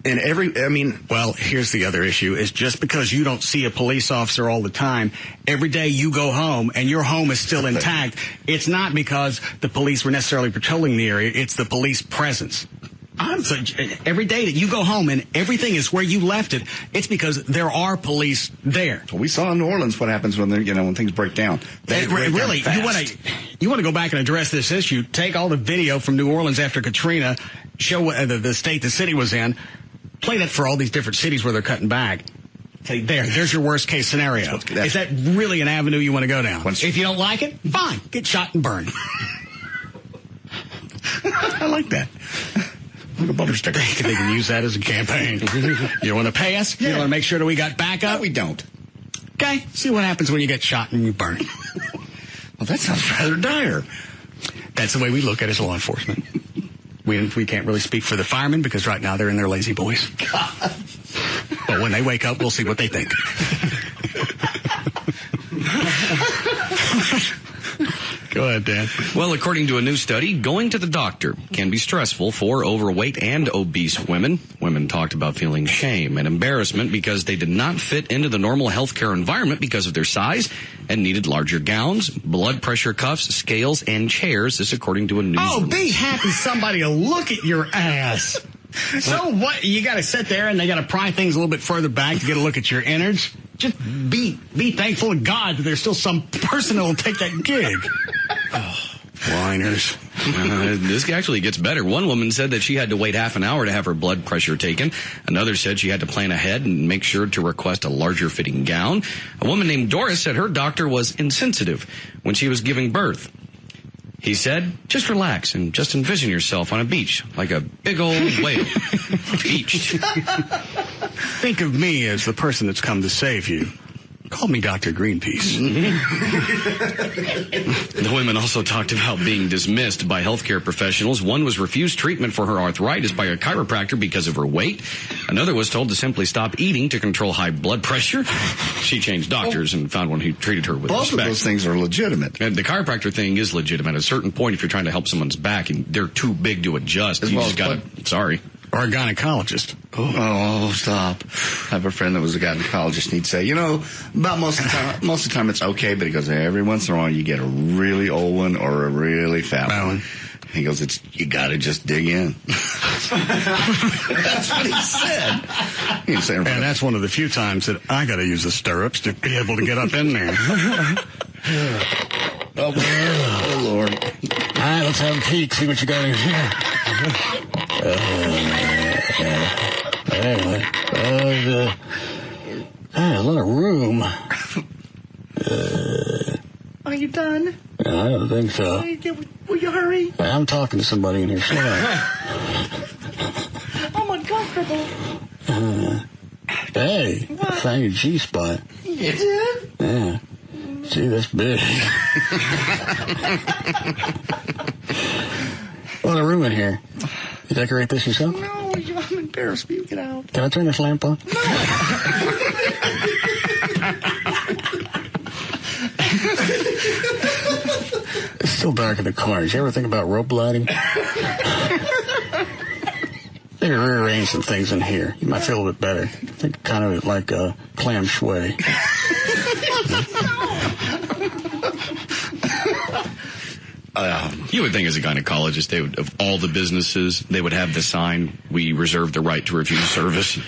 well, here's the other issue, is just because you don't see a police officer all the time, every day you go home and your home is still intact, it's not because the police were necessarily patrolling the area, it's the police presence. So every day that you go home and everything is where you left it, it's because there are police there. Well, we saw in New Orleans what happens when things break down. Really, you want to go back and address this issue. Take all the video from New Orleans after Katrina, show the state the city was in, play that for all these different cities where they're cutting back. Say, there's your worst case scenario. Is that really an avenue you want to go down? If you don't like it, fine, get shot and burned. I like that. A bumper sticker. They can use that as a campaign. You want to pay us? You want to make sure that we got backup? No, we don't. Okay, see what happens when you get shot and you burn. Well, that sounds rather dire. That's the way we look at it as law enforcement. We can't really speak for the firemen because right now they're in their lazy boys. God. But when they wake up, we'll see what they think. Go ahead, Dan. Well, according to a new study, going to the doctor can be stressful for overweight and obese women. Women talked about feeling shame and embarrassment because they did not fit into the normal healthcare environment because of their size and needed larger gowns, blood pressure cuffs, scales, and chairs. This according to a news release. Be happy somebody will look at your ass. So what? You got to sit there and they got to pry things a little bit further back to get a look at your innards. Just be thankful to God that there's still some person that will take that gig. Whiners. This actually gets better. One woman said that she had to wait half an hour to have her blood pressure taken. Another said she had to plan ahead and make sure to request a larger fitting gown. A woman named Doris said her doctor was insensitive when she was giving birth. He said, just relax and just envision yourself on a beach like a big old whale. Beached. Think of me as the person that's come to save you. Call me Dr. Greenpeace. The women also talked about being dismissed by healthcare professionals. One was refused treatment for her arthritis by a chiropractor because of her weight. Another was told to simply stop eating to control high blood pressure. She changed doctors and found one who treated her with respect. Both of those things are legitimate. And the chiropractor thing is legitimate. At a certain point, if you're trying to help someone's back and they're too big to adjust, you just got to, sorry. Or a gynecologist. Oh, stop. I have a friend that was a gynecologist, and he'd say, about most of the time it's okay, but he goes, every once in a while you get a really old one or a really fat one. He goes, you got to just dig in. That's what he said. And that's one of the few times that I got to use the stirrups to be able to get up in there. Oh, Lord. All right, let's have a peek, see what you got in here. Anyway, a lot of room. Are you done? I don't think so. Will you hurry? I'm talking to somebody in here. Slow down. I'm uncomfortable. Hey, I found your G-spot. You did? Yeah. See, that's big. What a room in here. You decorate this yourself? No, I'm embarrassed. You get out. Can I turn this lamp on? It's still dark in the corners. You ever think about rope lighting? They could rearrange some things in here. You might feel a little bit better. Think kind of like a clam shui. You would think as a gynecologist, they would, of all the businesses, they would have the sign, "We reserve the right to refuse service."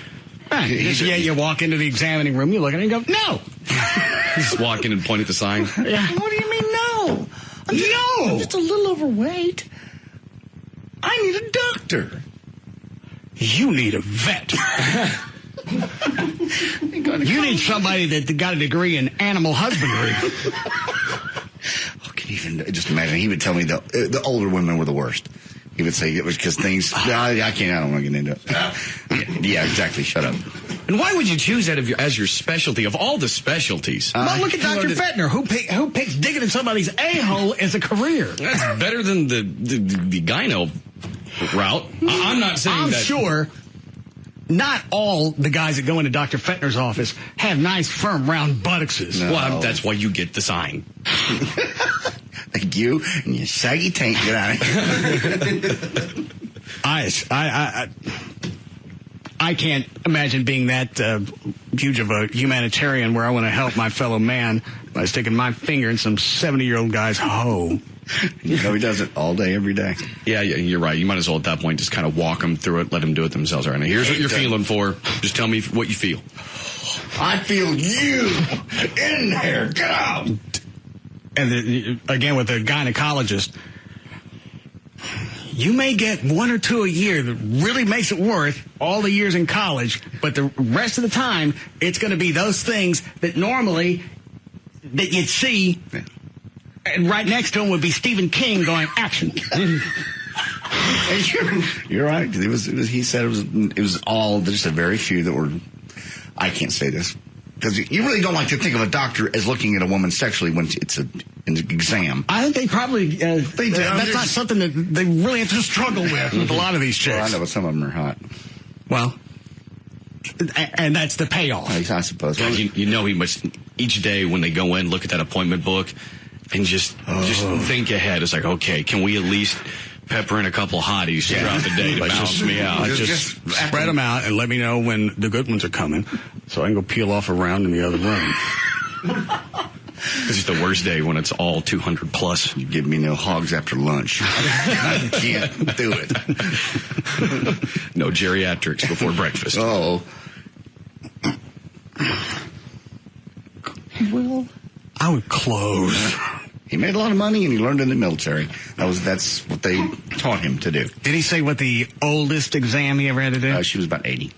Right. Yeah, you walk into the examining room, you look at it and go, no. Just walk in and point at the sign. Yeah. What do you mean, no? I'm just a little overweight. I need a doctor. You need a vet. You need somebody that got a degree in animal husbandry. I can even just imagine. He would tell me the older women were the worst. He would say it was because things. I can't. I don't want to get into it. Yeah, exactly. Shut up. And why would you choose that as your specialty of all the specialties? Well, look at Dr. Fettner, who picks digging in somebody's a-hole as a career. That's better than the gyno route. I'm not saying I'm that. sure not all the guys that go into Dr. Fettner's office have nice, firm, round buttocks. No. Well, that's why you get the sign. Like you and your saggy tank. Get out of here. I can't imagine being that huge of a humanitarian where I want to help my fellow man by sticking my finger in some 70-year-old guy's hoe. You know he does it all day, every day. Yeah, you're right. You might as well at that point just kind of walk them through it, let them do it themselves. All right, now here's what you're feeling for. Just tell me what you feel. I feel you in there. Get out. And again, with the gynecologist, you may get one or two a year that really makes it worth all the years in college, but the rest of the time, it's going to be those things that normally that you'd see, and right next to him would be Stephen King going, action. You're right. He said it was all, just a very few that were, I can't say this. Because you really don't like to think of a doctor as looking at a woman sexually when it's an exam. I think they probably, that's not something that they really have to struggle with a lot of these chicks. Well, I know, but some of them are hot. Well, and that's the payoff. I suppose. Well, you know he must, each day when they go in, look at that appointment book, and just think ahead. It's like, okay, can we at least pepper in a couple hotties throughout the day to balance me out? Just spread them out and let me know when the good ones are coming, so I can go peel off a round in the other room. This is the worst day when it's all 200 plus. You give me no hogs after lunch. I can't do it. No geriatrics before breakfast. Oh. Well, I would close. He made a lot of money and he learned in the military. That's what they taught him to do. Did he say what the oldest exam he ever had to do? She was about 80.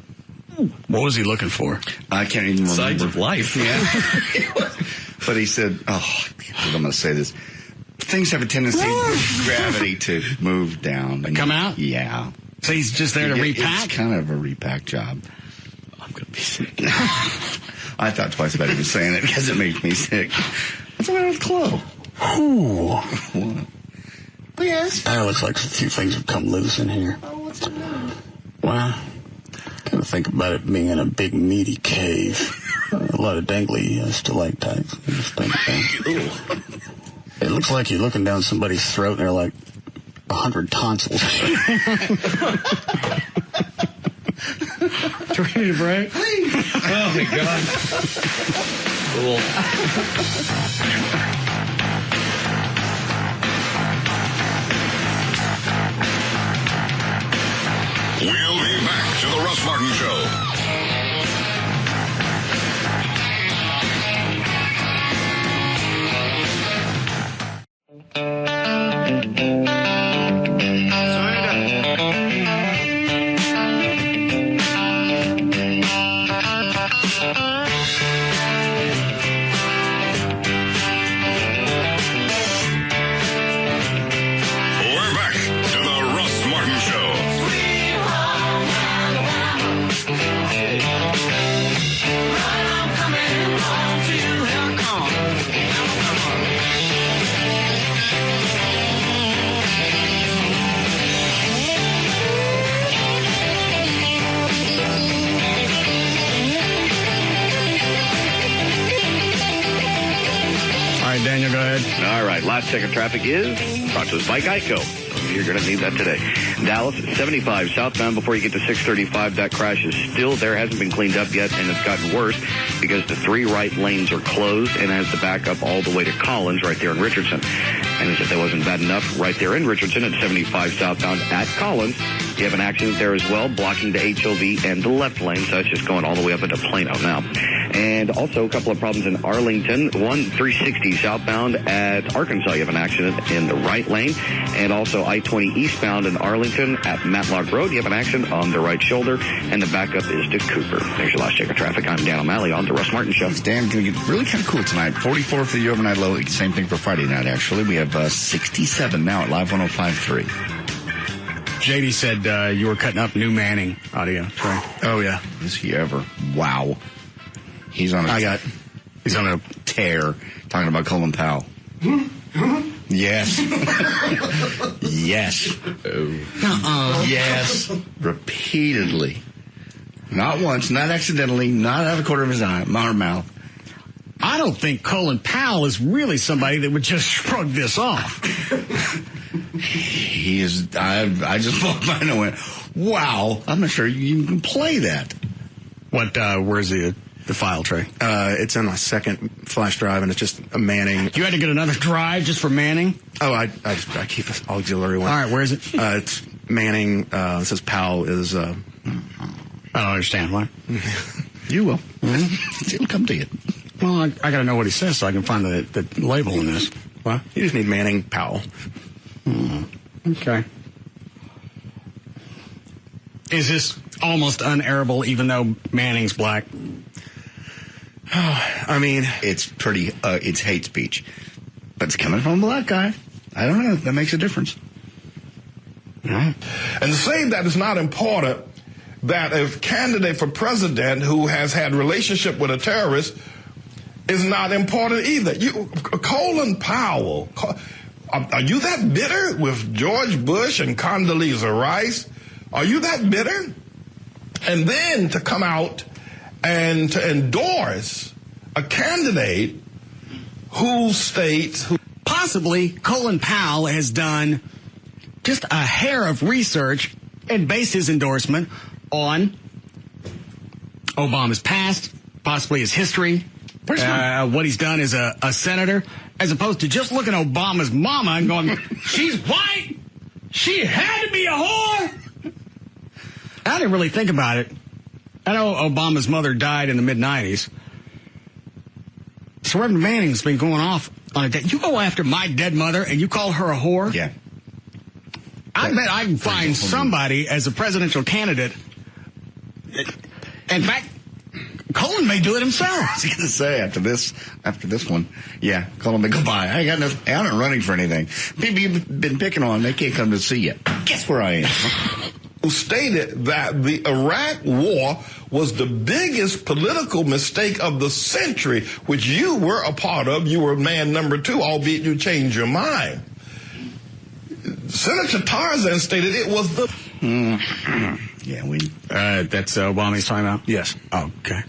What was he looking for? I can't even remember. Sides of life. Yeah. But he said, I'm going to say this. Things have a tendency with gravity to move down. Come out? Yeah. So he's just there to repack? It's kind of a repack job. I'm going to be sick. I thought twice about even saying it because it makes me sick. What's the matter with Chloe? Ooh. What? Yes? That looks like a few things have come loose in here. Oh, what's it now? Well, kind of think about it being in a big, meaty cave. A lot of dangly stalactites. It looks like you're looking down somebody's throat and they're like 100 tonsils. Do we need a break? Please. Oh, my God. Cool. We'll be back to the Russ Martin Show. good. All right, last check of traffic is brought to us by Geico. You're going to need that today. Dallas, 75 southbound before you get to 635. That crash is still there. Hasn't been cleaned up yet, and it's gotten worse because the 3 right lanes are closed and has the backup all the way to Collins right there in Richardson. And as if that wasn't bad enough, right there in Richardson at 75 southbound at Collins, you have an accident there as well, blocking the HOV and the left lane, so it's just going all the way up into Plano now. And also a couple of problems in Arlington. 360 southbound at Arkansas, you have an accident in the right lane. And also I-20 eastbound in Arlington at Matlock Road, you have an accident on the right shoulder, and the backup is to Cooper. There's your last check of traffic. I'm Dan O'Malley on the Russ Martin Show. It's Dan, going to get really kind of cool tonight. 44 for the overnight low. Same thing for Friday night, actually. We have 67 now at Live 105.3. JD said you were cutting up new Manning audio, Trey. Oh, yeah. Is he ever? Wow. He's on a tear talking about Colin Powell. Yes. Yes. Yes. Repeatedly. Not once, not accidentally, not out of the corner of his eye, or mouth. I don't think Colin Powell is really somebody that would just shrug this off. He is. I just walked by and went, wow, I'm not sure you can play that. What, where's the file tray? It's on my second flash drive, and it's just a Manning. You had to get another drive just for Manning? Oh, I keep an auxiliary one. All right, where is it? It's Manning. It says Powell is. I don't understand. What? You will. Mm-hmm. It'll come to you. Well, I got to know what he says so I can find the label in this. Well, you just need Manning Powell. Okay. Is this almost unairable, even though Manning's black? I mean, it's pretty. It's hate speech, but it's coming from a black guy. I don't know. That makes a difference. And to say that it's not important that a candidate for president who has had relationship with a terrorist is not important either. Colin Powell, are you that bitter with George Bush and Condoleezza Rice? Are you that bitter? And then to come out and to endorse a candidate who states... Possibly Colin Powell has done just a hair of research and based his endorsement on Obama's past, possibly his history, what he's done as a senator, as opposed to just looking at Obama's mama and going, she's white, she had to be a whore. I didn't really think about it. I know Obama's mother died in the mid-'90s. So Reverend Manning's been going off on a day. You go after my dead mother and you call her a whore? Yeah. I bet I can find somebody as a presidential candidate. In fact, Colin may do it himself. I was going to say, after this one, yeah, Colin may go by. I'm not running for anything. People you've been picking on, they can't come to see you. Guess where I am? Who stated that the Iraq War was the biggest political mistake of the century, which you were a part of. You were man number 2, albeit you changed your mind. Senator Tarzan stated it was the... Yeah, that's Obama's talking about? Yes. Okay.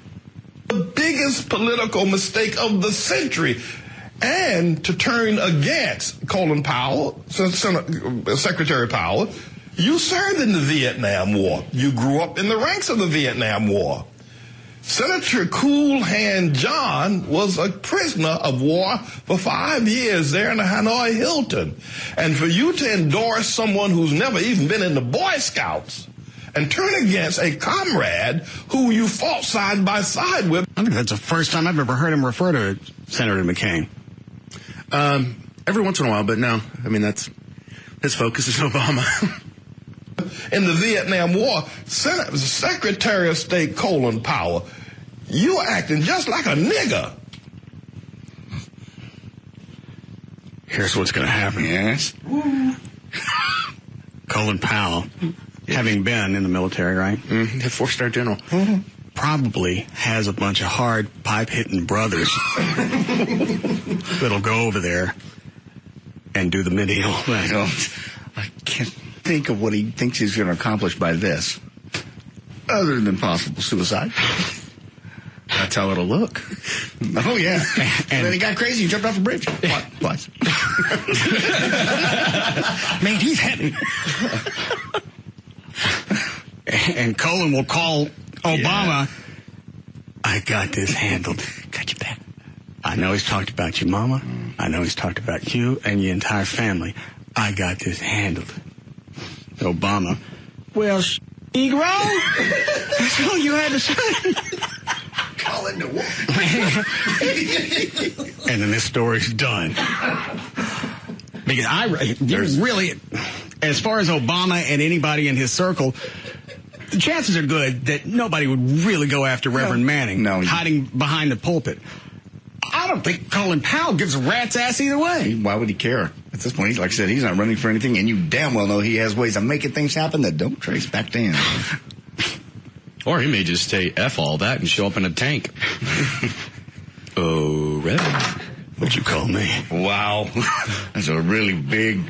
The biggest political mistake of the century. And to turn against Colin Powell, Secretary Powell, you served in the Vietnam War. You grew up in the ranks of the Vietnam War. Senator Cool Hand John was a prisoner of war for 5 years there in the Hanoi Hilton. And for you to endorse someone who's never even been in the Boy Scouts and turn against a comrade who you fought side by side with. I think that's the first time I've ever heard him refer to Senator McCain. Every once in a while, but no. I mean, that's his focus is Obama. In the Vietnam War, Secretary of State Colin Powell, you are acting just like a nigger. Here's what's going to happen. Yes. Colin Powell, having been in the military, right? Mm-hmm. 4-star general. Mm-hmm. Probably has a bunch of hard pipe-hitting brothers that'll go over there and do the medieval thing. I can't think of what he thinks he's going to accomplish by this, other than possible suicide. That's how it'll look. Oh, yeah. And then he got crazy and jumped off a bridge. Twice. Man, he's heavy. And Colin will call Obama. I got this handled. Got your back. I know he's talked about your mama. I know he's talked about you and your entire family. I got this handled. Obama. Well, Negro. That's all you had to say. Colin the wolf. And then this story's done. Because there's really, as far as Obama and anybody in his circle, the chances are good that nobody would really go after Reverend Manning, hiding behind the pulpit. I don't think Colin Powell gives a rat's ass either way. Why would he care? At this point, like I said, he's not running for anything, and you damn well know he has ways of making things happen that don't trace back to him. Or he may just say F all that and show up in a tank. Oh, Reverend. What'd you call me? Wow. That's a really big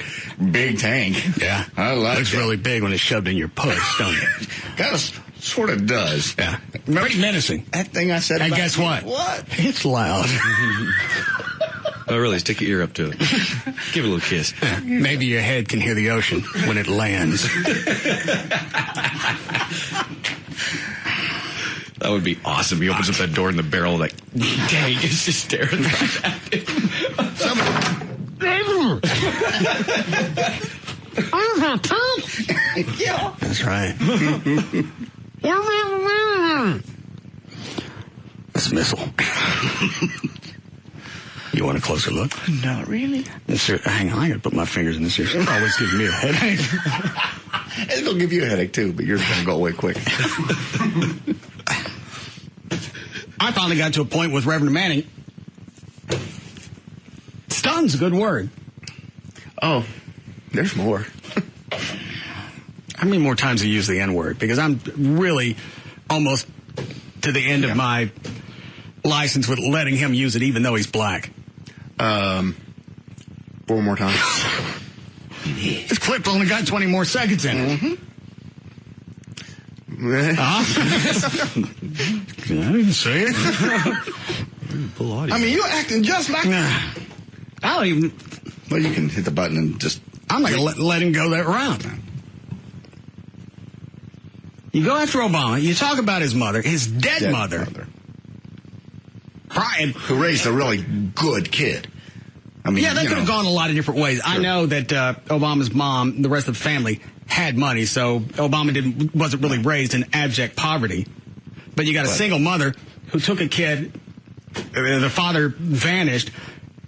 tank. Yeah. I like it. Looks really big when it's shoved in your puss, don't it? Kind of, sort of does. Yeah. Pretty menacing. That thing I said And about guess you. what? What? It's loud. Oh, really? Stick your ear up to it. Give it a little kiss. Maybe your head can hear the ocean when it lands. That would be awesome. He opens up that door and the barrel, like, dang, it's just staring right at him. Yeah. That's right. That's a missile. You want a closer look? Not really. Hang on, I gotta put my fingers in this here. It's always giving me a headache. It's gonna give you a headache too, but yours is gonna go away quick. I finally got to a point with Reverend Manning. Stun's a good word. Oh, there's more. How many more times do you use the N-word? Because I'm really almost to the end of my license with letting him use it, even though he's black. 4 more times. This clip only got 20 more seconds in it. I didn't say it. I mean, you're acting just like... I don't even... Well, you can hit the button and just... I'm not going to let him go that route. You go after Obama, you talk about his mother, his dead mother. Brian, who raised a really good kid. I mean, yeah, that could have gone a lot of different ways. Sure. I know that Obama's mom, the rest of the family, had money, so Obama wasn't really raised in abject poverty. But you got a single mother who took a kid, the father vanished,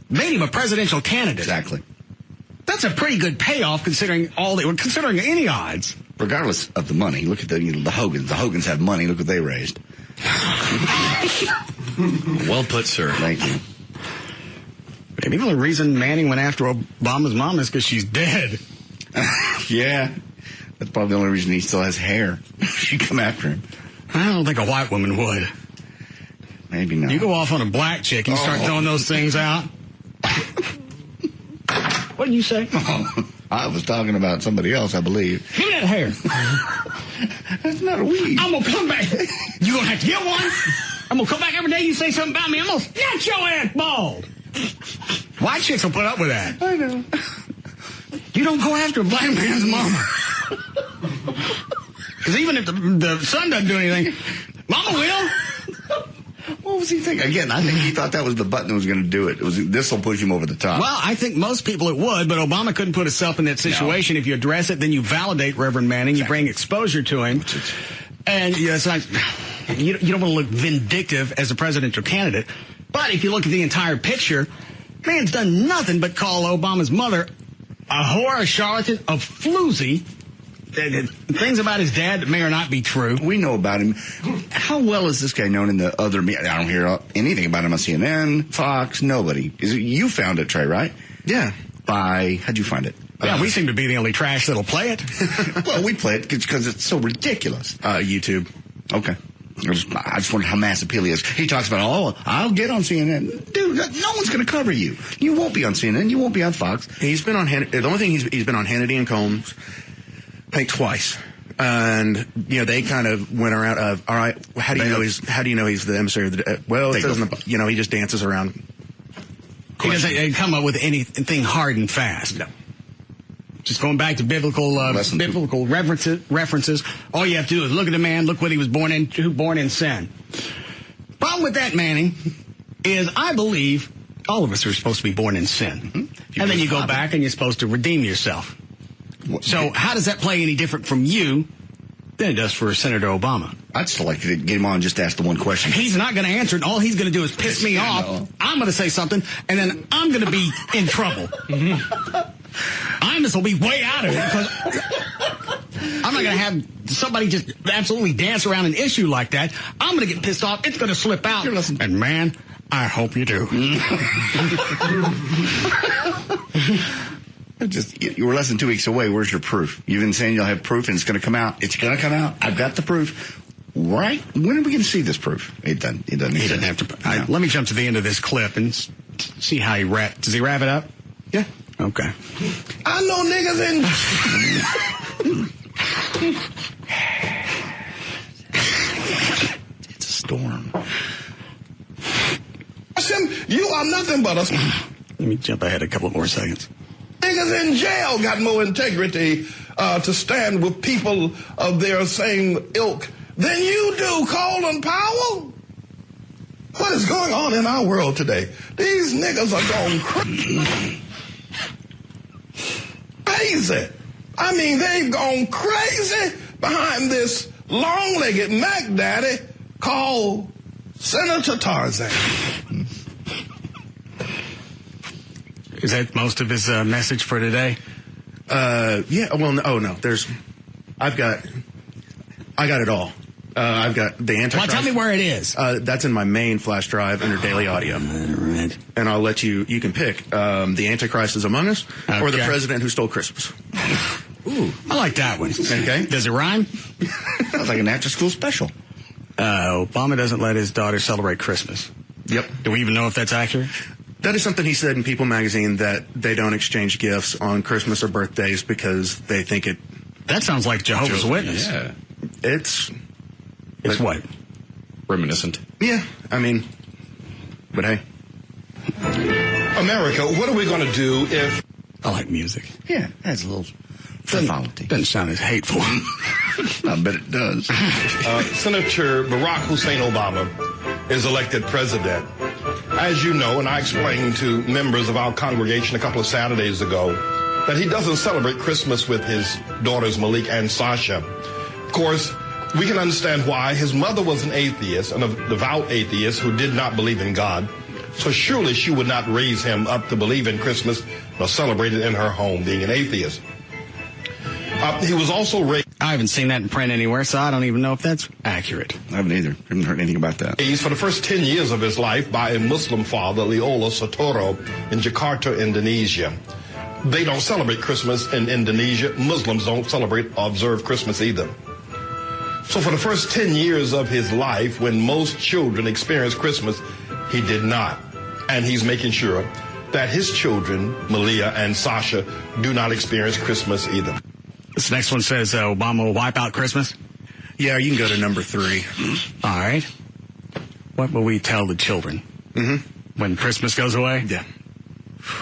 made him a presidential candidate. Exactly. That's a pretty good payoff considering considering any odds. Regardless of the money, look at the Hogans. The Hogans have money. Look what they raised. Well put, sir. Thank you. Maybe the only reason Manning went after Obama's mom is because she's dead. Yeah. That's probably the only reason he still has hair. She'd come after him. I don't think a white woman would. Maybe not. You go off on a black chick and start throwing those things out. What did you say? Oh, I was talking about somebody else, I believe. Give me that hair. That's not a weed. I'm going to come back. You going to have to get one? I'm going to come back every day you say something about me. I'm going to snatch your ass bald. White chicks will put up with that. I know. You don't go after a black man's mama. Because even if the son doesn't do anything, mama will. What was he thinking? Again, I think he thought that was the button that was going to do it. This will push him over the top. Well, I think most people it would, but Obama couldn't put himself in that situation. No. If you address it, then you validate Reverend Manning. You bring exposure to him. And it's like, you don't want to look vindictive as a presidential candidate. But if you look at the entire picture, man's done nothing but call Obama's mother a whore, a charlatan, a floozy. Things about his dad that may or not be true. We know about him. How well is this guy known in the other media? I don't hear anything about him on CNN, Fox, nobody. You found it, Trey, right? Yeah. How'd you find it? Yeah, we seem to be the only trash that'll play it. Well, we play it because it's so ridiculous. YouTube. Okay. I just wondered how mass appeal he is. He talks about, I'll get on CNN. Dude, no one's going to cover you. You won't be on CNN. You won't be on Fox. He's been on the only thing he's been on Hannity and Combs, I think twice. And they kind of went around. All right, how do you know he's the emissary of the? Well, it doesn't. He just dances around. He doesn't come up with anything hard and fast. No. Just going back to biblical references. All you have to do is look at the man, look what he was born in sin. Problem with that, Manning, is I believe all of us are supposed to be born in sin. Mm-hmm. And then you go back and you're supposed to redeem yourself. So how does that play any different from you than it does for Senator Obama? I'd still like to get him on and just ask the one question. He's not going to answer it. All he's going to do is piss me off. I'm going to say something, and then I'm going to be in trouble. This will be way out of it because I'm not going to have somebody just absolutely dance around an issue like that. I'm going to get pissed off. It's going to slip out. And man, I hope you do. You were less than 2 weeks away. Where's your proof? You've been saying you'll have proof and it's going to come out. It's going to come out. I've got the proof. Right? When are we going to see this proof? He doesn't have to. Let me jump to the end of this clip and see how he wraps. Does he wrap it up? Yeah. Okay. I know niggas in. It's a storm. You are nothing but a. Let me jump ahead a couple more seconds. Niggas in jail got more integrity to stand with people of their same ilk than you do, Colin Powell. What is going on in our world today? These niggas are going crazy. I mean, they've gone crazy behind this long-legged Mac Daddy called Senator Tarzan. Is that most of his message for today? Yeah. Well, no. I got it all. I've got the Antichrist. Well, tell me where it is. That's in my main flash drive under Daily Audio. Right. And I'll let you can pick the Antichrist is Among Us or the President Who Stole Christmas. Ooh, I like that one. Okay. Does it rhyme? Sounds like an after-school special. Obama doesn't let his daughter celebrate Christmas. Yep. Do we even know if that's accurate? That is something he said in People magazine, that they don't exchange gifts on Christmas or birthdays because they think it... That sounds like Jehovah's Witness. Yeah. It's what? Reminiscent. Yeah, I mean, but hey. America, what are we going to do if... I like music. Yeah, that's a little frivolity. Doesn't sound as hateful. I bet it does. Senator Barack Hussein Obama is elected president. As you know, and I explained to members of our congregation a couple of Saturdays ago, that he doesn't celebrate Christmas with his daughters Malik and Sasha. Of course, we can understand why. His mother was an atheist, a devout atheist who did not believe in God. So surely she would not raise him up to believe in Christmas nor celebrate it in her home, being an atheist. He was also raised... I haven't seen that in print anywhere, so I don't even know if that's accurate. I haven't either. I haven't heard anything about that. He's for the first 10 years of his life by a Muslim father, Leola Sotoro, in Jakarta, Indonesia. They don't celebrate Christmas in Indonesia. Muslims don't celebrate or observe Christmas either. So for the first 10 years of his life, when most children experience Christmas, he did not. And he's making sure that his children, Malia and Sasha, do not experience Christmas either. This next one says Obama will wipe out Christmas. Yeah, you can go to number 3. All right. What will we tell the children? Mm-hmm. When Christmas goes away? Yeah.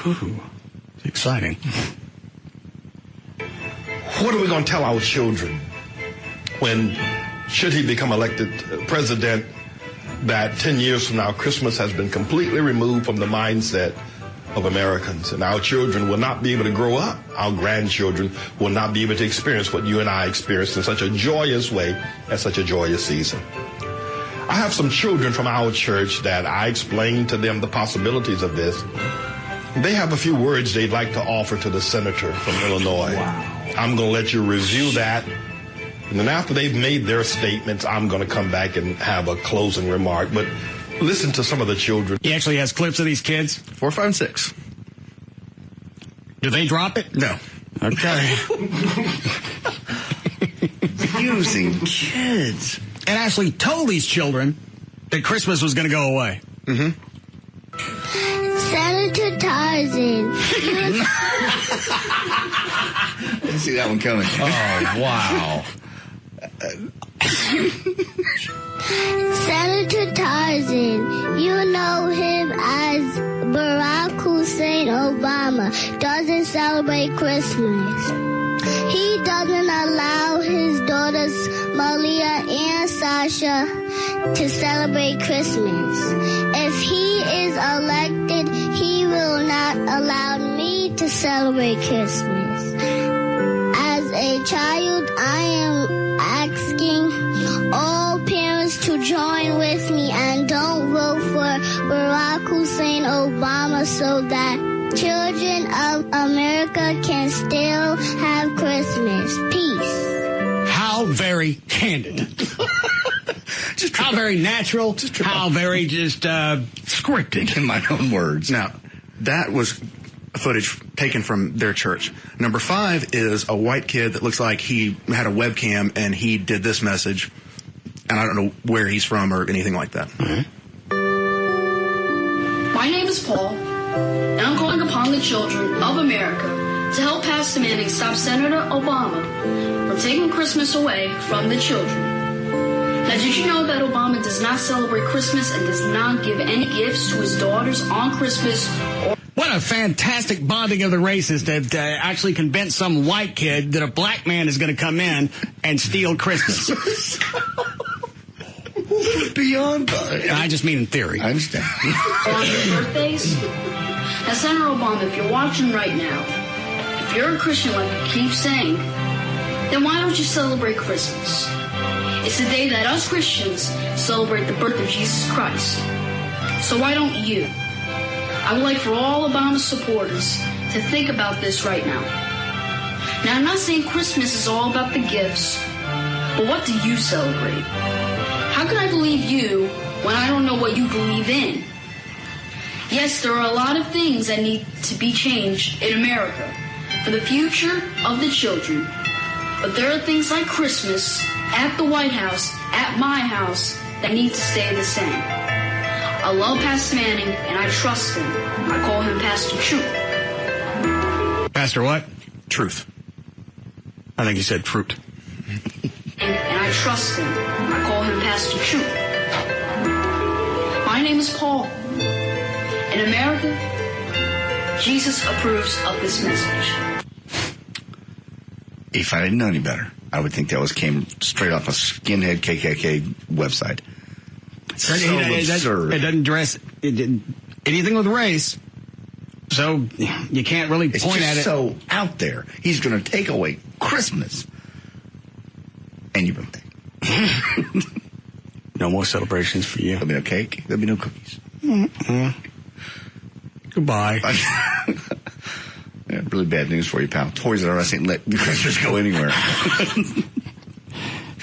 Whew. It's exciting. What are we going to tell our children when, should he become elected president, that 10 years from now, Christmas has been completely removed from the mindset of Americans, and our children will not be able to grow up. Our grandchildren will not be able to experience what you and I experienced in such a joyous way at such a joyous season. I have some children from our church that I explained to them the possibilities of this. They have a few words they'd like to offer to the senator from Illinois. Wow. I'm going to let you review that. And then after they've made their statements, I'm going to come back and have a closing remark. But listen to some of the children. He actually has clips of these kids? 4, 5, and 6. Do they drop it? No. Okay. Using kids. And actually told these children that Christmas was going to go away. Mm-hmm. Senator Tarzan. Didn't see that one coming. Oh, wow. Senator Tarzan, you know him as Barack Hussein Obama, doesn't celebrate Christmas. He doesn't allow his daughters Malia and Sasha to celebrate Christmas. If he is elected, he will not allow me to celebrate Christmas. As a child, I am asking all parents to join with me and don't vote for Barack Hussein Obama so that children of America can still have Christmas. Peace. How very candid. How very natural. How very just scripted. In my own words. Now, that was footage taken from their church. Number 5 is a white kid that looks like he had a webcam and he did this message. And I don't know where he's from or anything like that. My name is Paul, and I'm calling upon the children of America to help Pastor Manning stop Senator Obama from taking Christmas away from the children. Now, did you know that Obama does not celebrate Christmas and does not give any gifts to his daughters on Christmas? What a fantastic bonding of the races that actually convinced some white kid that a black man is going to come in and steal Christmas. Beyond. I just mean in theory. I understand. On their birthdays? Now, Senator Obama, if you're watching right now, if you're a Christian like you keep saying, then why don't you celebrate Christmas? It's the day that us Christians celebrate the birth of Jesus Christ. So why don't you? I would like for all Obama supporters to think about this right now. Now, I'm not saying Christmas is all about the gifts, but what do you celebrate? How can I believe you when I don't know what you believe in? Yes, there are a lot of things that need to be changed in America for the future of the children. But there are things like Christmas at the White House, at my house, that need to stay the same. I love Pastor Manning, and I trust him. I call him Pastor Truth. Pastor what? Truth. I think you said fruit. And I trust him. I call him Pastor Truth. My name is Paul. In America, Jesus approves of this message. If I didn't know any better, I would think that came straight off a skinhead KKK website. So absurd. It doesn't address anything with race, so you can't really point at it. So out there, he's going to take away Christmas, and you've been thinking. No more celebrations for you. There'll be no cake. There'll be no cookies. Mm-hmm. Goodbye. Yeah, really bad news for you, pal. Toys R Us ain't let Christmas go anywhere.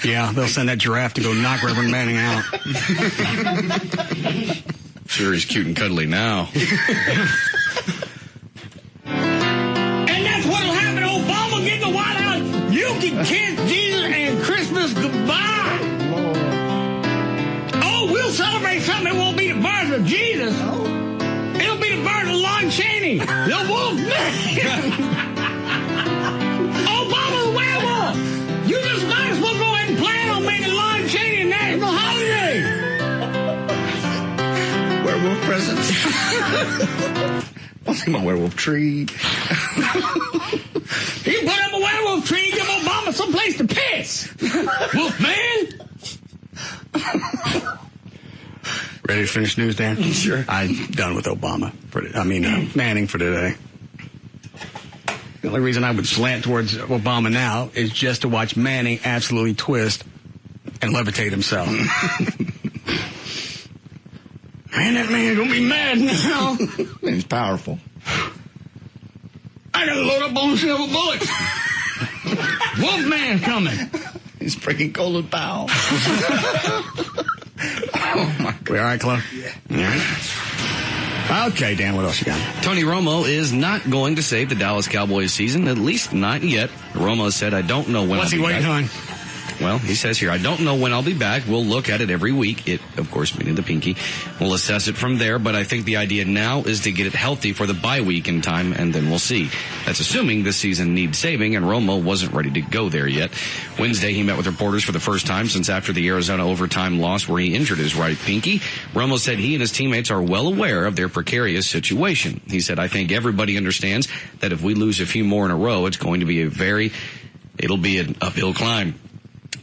Yeah, they'll send that giraffe to go knock Reverend Manning out. Sure, he's cute and cuddly now. And that's what'll happen. Obama get the White House. You can kiss Jesus and Christmas goodbye. Oh, we'll celebrate something that won't be the birth of Jesus. It'll be the birth of Lon Chaney, the wolf man. Obama the werewolf. You just might as well go ahead and plan on making Lon Chaney a national holiday. Werewolf presents. I'll see my werewolf tree. You put up a werewolf tree, give Obama someplace to piss. Wolf man. Ready to finish news, Dan? Sure. I'm done with Obama. Manning for today. The only reason I would slant towards Obama now is just to watch Manning absolutely twist and levitate himself. Man, that man's gonna be mad now. He's powerful. I gotta load up on silver bullets. Wolfman coming. He's freaking Colin Powell. Oh my God. We all right, Chloe? Yeah. All right. Okay, Dan, what else you got? Tony Romo is not going to save the Dallas Cowboys season, at least not yet. Romo said, I don't know when. What's he waiting on? Well, he says here, I don't know when I'll be back. We'll look at it every week. It, of course, meaning the pinky. We'll assess it from there, but I think the idea now is to get it healthy for the bye week in time, and then we'll see. That's assuming this season needs saving, and Romo wasn't ready to go there yet. Wednesday, he met with reporters for the first time since after the Arizona overtime loss where he injured his right pinky. Romo said he and his teammates are well aware of their precarious situation. He said, I think everybody understands that if we lose a few more in a row, it's going to be it'll be an uphill climb.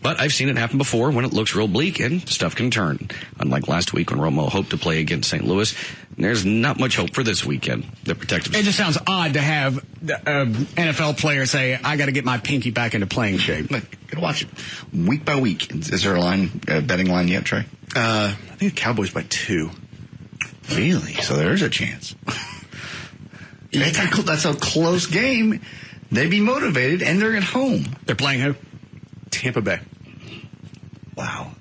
But I've seen it happen before when it looks real bleak and stuff can turn. Unlike last week when Romo hoped to play against St. Louis, there's not much hope for this weekend. The protective. It just sounds odd to have NFL players say, I got to get my pinky back into playing shape. Look, gotta watch it week by week. Is there a line, betting line yet, Trey? I think the Cowboys by 2. Really? So there's a chance. That's a close game. They'd be motivated, and they're at home. They're playing who? Tampa Bay. Wow.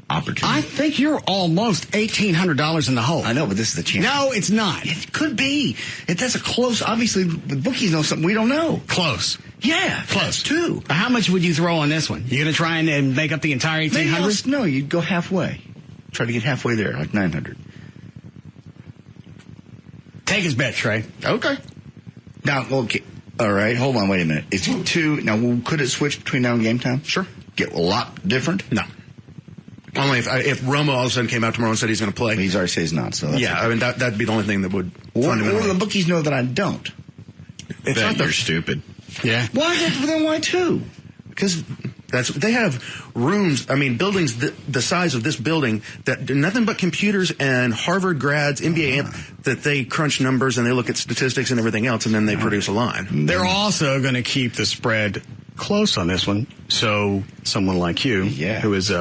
Opportunity. I think you're almost $1,800 in the hole. I know, but this is the chance. No, it's not. It could be. That's a close. Obviously, the bookies know something we don't know. Close. Yeah, close. Too. How much would you throw on this one? You going to try and make up the entire 1,800? No, you'd go halfway. Try to get halfway there, like 900. Take his bet, Trey. Okay. Now, okay. All right, hold on, wait a minute. It's 2. Now, could it switch between now and game time? Sure. Get a lot different? No. Only if Romo all of a sudden came out tomorrow and said he's going to play. He's already said he's not, so that's yeah, I mean, that'd be the only thing that would fundamentally. Or do the bookies know that I don't? It's not you're stupid. Yeah. Why 2? Because they have rooms, I mean, buildings the size of this building that nothing but computers and Harvard grads, MBA, that they crunch numbers and they look at statistics and everything else, and then they produce a line. They're also going to keep the spread close on this one, so someone like you, who is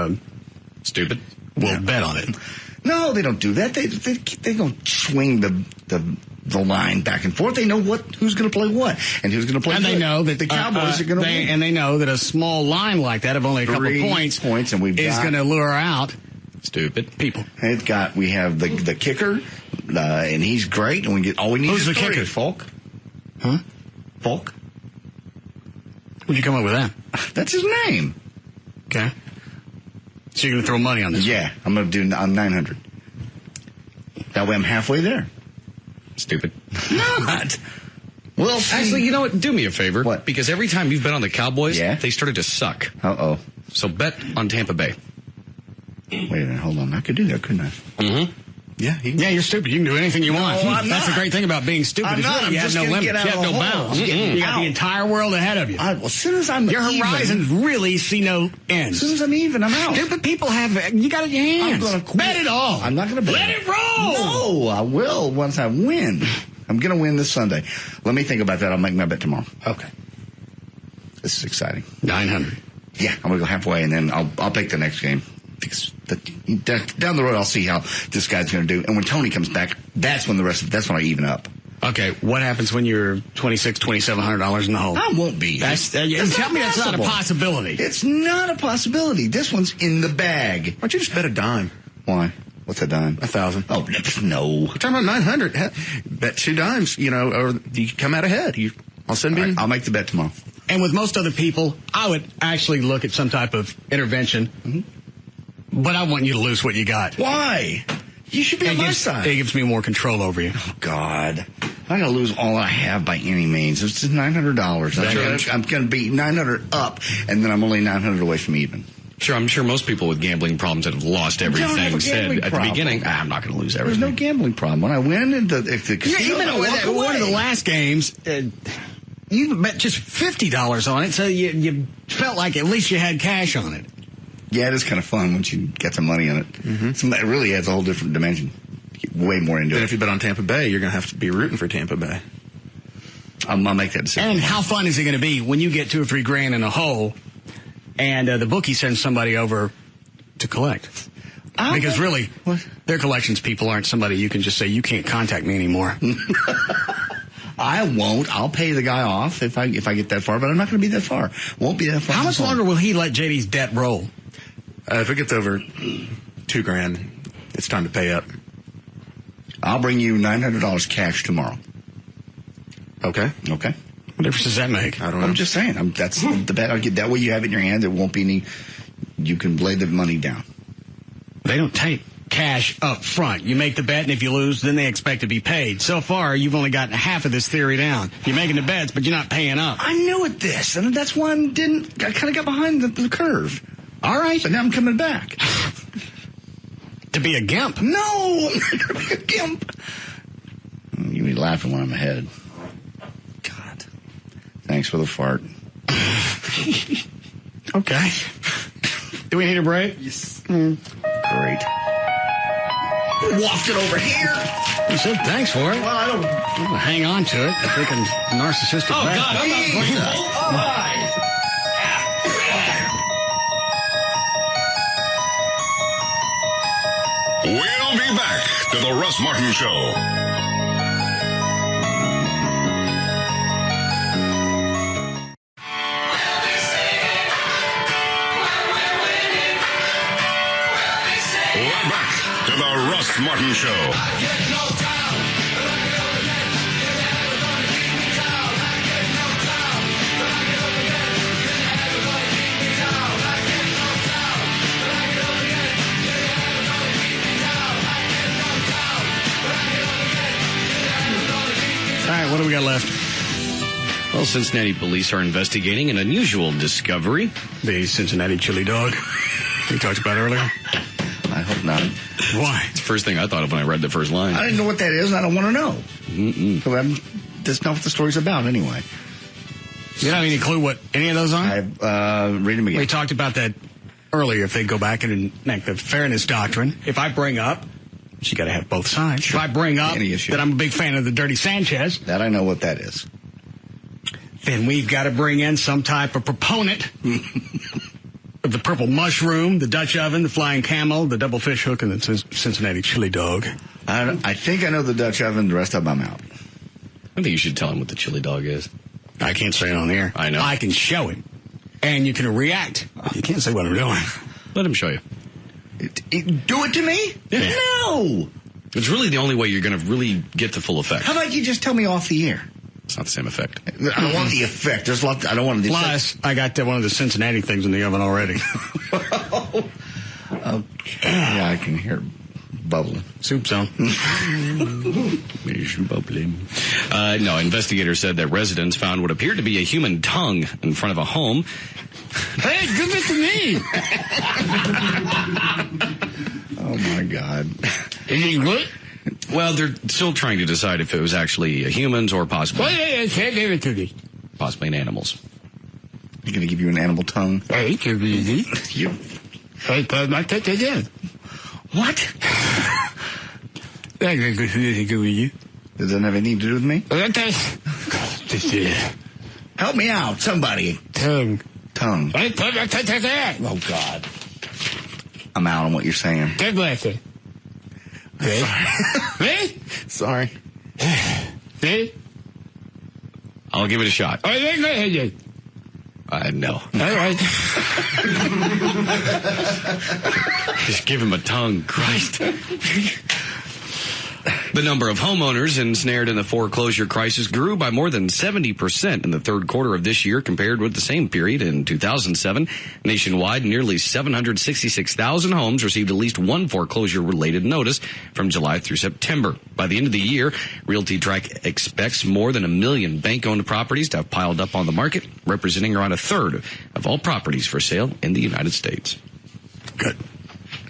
stupid, will bet on it. No, they don't do that. They don't swing the line back and forth. They know who's going to play what and who's going to play. And they know that the Cowboys are going to win. And they know that a small line like that of only a couple of points and is going to lure out stupid people. We have the kicker, and he's great. And all we need who's is the kicker? Falk. Huh? Falk. Where'd you come up with that? That's his name. Okay. So you're going to throw money on this? Yeah, I'm going to do 900. That way I'm halfway there. Stupid. Not. Well, actually, you know what? Do me a favor. What? Because every time you've bet on the Cowboys, they started to suck. Uh-oh. So bet on Tampa Bay. Wait a minute. Hold on. I could do that, couldn't I? Mm-hmm. Yeah. You're stupid. You can do anything you want. I'm That's not. the great thing about being stupid. I'm not. You have no limits. You have no bounds. You got the entire world ahead of you. As soon as I'm Your horizons really see no end. As soon as I'm even, I'm out. Stupid people you got it in your hands. I'm going to bet it all. I'm not going to bet. Let it roll. No, I will once I win. I'm going to win this Sunday. Let me think about that. I'll make my bet tomorrow. Okay. This is exciting. 900. Yeah, I'm going to go halfway, and then I'll pick the next game. Because down the road, I'll see how this guy's going to do. And when Tony comes back, that's when that's when I even up. Okay, what happens when you're $2,700 in the hole? I won't be. Tell me that's not a possibility. It's not a possibility. This one's in the bag. Why don't you just bet a dime? Why? What's a dime? 1,000. Oh, no. We're talking about 900. Bet 2 dimes, or you come out ahead. I'll make the bet tomorrow. And with most other people, I would actually look at some type of intervention. Mm-hmm. But I want you to lose what you got. Why? You should be on my side. It gives me more control over you. Oh, God. I'm going to lose all I have by any means. It's just $900. I'm going to be 900 up, and then I'm only 900 away from even. Sure, I'm sure most people with gambling problems that have lost everything said at the beginning, I'm not going to lose everything. There's no gambling problem. When I win, even one of the last games, you bet just $50 on it, so you felt like at least you had cash on it. Yeah, it is kind of fun once you get some money on it. Mm-hmm. It really adds a whole different dimension. Get way more into it. And if you bet on Tampa Bay, you're going to have to be rooting for Tampa Bay. I'll make that decision. And how fun is it going to be when you get $2 or $3 grand in a hole and the bookie sends somebody over to collect? Because really, their collections people aren't somebody you can just say, you can't contact me anymore. I won't. I'll pay the guy off if I get that far, but I'm not going to be that far. Won't be that far. How much longer will he let JD's debt roll? If it gets over $2 grand, it's time to pay up. I'll bring you $900 cash tomorrow. Okay. Okay. What difference does that make? I don't know. I'm just saying. That's the bet I'll get. That way you have it in your hand. There won't be any, you can lay the money down. They don't take cash up front. You make the bet, and if you lose, then they expect to be paid. So far, you've only gotten half of this theory down. You're making the bets, but you're not paying up. I knew it this, and that's why I kind of got behind the curve. All right. But now I'm coming back. To be a gimp? No, I'm not going to be a gimp. You be laughing when I'm ahead. God. Thanks for the fart. Okay. Do we need a break? Yes. Great. Wafted over here. You said thanks for it. Well, I don't... Well, hang on to it. I'm thinking narcissistic. Oh, bastard. God, I'm not going to... All right. We'll be back to the Russ Martin Show. We're back to the Russ Martin Show. All right, what do we got left? Well, Cincinnati police are investigating an unusual discovery. The Cincinnati chili dog we talked about earlier. I hope not. Why? It's the first thing I thought of when I read the first line. I didn't know what that is, and I don't want to know. So that's not what the story's about anyway. You don't have any clue what any of those are? Read them again. We talked about that earlier. If they go back and enact the fairness doctrine, if I bring up, you got to have both sides. Sure. If I bring up that I'm a big fan of the Dirty Sanchez, that I know what that is, then we've got to bring in some type of proponent of the purple mushroom, the Dutch oven, the flying camel, the double fish hook, and the Cincinnati chili dog. I think I know the Dutch oven. The rest of them I'm out. I think you should tell him what the chili dog is. I can't say it on the air. I know. I can show him, and you can react. You can't say what I'm doing. Let him show you. Do it to me? Yeah. No. It's really the only way you're going to really get the full effect. How about you just tell me off the air? It's not the same effect. I don't want the effect. There's a lot. I don't want the Plus, I got one of the Cincinnati things in the oven already. Yeah, I can hear bubbling. Soup zone. Bubbling. No, investigators said that residents found what appeared to be a human tongue in front of a home. Hey, give it to me. Oh, my God. Is it good? Well, they're still trying to decide if it was actually a human's or possibly... Give it to me. Possibly an animal's. They're going to give you an animal tongue? Hey, give it to you. Hey, I take it in. What? Does that have anything to do with me? Help me out, somebody. Tongue. Oh, God. I'm out on what you're saying. Sorry. I'll give it a shot. No. All right. Just give him a tongue, Christ. The number of homeowners ensnared in the foreclosure crisis grew by more than 70% in the third quarter of this year compared with the same period in 2007. Nationwide, nearly 766,000 homes received at least one foreclosure-related notice from July through September. By the end of the year, Realty Track expects more than 1 million bank-owned properties to have piled up on the market, representing around a third of all properties for sale in the United States. Good.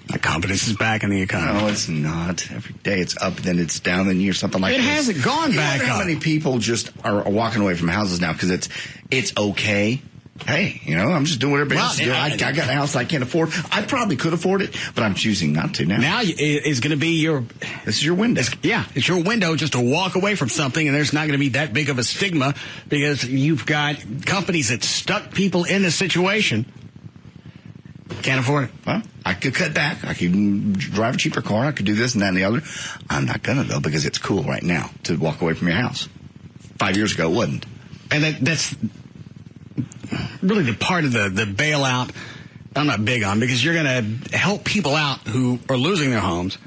My confidence is back in the economy. No, it's not. Every day it's up, then it's down, then you're something like it this. It hasn't gone back up. How many people just are walking away from houses now because it's okay? Hey, I'm just doing what everybody else is doing. I got a house I can't afford. I probably could afford it, but I'm choosing not to now. Now it's going to be this is your window. It's your window just to walk away from something, and there's not going to be that big of a stigma because you've got companies that stuck people in this situation. Can't afford it. Well, I could cut back. I could drive a cheaper car. I could do this and that and the other. I'm not going to, though, because it's cool right now to walk away from your house. 5 years ago, it wasn't. And that's really the part of the bailout I'm not big on, because you're going to help people out who are losing their homes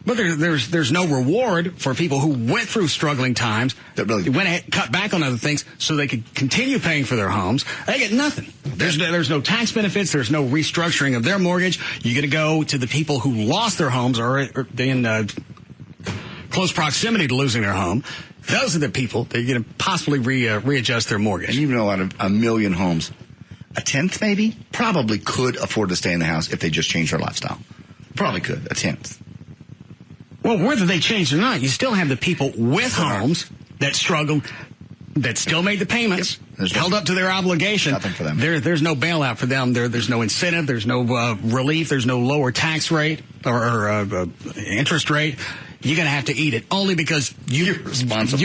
But there's no reward for people who went through struggling times, that really went ahead, cut back on other things so they could continue paying for their homes. They get nothing. There's no tax benefits. There's no restructuring of their mortgage. You're going to go to the people who lost their homes or are in close proximity to losing their home. Those are the people that you're going to possibly readjust their mortgage. And you know, out of 1 million homes, a tenth maybe probably could afford to stay in the house if they just changed their lifestyle. Probably could, a tenth. Well, whether they changed or not, you still have the people with homes that struggled, that still made the payments, held up to their obligation. Nothing for them. There's no bailout for them. There's no incentive. There's no relief. There's no lower tax rate or interest rate. You're going to have to eat it only because you're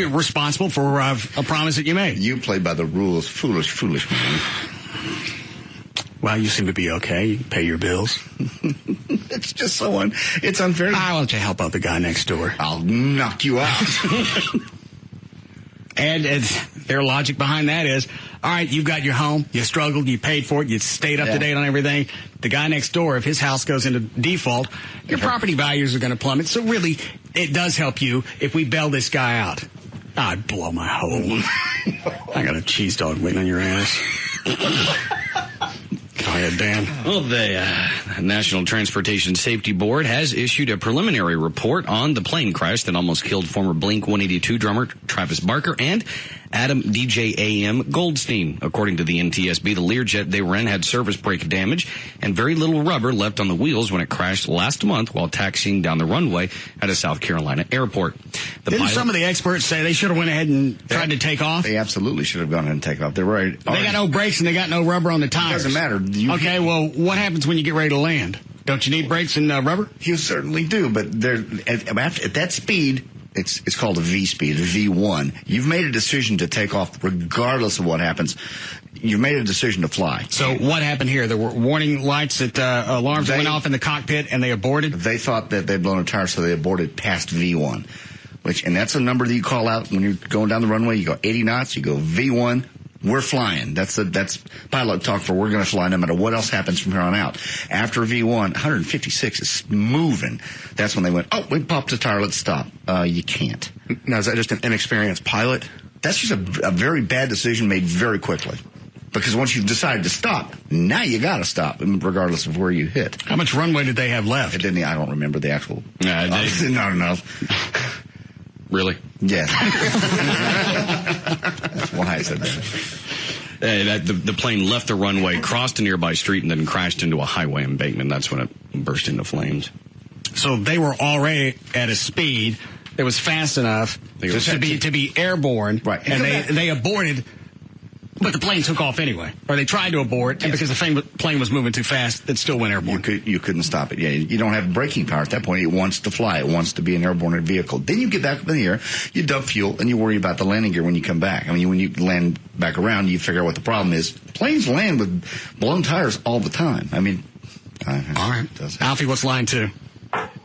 responsible for a promise that you made. You play by the rules. Foolish man. Well, you seem to be okay. You pay your bills. It's just so it's unfair. I want you to help out the guy next door. I'll knock you out. And their logic behind that is, all right, you've got your home, you struggled, you paid for it, you stayed up to date on everything. The guy next door, if his house goes into default, your property values are going to plummet. So really, it does help you if we bail this guy out. I'd blow my hole. I got a cheese dog waiting on your ass. Go ahead, Dan. Well, the National Transportation Safety Board has issued a preliminary report on the plane crash that almost killed former Blink-182 drummer Travis Barker and Adam DJAM Goldstein. According to the NTSB, the Learjet they were in had service brake damage and very little rubber left on the wheels when it crashed last month while taxiing down the runway at a South Carolina airport. Didn't some of the experts say they should have went ahead and tried to take off? They absolutely should have gone ahead and take off. They got no brakes and they got no rubber on the tires. It doesn't matter. Okay, well, what happens when you get ready to land? Don't you need brakes and rubber? You certainly do, but at that speed, it's called a V speed, a V1. You've made a decision to take off regardless of what happens. You've made a decision to fly. So what happened here? There were warning lights that alarms went off in the cockpit and they aborted? They thought that they'd blown a tire, so they aborted past V1. And that's a number that you call out when you're going down the runway. You go 80 knots, you go V1. We're flying. That's pilot talk for we're going to fly no matter what else happens from here on out. After V1, 156 is moving. That's when they went, we popped a tire, let's stop. You can't. Now, is that just an inexperienced pilot? That's just a very bad decision made very quickly. Because once you've decided to stop, now you got to stop, regardless of where you hit. How much runway did they have left? I don't remember the actual. Not enough. Really? Yes. That's why I said that. The plane left the runway, crossed a nearby street, and then crashed into a highway embankment. That's when it burst into flames. So they were already at a speed that was fast enough to be airborne, right? And they aborted. But the plane took off anyway, or they tried to abort, and because the plane was moving too fast, it still went airborne. You couldn't stop it. Yeah, you don't have braking power at that point. It wants to fly. It wants to be an airborne vehicle. Then you get back up in the air, you dump fuel, and you worry about the landing gear when you come back. I mean, when you land back around, you figure out what the problem is. Planes land with blown tires all the time. I mean, all right. Alfie, what's line 2?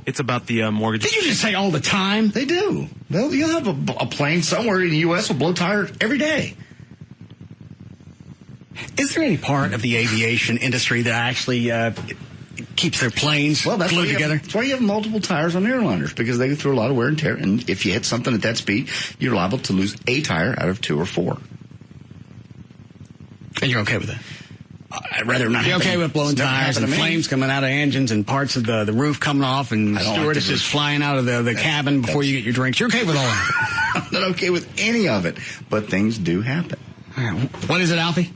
It's about the mortgage. Did you just say all the time? They do. You'll have a plane somewhere in the U.S. will blow tires every day. Is there any part of the aviation industry that actually keeps their planes glued together? That's why you have multiple tires on airliners, because they go through a lot of wear and tear. And if you hit something at that speed, you're liable to lose a tire out of 2 or 4. And you're okay with that? I'd rather not. You're okay with blowing tires and flames coming out of engines and parts of the roof coming off and stewardesses flying out of the cabin before you get your drinks? You're okay with all that? I'm not okay with any of it, but things do happen. All right. What is it, Alfie?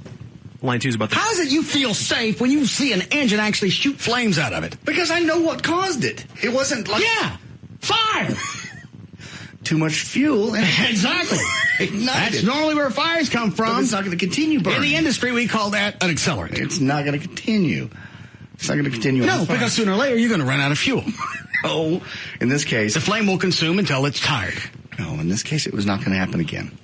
Line 2 is about How is it you feel safe when you see an engine actually shoot flames out of it? Because I know what caused it. It wasn't like... Yeah, fire! Too much fuel. And exactly. That's normally where fires come from. But it's not going to continue burning. In the industry, we call that an accelerant. It's not going to continue. It's not going to continue. No, because sooner or later, you're going to run out of fuel. Oh, in this case... The flame will consume until it's tired. No, in this case, it was not going to happen again.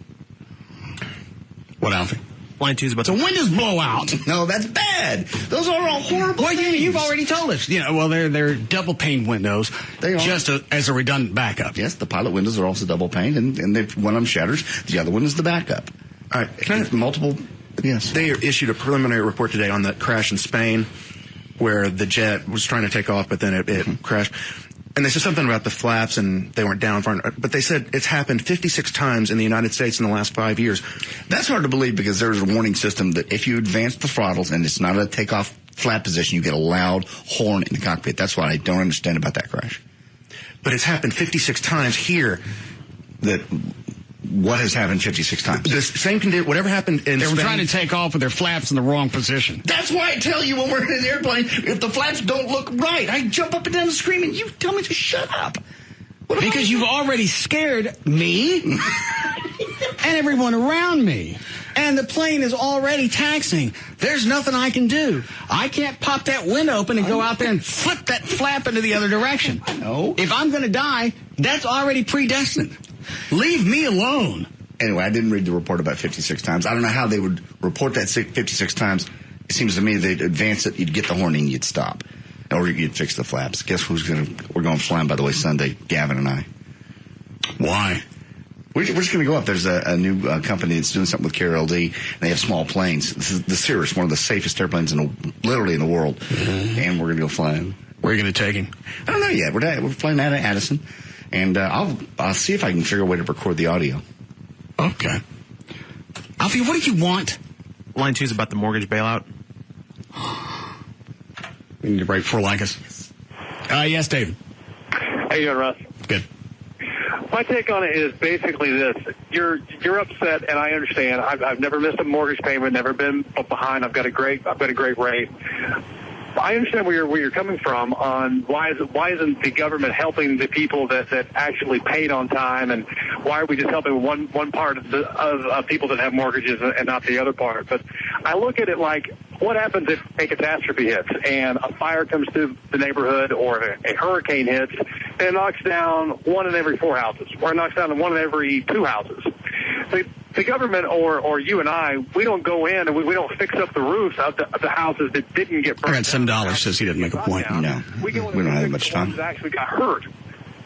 What, Alfie? Line 2 is about the windows blow out. No, that's bad. Those are all horrible. Well, you've already told us. They're double pane windows. They are just as a redundant backup. Yes, the pilot windows are also double pane, and if one of them shatters, the other one is the backup. All right, multiple. Yes, they issued a preliminary report today on that crash in Spain, where the jet was trying to take off, but then it crashed. And they said something about the flaps and they weren't down front, but they said it's happened 56 times in the United States in the last 5 years. That's hard to believe because there's a warning system that if you advance the throttles and it's not a takeoff flap position, you get a loud horn in the cockpit. That's what I don't understand about that crash. But it's happened 56 times here. What has happened 56 times? The same condition, whatever happened in They were Spain. trying to take off with their flaps in the wrong position. That's why I tell you when we're in an airplane, if the flaps don't look right, I jump up and down screaming, you tell me to shut up. Because you've already scared me and everyone around me. And the plane is already taxiing. There's nothing I can do. I can't pop that window open and go out there and flip that flap into the other direction. No. If I'm going to die, that's already predestined. Leave me alone. Anyway, I didn't read the report about 56 times. I don't know how they would report that 56 times. It seems to me they'd advance it, you'd get the horn and you'd stop. Or you'd fix the flaps. Guess we're going flying, by the way, Sunday, Gavin and I. Why? We're just going to go up. There's a new company that's doing something with KLLI, and they have small planes. This is the Cirrus, one of the safest airplanes literally in the world. Mm-hmm. And we're going to go flying. Where are you going to take him? I don't know yet. We're flying out of Addison. And I'll see if I can figure a way to record the audio. Okay. Alfie, what do you want? Line 2 is about the mortgage bailout. We need a break before Lankus. Yes, David. How you doing, Russ? Good. My take on it is basically this. You're upset, and I understand. I've never missed a mortgage payment, never been behind. I've got a great rate. I understand where you're coming from on why isn't the government helping the people that actually paid on time, and why are we just helping one part of people that have mortgages and not the other part? But I look at it like, what happens if a catastrophe hits and a fire comes through the neighborhood, or a hurricane hits and it knocks down 1 in every 4 houses, or it knocks down 1 in every 2 houses? The government or you and I, we don't go in and we don't fix up the roofs of the houses that didn't get burned. I got $7 says he didn't make a point. No, we don't have much time. That actually got hurt.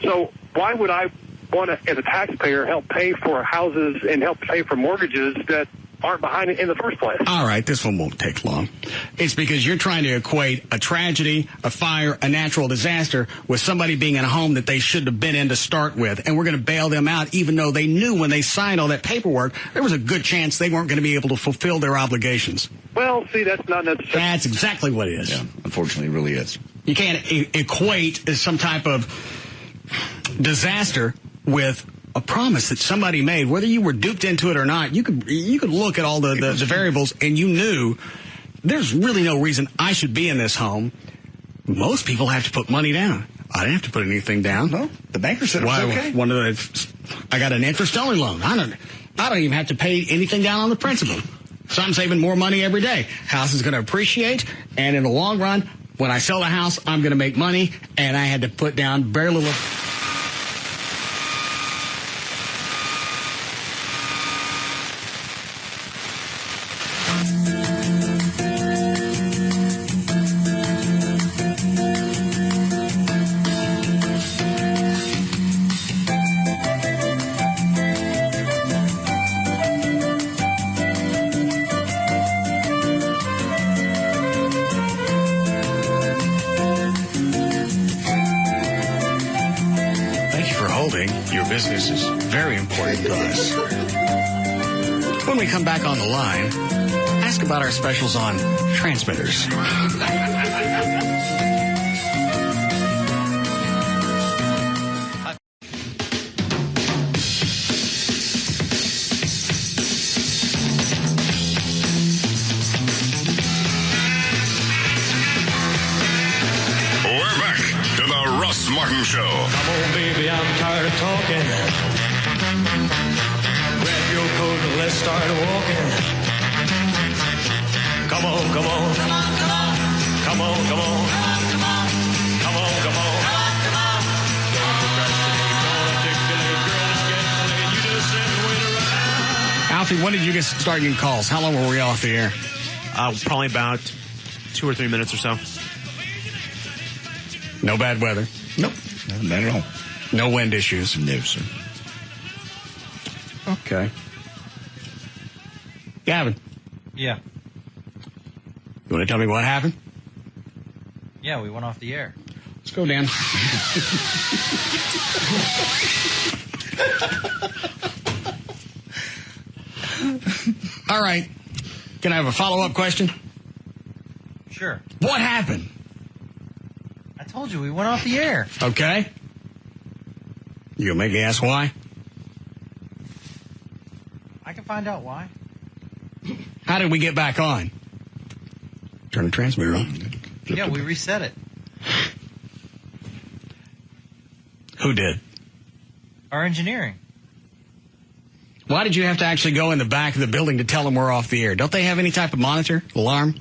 So why would I want to, as a taxpayer, help pay for houses and help pay for mortgages that aren't behind it in the first place? All right, this one won't take long. It's because you're trying to equate a tragedy, a fire, a natural disaster with somebody being in a home that they shouldn't have been in to start with, and we're going to bail them out even though they knew when they signed all that paperwork there was a good chance they weren't going to be able to fulfill their obligations. Well, see, that's not necessarily... That's exactly what it is. Yeah, unfortunately, it really is. You can't equate some type of disaster with a promise that somebody made, whether you were duped into it or not. You could look at all the variables, and you knew there's really no reason I should be in this home. Most people have to put money down. I didn't have to put anything down. No, the banker said it was okay. I got an interest-only loan. I don't even have to pay anything down on the principal. So I'm saving more money every day. House is going to appreciate, and in the long run, when I sell the house, I'm going to make money, and I had to put down very little. Your business is very important to us. When we come back on the line, ask about our specials on transmitters. We're back to the Russ Martin Show. Come on, baby, I'm tired of talking. Grab your coat and let's start walking. Come on, come on. Come on, come on. Come on, come on. Come on, come on. Come on, come on. Don't procrastinate, don't articulate, girl, it's getting late. You just sit and wait around. Alfie, when did you start getting calls? How long were we off the air? Probably about 2 or 3 minutes or so. No bad weather. Nope. Not bad at all. No wind issues. No, sir. Okay. Gavin. Yeah. You want to tell me what happened? Yeah, we went off the air. go, Dan. All right. Can I have a follow-up question? Sure. What happened? I told you we went off the air. Okay. You gonna make me ask why? I can find out why. How did we get back on? Turn the transmitter on. Yeah, we reset it. Who did? Our engineering. Why did you have to actually go in the back of the building to tell them we're off the air? Don't they have any type of monitor, alarm,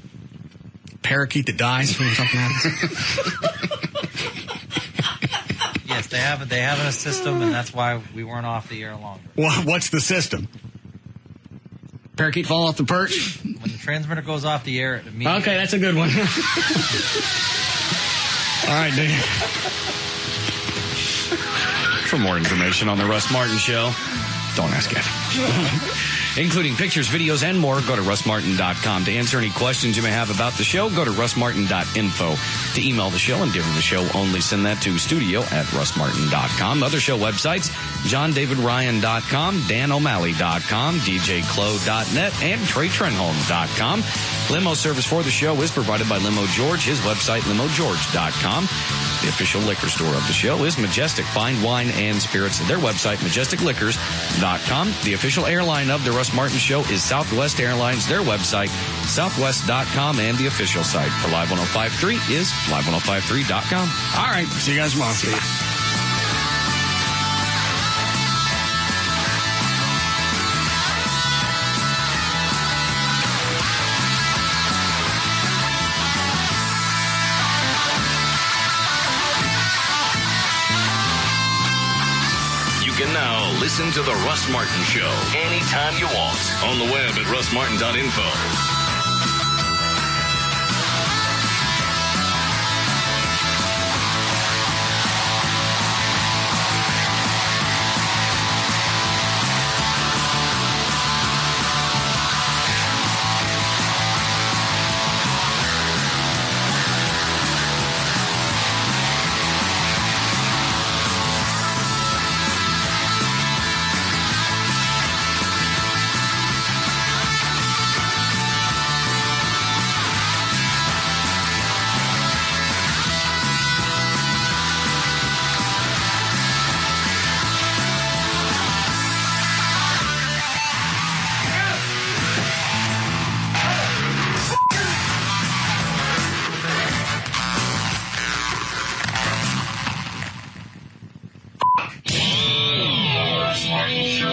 parakeet that dies when something happens? Yes, they have a system, and that's why we weren't off the air longer. What's the system? Parakeet fall off the perch? When the transmitter goes off the air, it immediately... Okay, that's a good one. All right, dude. For more information on the Russ Martin Show, don't ask Evan. Including pictures, videos, and more, go to russmartin.com. To answer any questions you may have about the show, go to russmartin.info. To email the show and during the show, only send that to studio@russmartin.com. Other show websites, johndavidryan.com, danomalley.com, djclo.net, and treytrenholm.com. Limo service for the show is provided by Limo George, his website, limogeorge.com. The official liquor store of the show is Majestic Fine Wine and Spirits. Their website, majesticliquors.com. The official airline of the Russ Martin Show is Southwest Airlines. Their website, southwest.com, and the official site for Live 105.3 is live1053.com. All right. See you guys tomorrow. See ya. You can now listen to The Russ Martin Show anytime you want on the web at russmartin.info. Russ Martin Show.